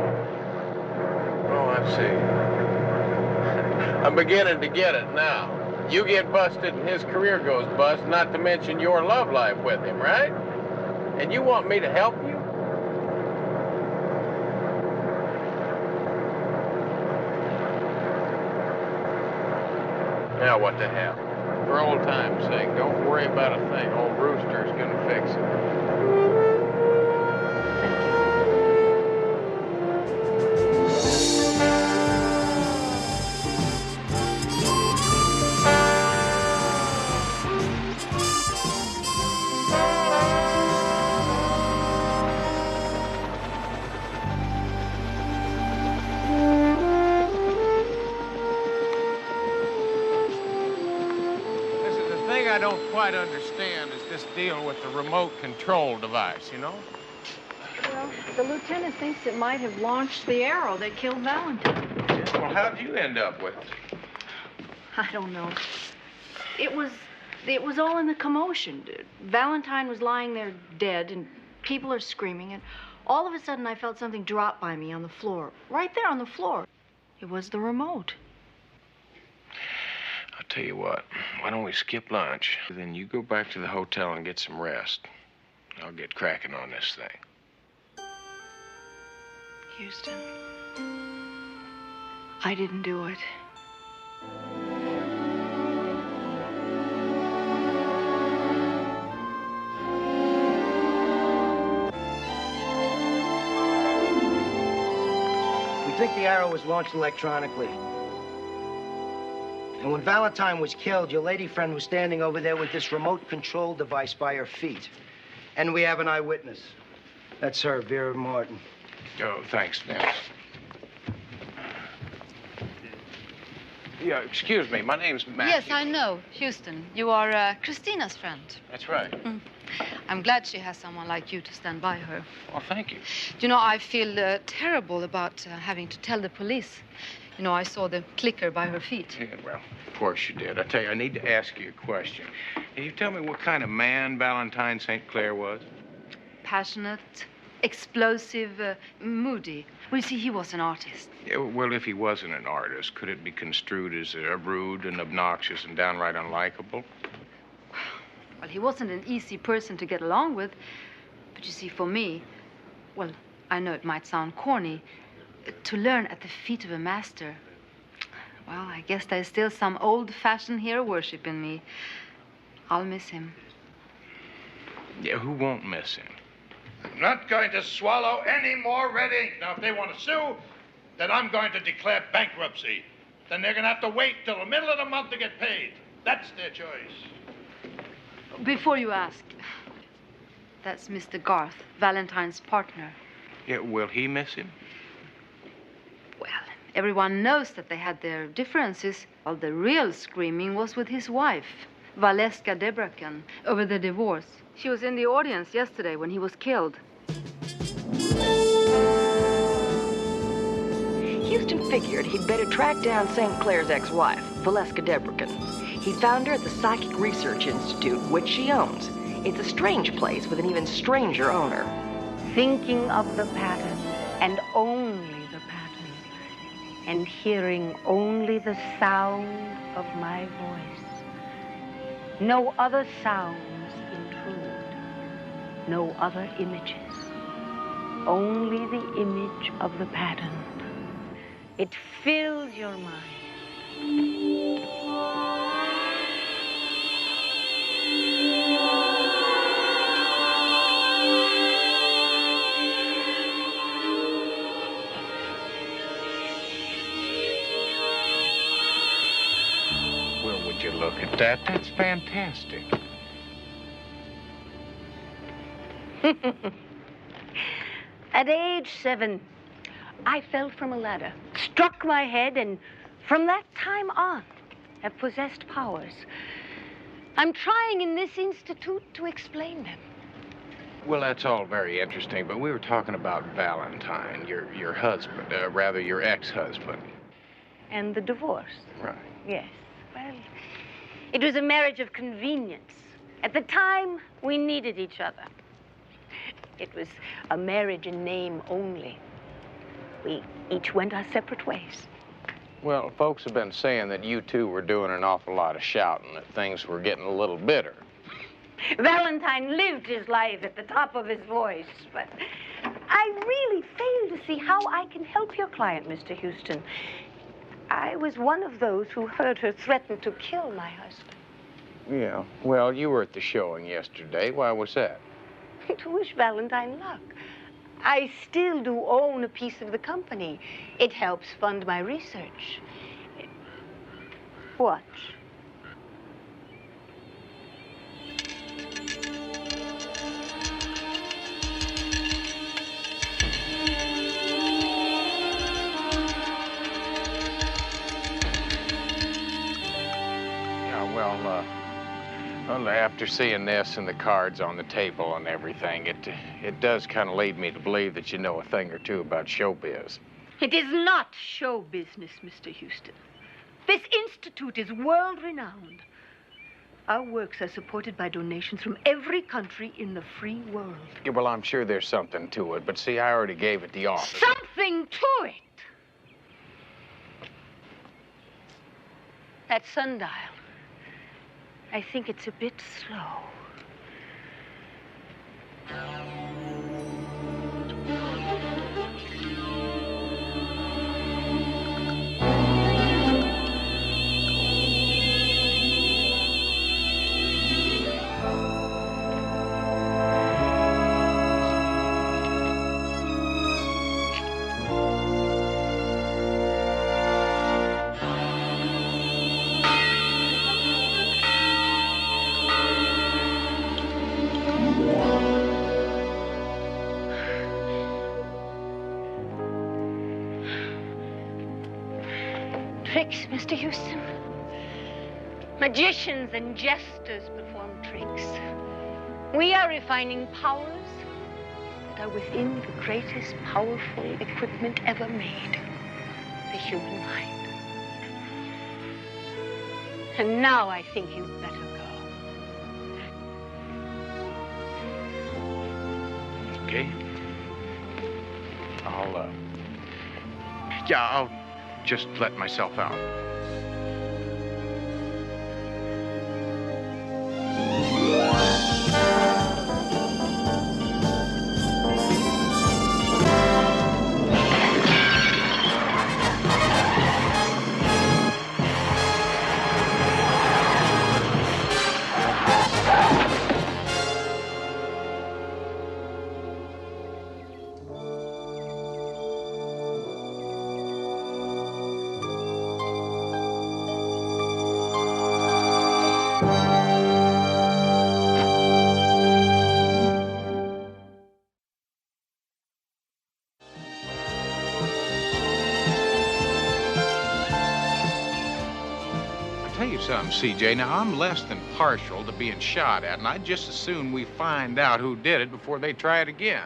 Oh, I see. I'm beginning to get it now. You get busted and his career goes bust, not to mention your love life with him, right? And you want me to help you? Now what the hell? For old time's sake, don't worry about a thing. Old Rooster's gonna fix it. I don't quite understand is this deal with the remote control device, you know? Well, the lieutenant thinks it might have launched the arrow that killed Valentine. Well, how'd you end up with it? I don't know. It was all in the commotion. Valentine was lying there dead, and people are screaming, and all of a sudden I felt something drop by me on the floor. Right there on the floor. It was the remote. I'll tell you what, why don't we skip lunch? Then you go back to the hotel and get some rest. I'll get cracking on this thing. Houston, I didn't do it. We think the arrow was launched electronically. And when Valentine was killed, your lady friend was standing over there with this remote control device by her feet. And we have an eyewitness. That's her, Vera Martin. Oh, thanks, Nance. Yeah, excuse me, my name's Matthew. Yes, I know, Houston. You are Christina's friend. That's right. I'm glad she has someone like you to stand by her. Well, thank you. You know, I feel terrible about having to tell the police. You know, I saw the clicker by her feet. Yeah, well, of course you did. I tell you, I need to ask you a question. Can you tell me what kind of man Valentine St. Clair was? Passionate, explosive, moody. Well, you see, he was an artist. Yeah, well, if he wasn't an artist, could it be construed as rude and obnoxious and downright unlikable? Well, he wasn't an easy person to get along with. But you see, for me, well, I know it might sound corny, to learn at the feet of a master, well, I guess there's still some old-fashioned hero worship in me. I'll miss him. Yeah, who won't miss him? I'm not going to swallow any more red ink. Now, if they want to sue, then I'm going to declare bankruptcy. Then they're going to have to wait till the middle of the month to get paid. That's their choice. Before you ask, that's Mr. Garth, Valentine's partner. Yeah, will he miss him? Well, everyone knows that they had their differences. Well, the real screaming was with his wife, Valeska Debrecen, over the divorce. She was in the audience yesterday when he was killed. Houston figured he'd better track down St. Clair's ex-wife, Valeska Debrecen. He found her at the Psychic Research Institute, which she owns. It's a strange place with an even stranger owner. Thinking of the pattern, and only the pattern, and hearing only the sound of my voice. No other sounds intrude, no other images, only the image of the pattern. It fills your mind. Well, would you look at that? That's fantastic. At age 7, I fell from a ladder, struck my head, and from that time on, have possessed powers. I'm trying in this institute to explain them. Well, that's all very interesting, but we were talking about Valentine, your husband, rather your ex-husband. And the divorce. Right. Yes. Well, it was a marriage of convenience. At the time, we needed each other. It was a marriage in name only. We each went our separate ways. Well, folks have been saying that you two were doing an awful lot of shouting, that things were getting a little bitter. Valentine lived his life at the top of his voice, but I really fail to see how I can help your client, Mr. Houston. I was one of those who heard her threaten to kill my husband. Yeah, well, you were at the showing yesterday. Why was that? To wish Valentine luck. I still do own a piece of the company. It helps fund my research. What? Well, after seeing this and the cards on the table and everything, it does kind of lead me to believe that you know a thing or two about showbiz. It is not show business, Mr. Houston. This institute is world-renowned. Our works are supported by donations from every country in the free world. Yeah, well, I'm sure there's something to it, but see, I already gave it the office. Something to it! That sundial. I think it's a bit slow. Tricks, Mr. Houston. Magicians and jesters perform tricks. We are refining powers that are within the greatest powerful equipment ever made, the human mind. And now I think you'd better go. Okay. I'll just let myself out. Something, CJ. Now, I'm less than partial to being shot at, and I'd just as soon we find out who did it before they try it again.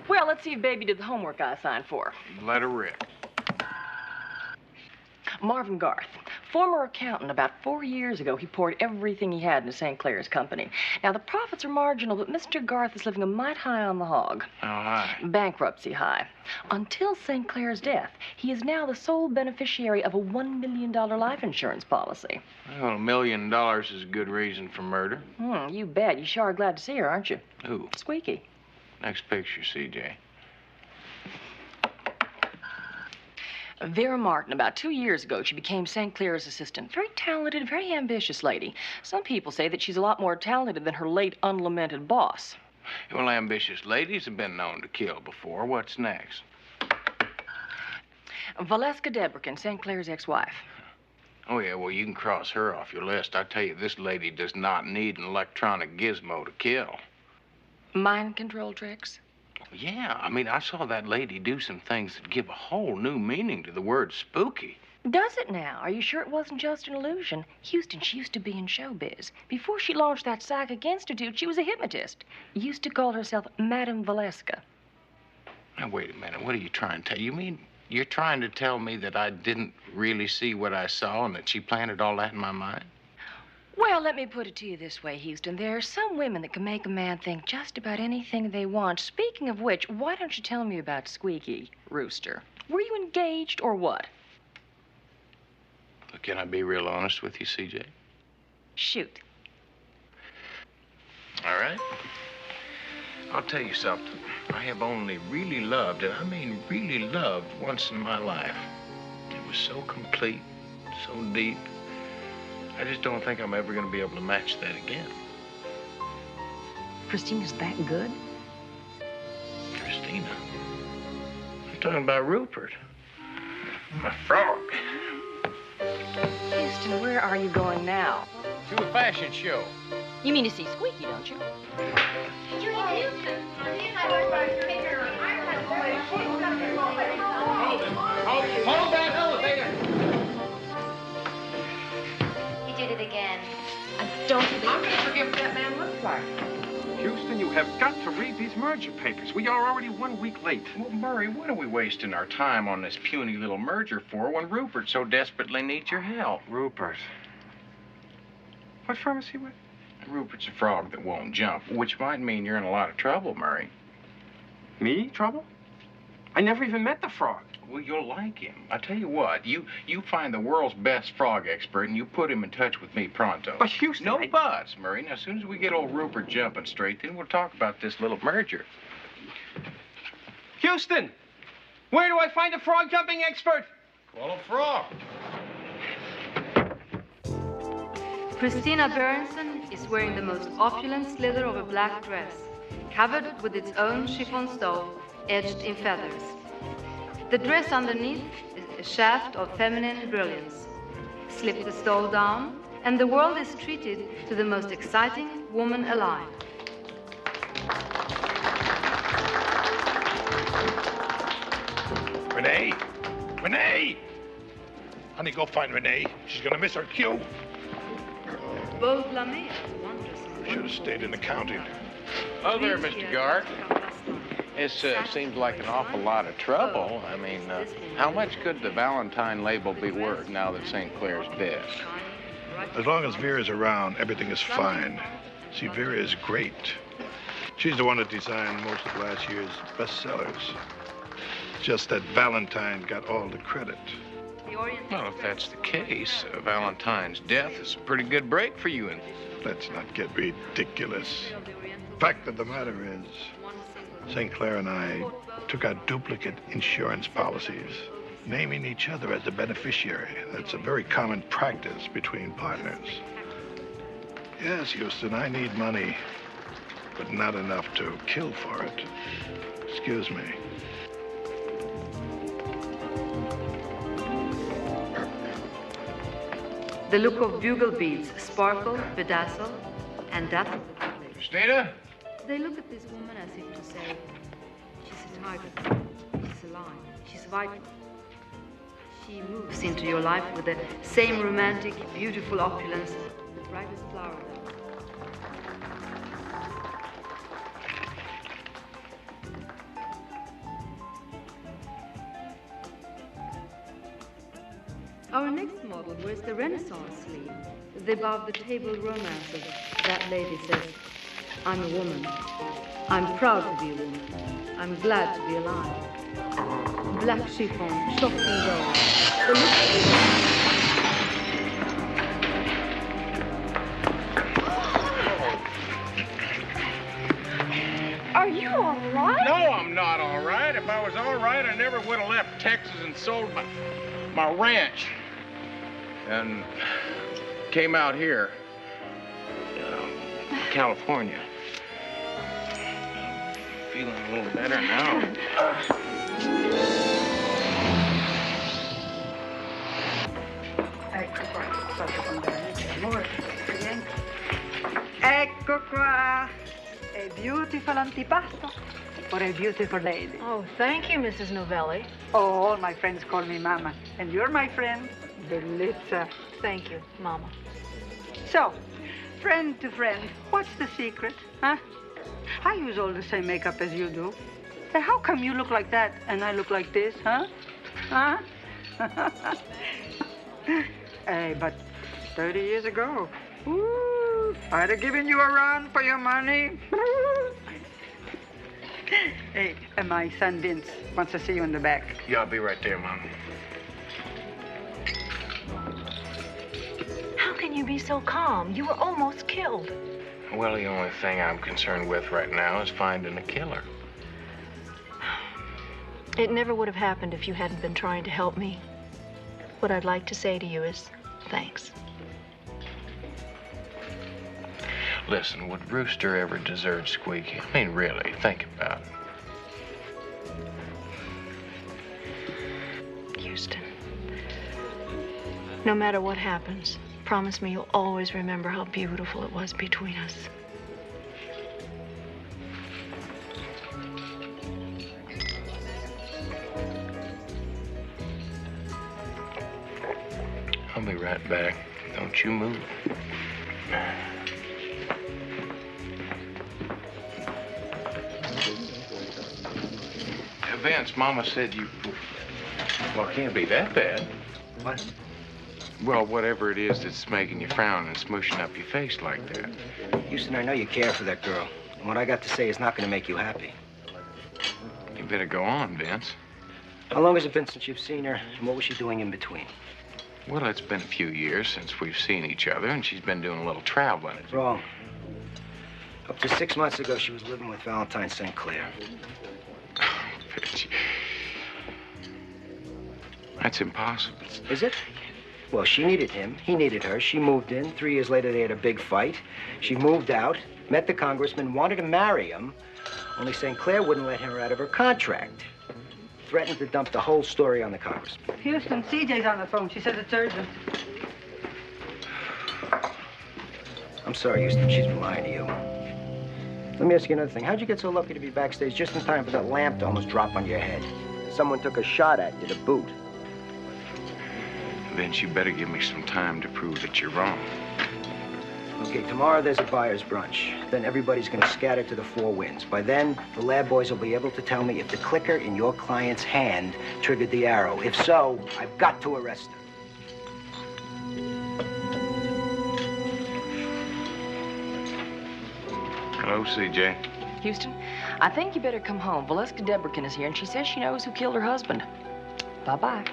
Well, let's see if Baby did the homework I assigned for. Let her rip. Marvin Garth, former accountant. About 4 years ago, he poured everything he had into St. Clair's company. Now, the profits are marginal, but Mr. Garth is living a mite high on the hog. How high? Bankruptcy high. Until St. Clair's death, he is now the sole beneficiary of a $1 million life insurance policy. Well, $1 million is a good reason for murder. You bet. You sure are glad to see her, aren't you? Who? Squeaky. Next picture, CJ. Vera Martin, about 2 years ago, she became St. Clair's assistant. Very talented, very ambitious lady. Some people say that she's a lot more talented than her late unlamented boss. Well, ambitious ladies have been known to kill before. What's next? Valeska Debrican, St. Clair's ex-wife. Oh, yeah, well, you can cross her off your list. I tell you, this lady does not need an electronic gizmo to kill. Mind control tricks? Yeah, I mean, I saw that lady do some things that give a whole new meaning to the word spooky. Does it now? Are you sure it wasn't just an illusion? Houston, she used to be in showbiz. Before she launched that Psychic Institute, she was a hypnotist. Used to call herself Madame Valeska. Now, wait a minute. What are you trying to tell? You mean you're trying to tell me that I didn't really see what I saw and that she planted all that in my mind? Well, let me put it to you this way, Houston. There are some women that can make a man think just about anything they want. Speaking of which, why don't you tell me about Squeaky, Rooster? Were you engaged or what? Can I be real honest with you, CJ? Shoot. All right. I'll tell you something. I have only really loved, and I mean really loved, once in my life. was so complete, so deep. I just don't think I'm ever going to be able to match that again. Christina's that good? Christina? I'm talking about Rupert. My frog. Houston, where are you going now? To a fashion show. You mean to see Squeaky, don't you? Hold that elevator! He did it again. I don't think... I'm going to forget what that man looks like. Houston, you have got to read these merger papers. We are already 1 week late. Well, Murray, what are we wasting our time on this puny little merger for when Rupert so desperately needs your help? Rupert. What firm is he with? Rupert's a frog that won't jump, which might mean you're in a lot of trouble, Murray. Me? Trouble? I never even met the frog. Well, you'll like him. I tell you what, you find the world's best frog expert and you put him in touch with me pronto. But Houston, no buts, Murray. Now, as soon as we get old Rupert jumping straight, then we'll talk about this little merger. Houston, where do I find a frog jumping expert? Call a frog. Christina Berenson is wearing the most opulent slither of a black dress, covered with its own chiffon stole, edged in feathers. The dress underneath is a shaft of feminine brilliance. Slip the stole down, and the world is treated to the most exciting woman alive. Renee! Renee! Honey, go find Renee. She's gonna miss her cue. Beau Blame, wondrous. Should have stayed in accounting. Oh, there, Mr. Guard. This seems like an awful lot of trouble. I mean, how much could the Valentine label be worth now that St. Clair's dead? As long as Vera's around, everything is fine. See, Vera is great. She's the one that designed most of last year's bestsellers. Just that Valentine got all the credit. Well, if that's the case, Valentine's death is a pretty good break for you. And let's not get ridiculous. Fact of the matter is, St. Clair and I took out duplicate insurance policies, naming each other as the beneficiary. That's a very common practice between partners. Yes, Houston, I need money, but not enough to kill for it. Excuse me. The look of bugle beads sparkle, bedazzle, and dazzle. Christina? They look at this woman as if to say, she's a tiger, she's alive, she's vital. She moves into your life with the same romantic, beautiful opulence, the brightest flower. Our next model wears the Renaissance sleeve, the above-the-table romance of that lady says, I'm a woman. I'm proud to be a woman. I'm glad to be alive. Black chiffon, soft and gold. The look... Are you all right? No, I'm not all right. If I was all right, I never would have left Texas and sold my ranch and came out here, California. Feeling a little better now. Ecco qua. A beautiful antipasto for a beautiful lady. Oh, thank you, Mrs. Novelli. Oh, all my friends call me Mama. And you're my friend, Belitza. Thank you, Mama. So, friend to friend, what's the secret, huh? I use all the same makeup as you do. Hey, how come you look like that and I look like this, huh? Huh? Hey, but 30 years ago, ooh, I'd have given you a run for your money. Hey, and my son Vince wants to see you in the back. Yeah, I'll be right there, Mom. How can you be so calm? You were almost killed. Well, the only thing I'm concerned with right now is finding a killer. It never would have happened if you hadn't been trying to help me. what I'd like to say to you is thanks. Listen, would Rooster ever desert Squeaky? I mean, really, think about it. Houston, no matter what happens, promise me you'll always remember how beautiful it was between us. I'll be right back. Don't you move. Vince, Mama said you... Well, it can't be that bad. What? Well, whatever it is that's making you frown and smooshing up your face like that. Houston, I know you care for that girl. And what I got to say is not going to make you happy. You better go on, Vince. How long has it been since you've seen her, and what was she doing in between? Well, it's been a few years since we've seen each other, and she's been doing a little traveling. Wrong. Up to 6 months ago, she was living with Valentine St. Clair. That's impossible. Is it? Well, she needed him. He needed her. She moved in. 3 years later, they had a big fight. She moved out, met the congressman, wanted to marry him, only St. Clair wouldn't let her out of her contract. Threatened to dump the whole story on the congressman. Houston, CJ's on the phone. She says it's urgent. I'm sorry, Houston. She's been lying to you. Let me ask you another thing. How'd you get so lucky to be backstage just in time for that lamp to almost drop on your head? Someone took a shot at you to boot. Vince, you better give me some time to prove that you're wrong. Okay, tomorrow there's a buyer's brunch. Then everybody's gonna scatter to the 4 winds. By then, the lab boys will be able to tell me if the clicker in your client's hand triggered the arrow. If so, I've got to arrest her. Hello, CJ. Houston, I think you better come home. Valeska Debrakin is here, and she says she knows who killed her husband. Bye-bye.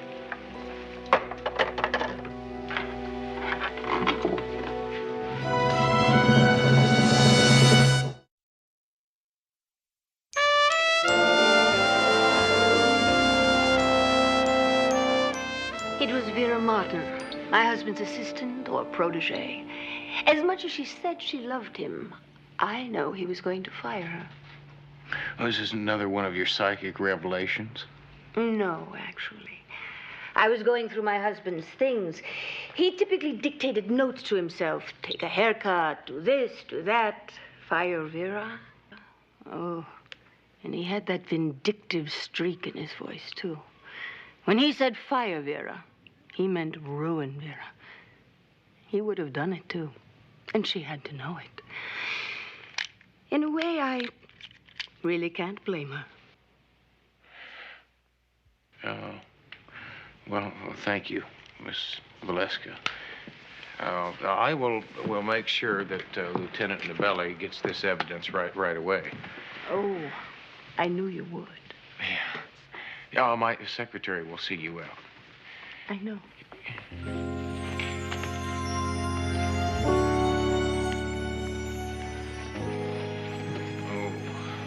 It was Vera Martin, my husband's assistant or protege. As much as she said she loved him, I know he was going to fire her. Oh, is this another one of your psychic revelations? No, actually. I was going through my husband's things. He typically dictated notes to himself. Take a haircut, do this, do that. Fire Vera. Oh, and he had that vindictive streak in his voice, too. When he said fire Vera, he meant ruin Vera. He would have done it, too. And she had to know it. In a way, I really can't blame her. Well, thank you, Miss Valeska. I will make sure that Lieutenant Novelli gets this evidence right away. Oh, I knew you would. Yeah, my secretary will see you out. I know.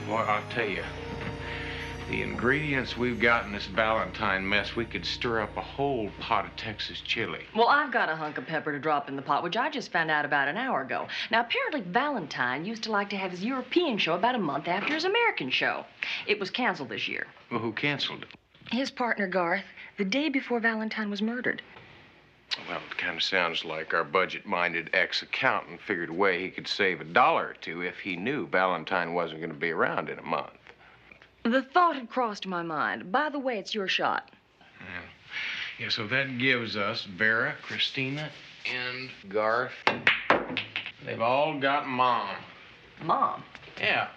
Well, I'll tell you, the ingredients we've got in this Valentine mess, we could stir up a whole pot of Texas chili. Well, I've got a hunk of pepper to drop in the pot, which I just found out about an hour ago. Now, apparently Valentine used to like to have his European show about a month after his American show. It was canceled this year. Well, who canceled it? His partner, Garth, the day before Valentine was murdered. Well, it kind of sounds like our budget-minded ex-accountant figured a way he could save $1 or $2 if he knew Valentine wasn't going to be around in a month. The thought had crossed my mind. By the way, it's your shot. Yeah, so that gives us Vera, Christina, and Garth. They've all got Mom. Mom? Yeah.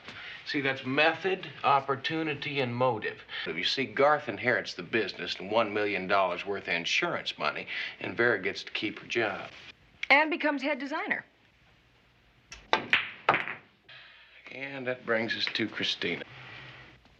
See, that's method, opportunity, and motive. You see, Garth inherits the business and $1 million worth of insurance money, and Vera gets to keep her job. And becomes head designer. And that brings us to Christina.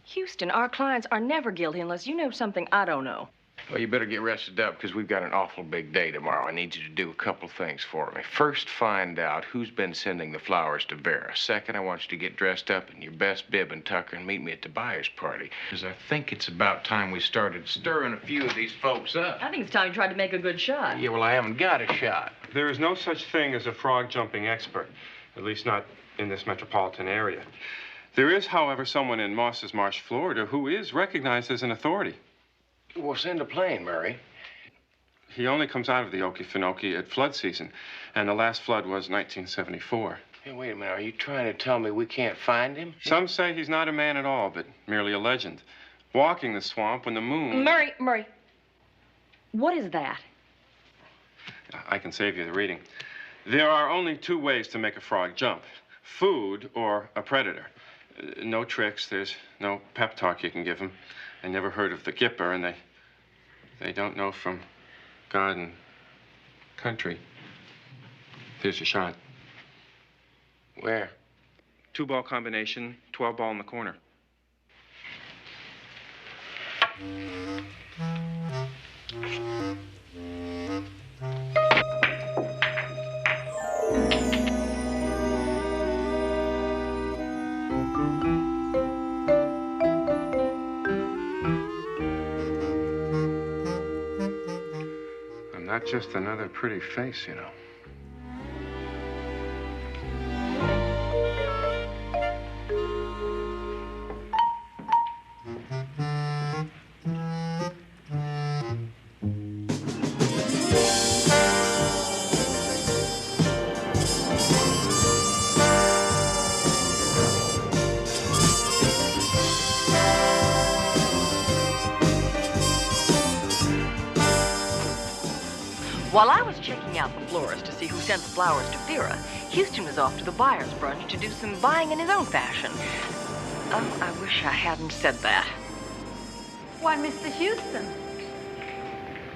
Houston, our clients are never guilty unless you know something I don't know. Well, you better get rested up because we've got an awful big day tomorrow. I need you to do a couple things for me. First, find out who's been sending the flowers to Vera. Second, I want you to get dressed up in your best bib and tucker and meet me at the buyer's party. Because I think it's about time we started stirring a few of these folks up. I think it's time you tried to make a good shot. Yeah, well, I haven't got a shot. There is no such thing as a frog jumping expert, at least not in this metropolitan area. There is, however, someone in Moss's Marsh, Florida, who is recognized as an authority. Well, send a plane, Murray. He only comes out of the Okefenokee at flood season, and the last flood was 1974. Hey, wait a minute. Are you trying to tell me we can't find him? Some say he's not a man at all, but merely a legend, walking the swamp when the moon... Murray, what is that? I can save you the reading. There are only two ways to make a frog jump: food or a predator. No tricks. There's no pep talk you can give them. I never heard of the Gipper, and they don't know from God and country. There's your shot. Where? 2-ball combination, 12-ball in the corner. Not just another pretty face, you know. While I was checking out the florist to see who sent the flowers to Vera, Houston was off to the buyer's brunch to do some buying in his own fashion. Oh, I wish I hadn't said that. Why, Mr. Houston,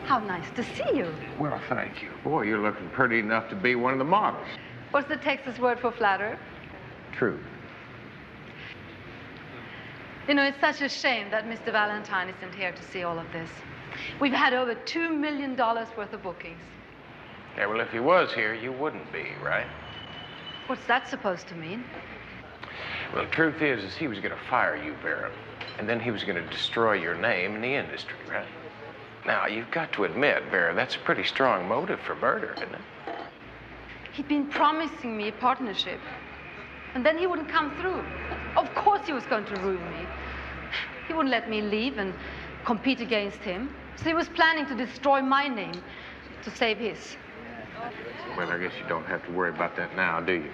how nice to see you. Well, thank you. Boy, you're looking pretty enough to be one of the models. What's the Texas word for flatterer? True. You know, it's such a shame that Mr. Valentine isn't here to see all of this. We've had over $2 million worth of bookings. Yeah, well, if he was here, you wouldn't be, right? What's that supposed to mean? Well, the truth is he was going to fire you, Vera. And then he was going to destroy your name in the industry, right? Now, you've got to admit, Vera, that's a pretty strong motive for murder, isn't it? He'd been promising me a partnership. And then he wouldn't come through. Of course he was going to ruin me. He wouldn't let me leave and compete against him. So he was planning to destroy my name to save his. Well, I guess you don't have to worry about that now, do you?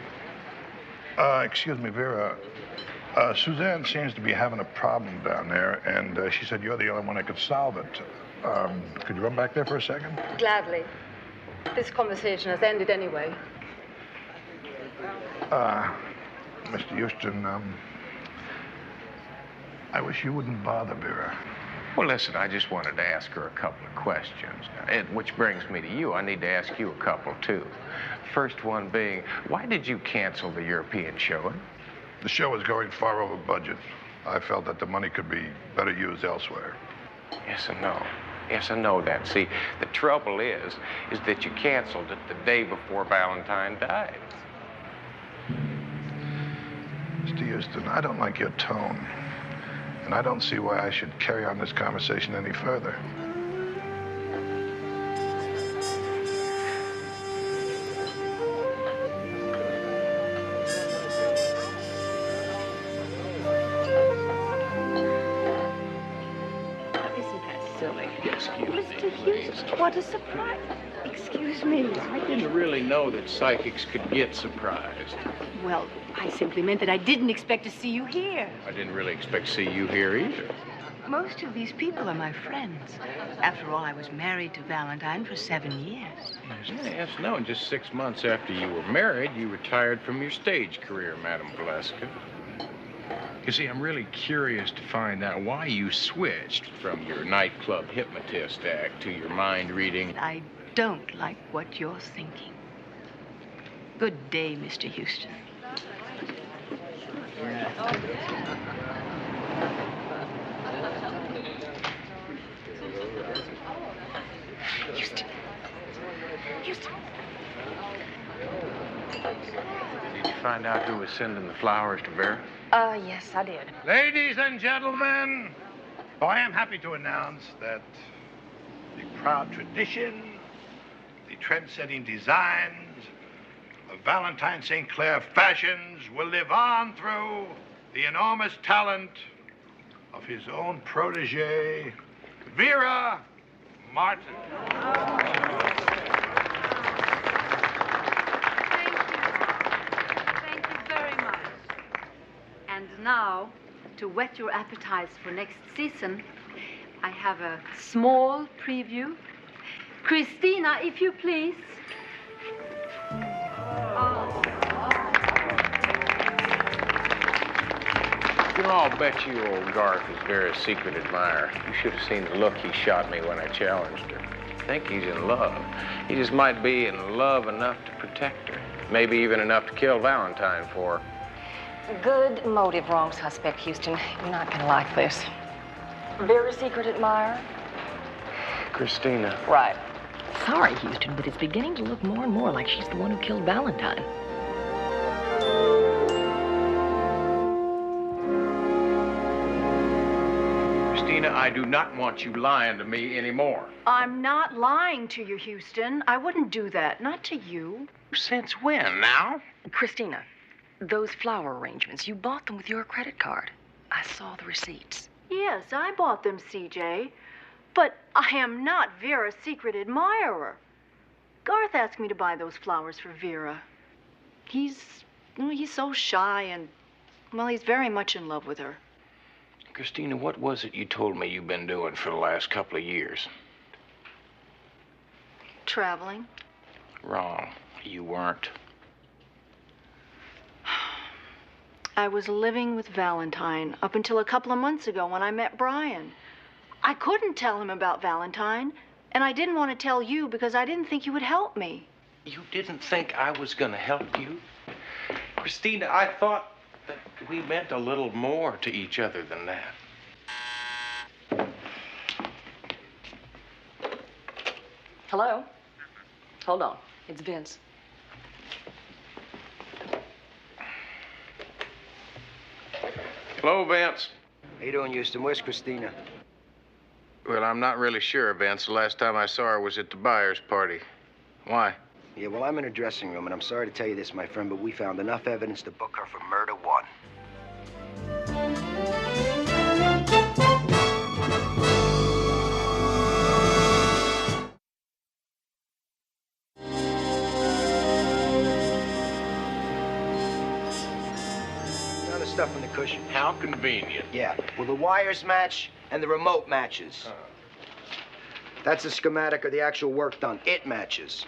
Excuse me, Vera. Suzanne seems to be having a problem down there, and she said you're the only one that could solve it. Could you run back there for a second? Gladly. This conversation has ended anyway. Mr. Houston, I wish you wouldn't bother Vera. Well, listen, I just wanted to ask her a couple of questions. Which brings me to you. I need to ask you a couple, too. First one being, why did you cancel the European showing? The show was going far over budget. I felt that the money could be better used elsewhere. Yes and no. Yes, I know that. See, the trouble is that you canceled it the day before Valentine died. Mr. Houston, I don't like your tone. And I don't see why I should carry on this conversation any further. Isn't that silly? Excuse me, Mr. Houston, what a surprise. Excuse me. I didn't really know that psychics could get surprised. Well, I simply meant that I didn't expect to see you here. I didn't really expect to see you here either. Most of these people are my friends. After all, I was married to Valentine for 7 years. Yes, no, and just 6 months after you were married, you retired from your stage career, Madame Valeska. You see, I'm really curious to find out why you switched from your nightclub hypnotist act to your mind-reading. I don't like what you're thinking. Good day, Mr. Houston. Houston. Did you find out who was sending the flowers to Vera? Yes, I did. Ladies and gentlemen, I am happy to announce that the proud tradition, the trend-setting designs of Valentine St. Clair fashions will live on through the enormous talent of his own protege, Vera Martin. Thank you very much. And now, to whet your appetites for next season, I have a small preview. Christina, if you please. You know, I'll bet you old Garth is Vera's secret admirer. You should have seen the look he shot me when I challenged her. I think he's in love. He just might be in love enough to protect her. Maybe even enough to kill Valentine for her. Good motive, wrong suspect, Houston. You're not gonna like this. Very secret admirer? Christina. Right. Sorry, Houston, but it's beginning to look more and more like she's the one who killed Valentine. Christina, I do not want you lying to me anymore. I'm not lying to you, Houston. I wouldn't do that. Not to you. Since when, now? Christina, those flower arrangements, you bought them with your credit card. I saw the receipts. Yes, I bought them, CJ. But I am not Vera's secret admirer. Garth asked me to buy those flowers for Vera. He's so shy and, well, he's very much in love with her. Christina, what was it you told me you've been doing for the last couple of years? Traveling. Wrong. You weren't. I was living with Valentine up until a couple of months ago when I met Brian. I couldn't tell him about Valentine, and I didn't want to tell you because I didn't think you would help me. You didn't think I was going to help you? Christina, I thought that we meant a little more to each other than that. Hello? Hold on. It's Vince. Hello, Vince. How you doing, Houston? Where's Christina? Well, I'm not really sure, Vince. The last time I saw her was at the buyer's party. Why? Yeah, well, I'm in her dressing room, and I'm sorry to tell you this, my friend, but we found enough evidence to book her for murder one. Found the stuff in the cushion. How convenient. Yeah, well, the wires match and the remote matches. That's the schematic of the actual work done. It matches.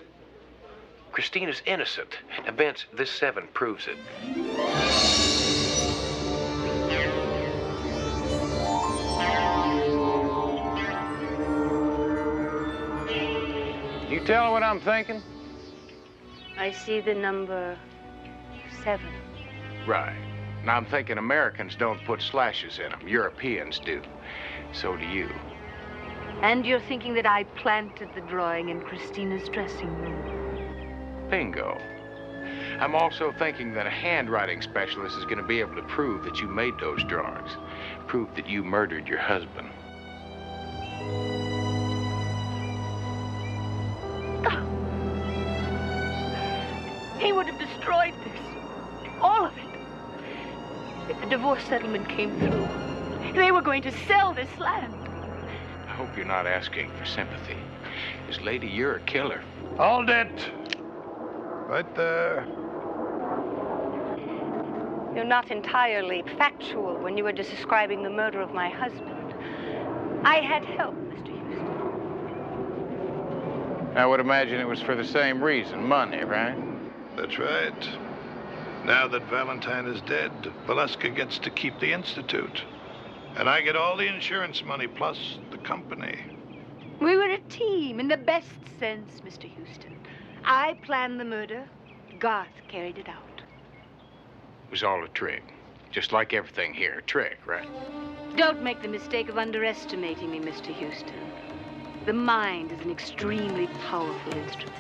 Christina's innocent. Now, Vince, this 7 proves it. You tell her what I'm thinking? I see the number 7. Right. Now, I'm thinking Americans don't put slashes in them. Europeans do. So do you. And you're thinking that I planted the drawing in Christina's dressing room. Bingo. I'm also thinking that a handwriting specialist is going to be able to prove that you made those drawings. Prove that you murdered your husband. He would have destroyed this. All of it. If the divorce settlement came through, they were going to sell this land. I hope you're not asking for sympathy. Because, lady, you're a killer. Hold it. Right there. You're not entirely factual when you were describing the murder of my husband. I had help, Mr. Houston. I would imagine it was for the same reason, money, right? That's right. Now that Valentine is dead, Valeska gets to keep the Institute. And I get all the insurance money plus the company. We were a team in the best sense, Mr. Houston. I planned the murder. Garth carried it out. It was all a trick. Just like everything here, a trick, right? Don't make the mistake of underestimating me, Mr. Houston. The mind is an extremely powerful instrument.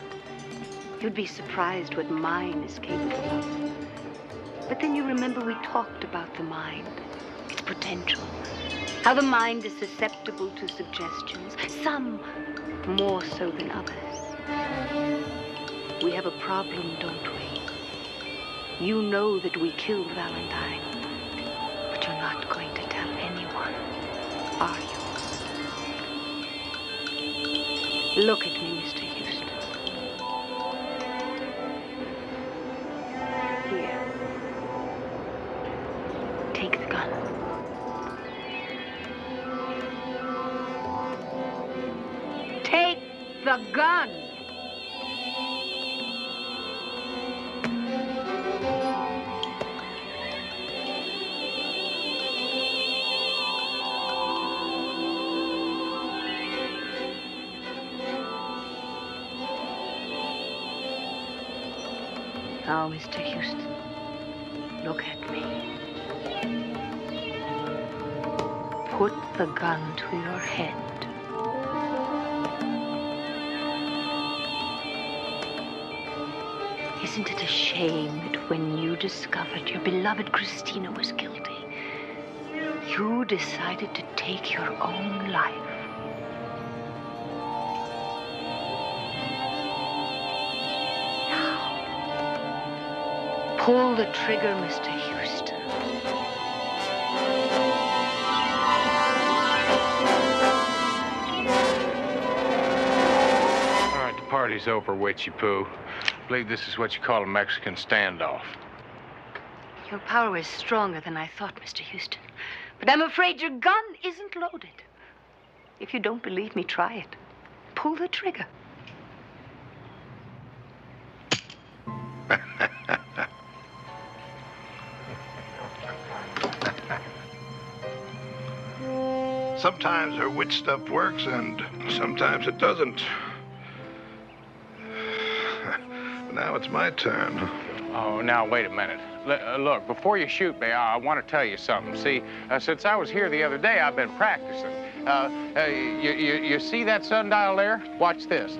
You'd be surprised what mine is capable of. But then you remember we talked about the mind, its potential, how the mind is susceptible to suggestions, some more so than others. We have a problem, don't we? You know that we killed Valentine, but you're not going to tell anyone, are you? Look at me, Mr. Houston. Here. Take the gun. Take the gun! Now, Mr. Houston, look at me. Put the gun to your head. Isn't it a shame that when you discovered your beloved Christina was guilty, you decided to take your own life? Pull the trigger, Mr. Houston. All right, the party's over, Witchy Poo. I believe this is what you call a Mexican standoff. Your power is stronger than I thought, Mr. Houston. But I'm afraid your gun isn't loaded. If you don't believe me, try it. Pull the trigger. Sometimes her witch stuff works, and sometimes it doesn't. Now it's my turn. Oh, now, wait a minute. Look, before you shoot me, I want to tell you something. See, since I was here the other day, I've been practicing. You see that sundial there? Watch this.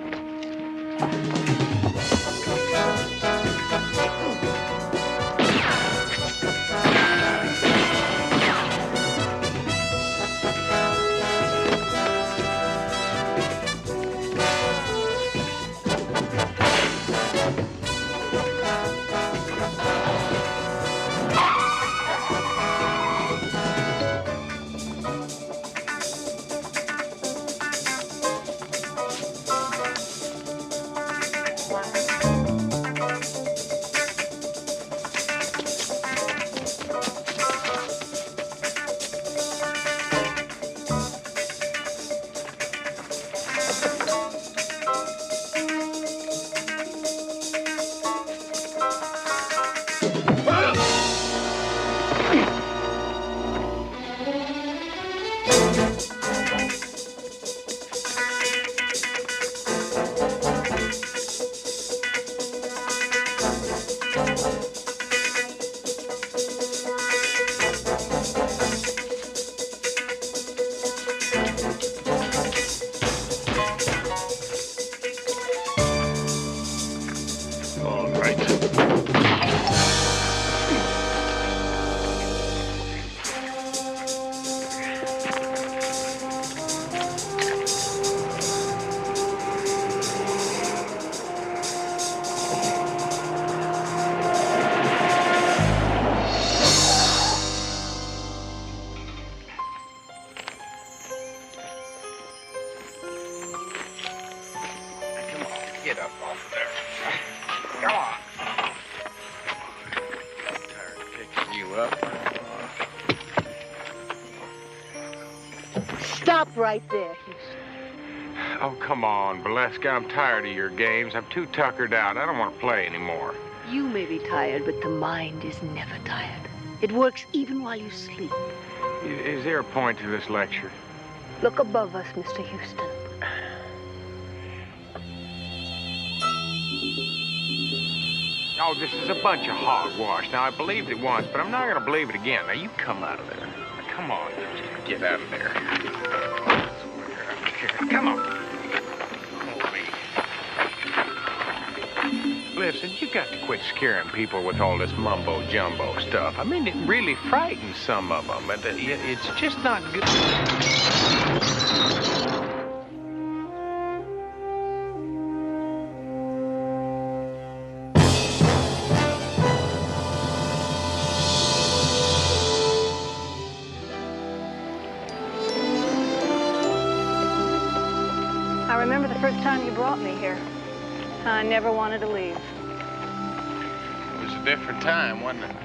Get up off of there. Come on. I'm tired of picking you up. Stop right there, Houston. Oh, come on, Valeska. I'm tired of your games. I'm too tuckered out. I don't want to play anymore. You may be tired, but the mind is never tired. It works even while you sleep. Is there a point to this lecture? Look above us, Mr. Houston. Oh, this is a bunch of hogwash. Now, I believed it once, but I'm not going to believe it again. Now, you come out of there. Now, come on, just get out of there. Come on. Hold me. Listen, you got to quit scaring people with all this mumbo-jumbo stuff. I mean, it really frightens some of them. It's just not good. I remember the first time you brought me here. I never wanted to leave. It was a different time, wasn't it?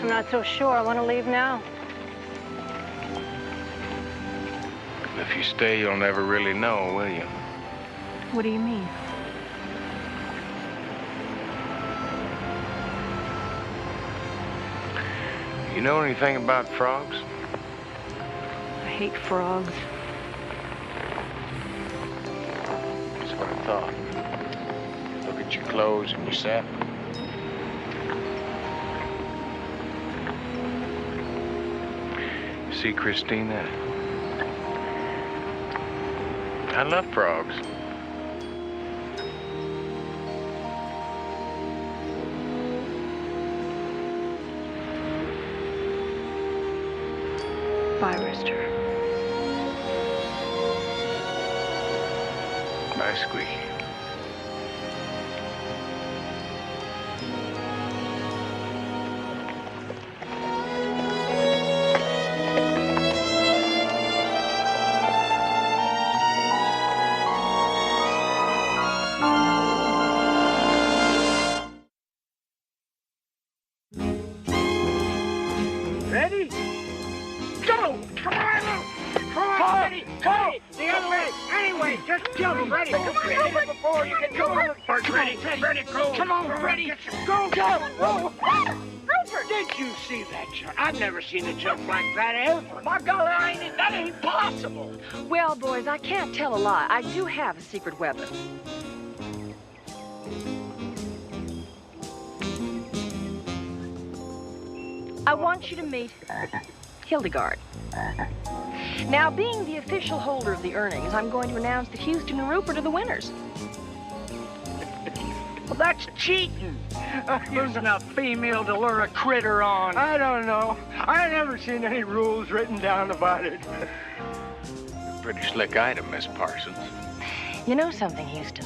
I'm not so sure I want to leave now. If you stay, you'll never really know, will you? What do you mean? You know anything about frogs? I hate frogs. That's what I thought. Look at your clothes and your satin. See, Christina, I love frogs. Bye, Rooster. Bye, Squeaky. Ready? Go! Come on! Come on, Eddie! Go! The other way! Anyway, just jump! Ready? Come on, hit it before you can go on. Ready? Ready, go! Come on, ready? Go! Go! Whoa! Rupert! Did you see that jump? I've never seen a jump like that ever. My golly, that ain't possible. Well, boys, I can't tell a lie. I do have a secret weapon. I want you to meet Hildegard. Now, being the official holder of the earnings, I'm going to announce that Houston and Rupert are the winners. Well, that's cheating. Using a female to lure a critter on. I don't know. I never seen any rules written down about it. Pretty slick item, Miss Parsons. You know something, Houston?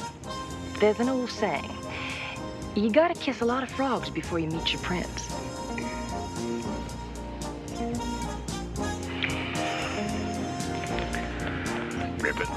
There's an old saying. You gotta kiss a lot of frogs before you meet your prince. Ribbit.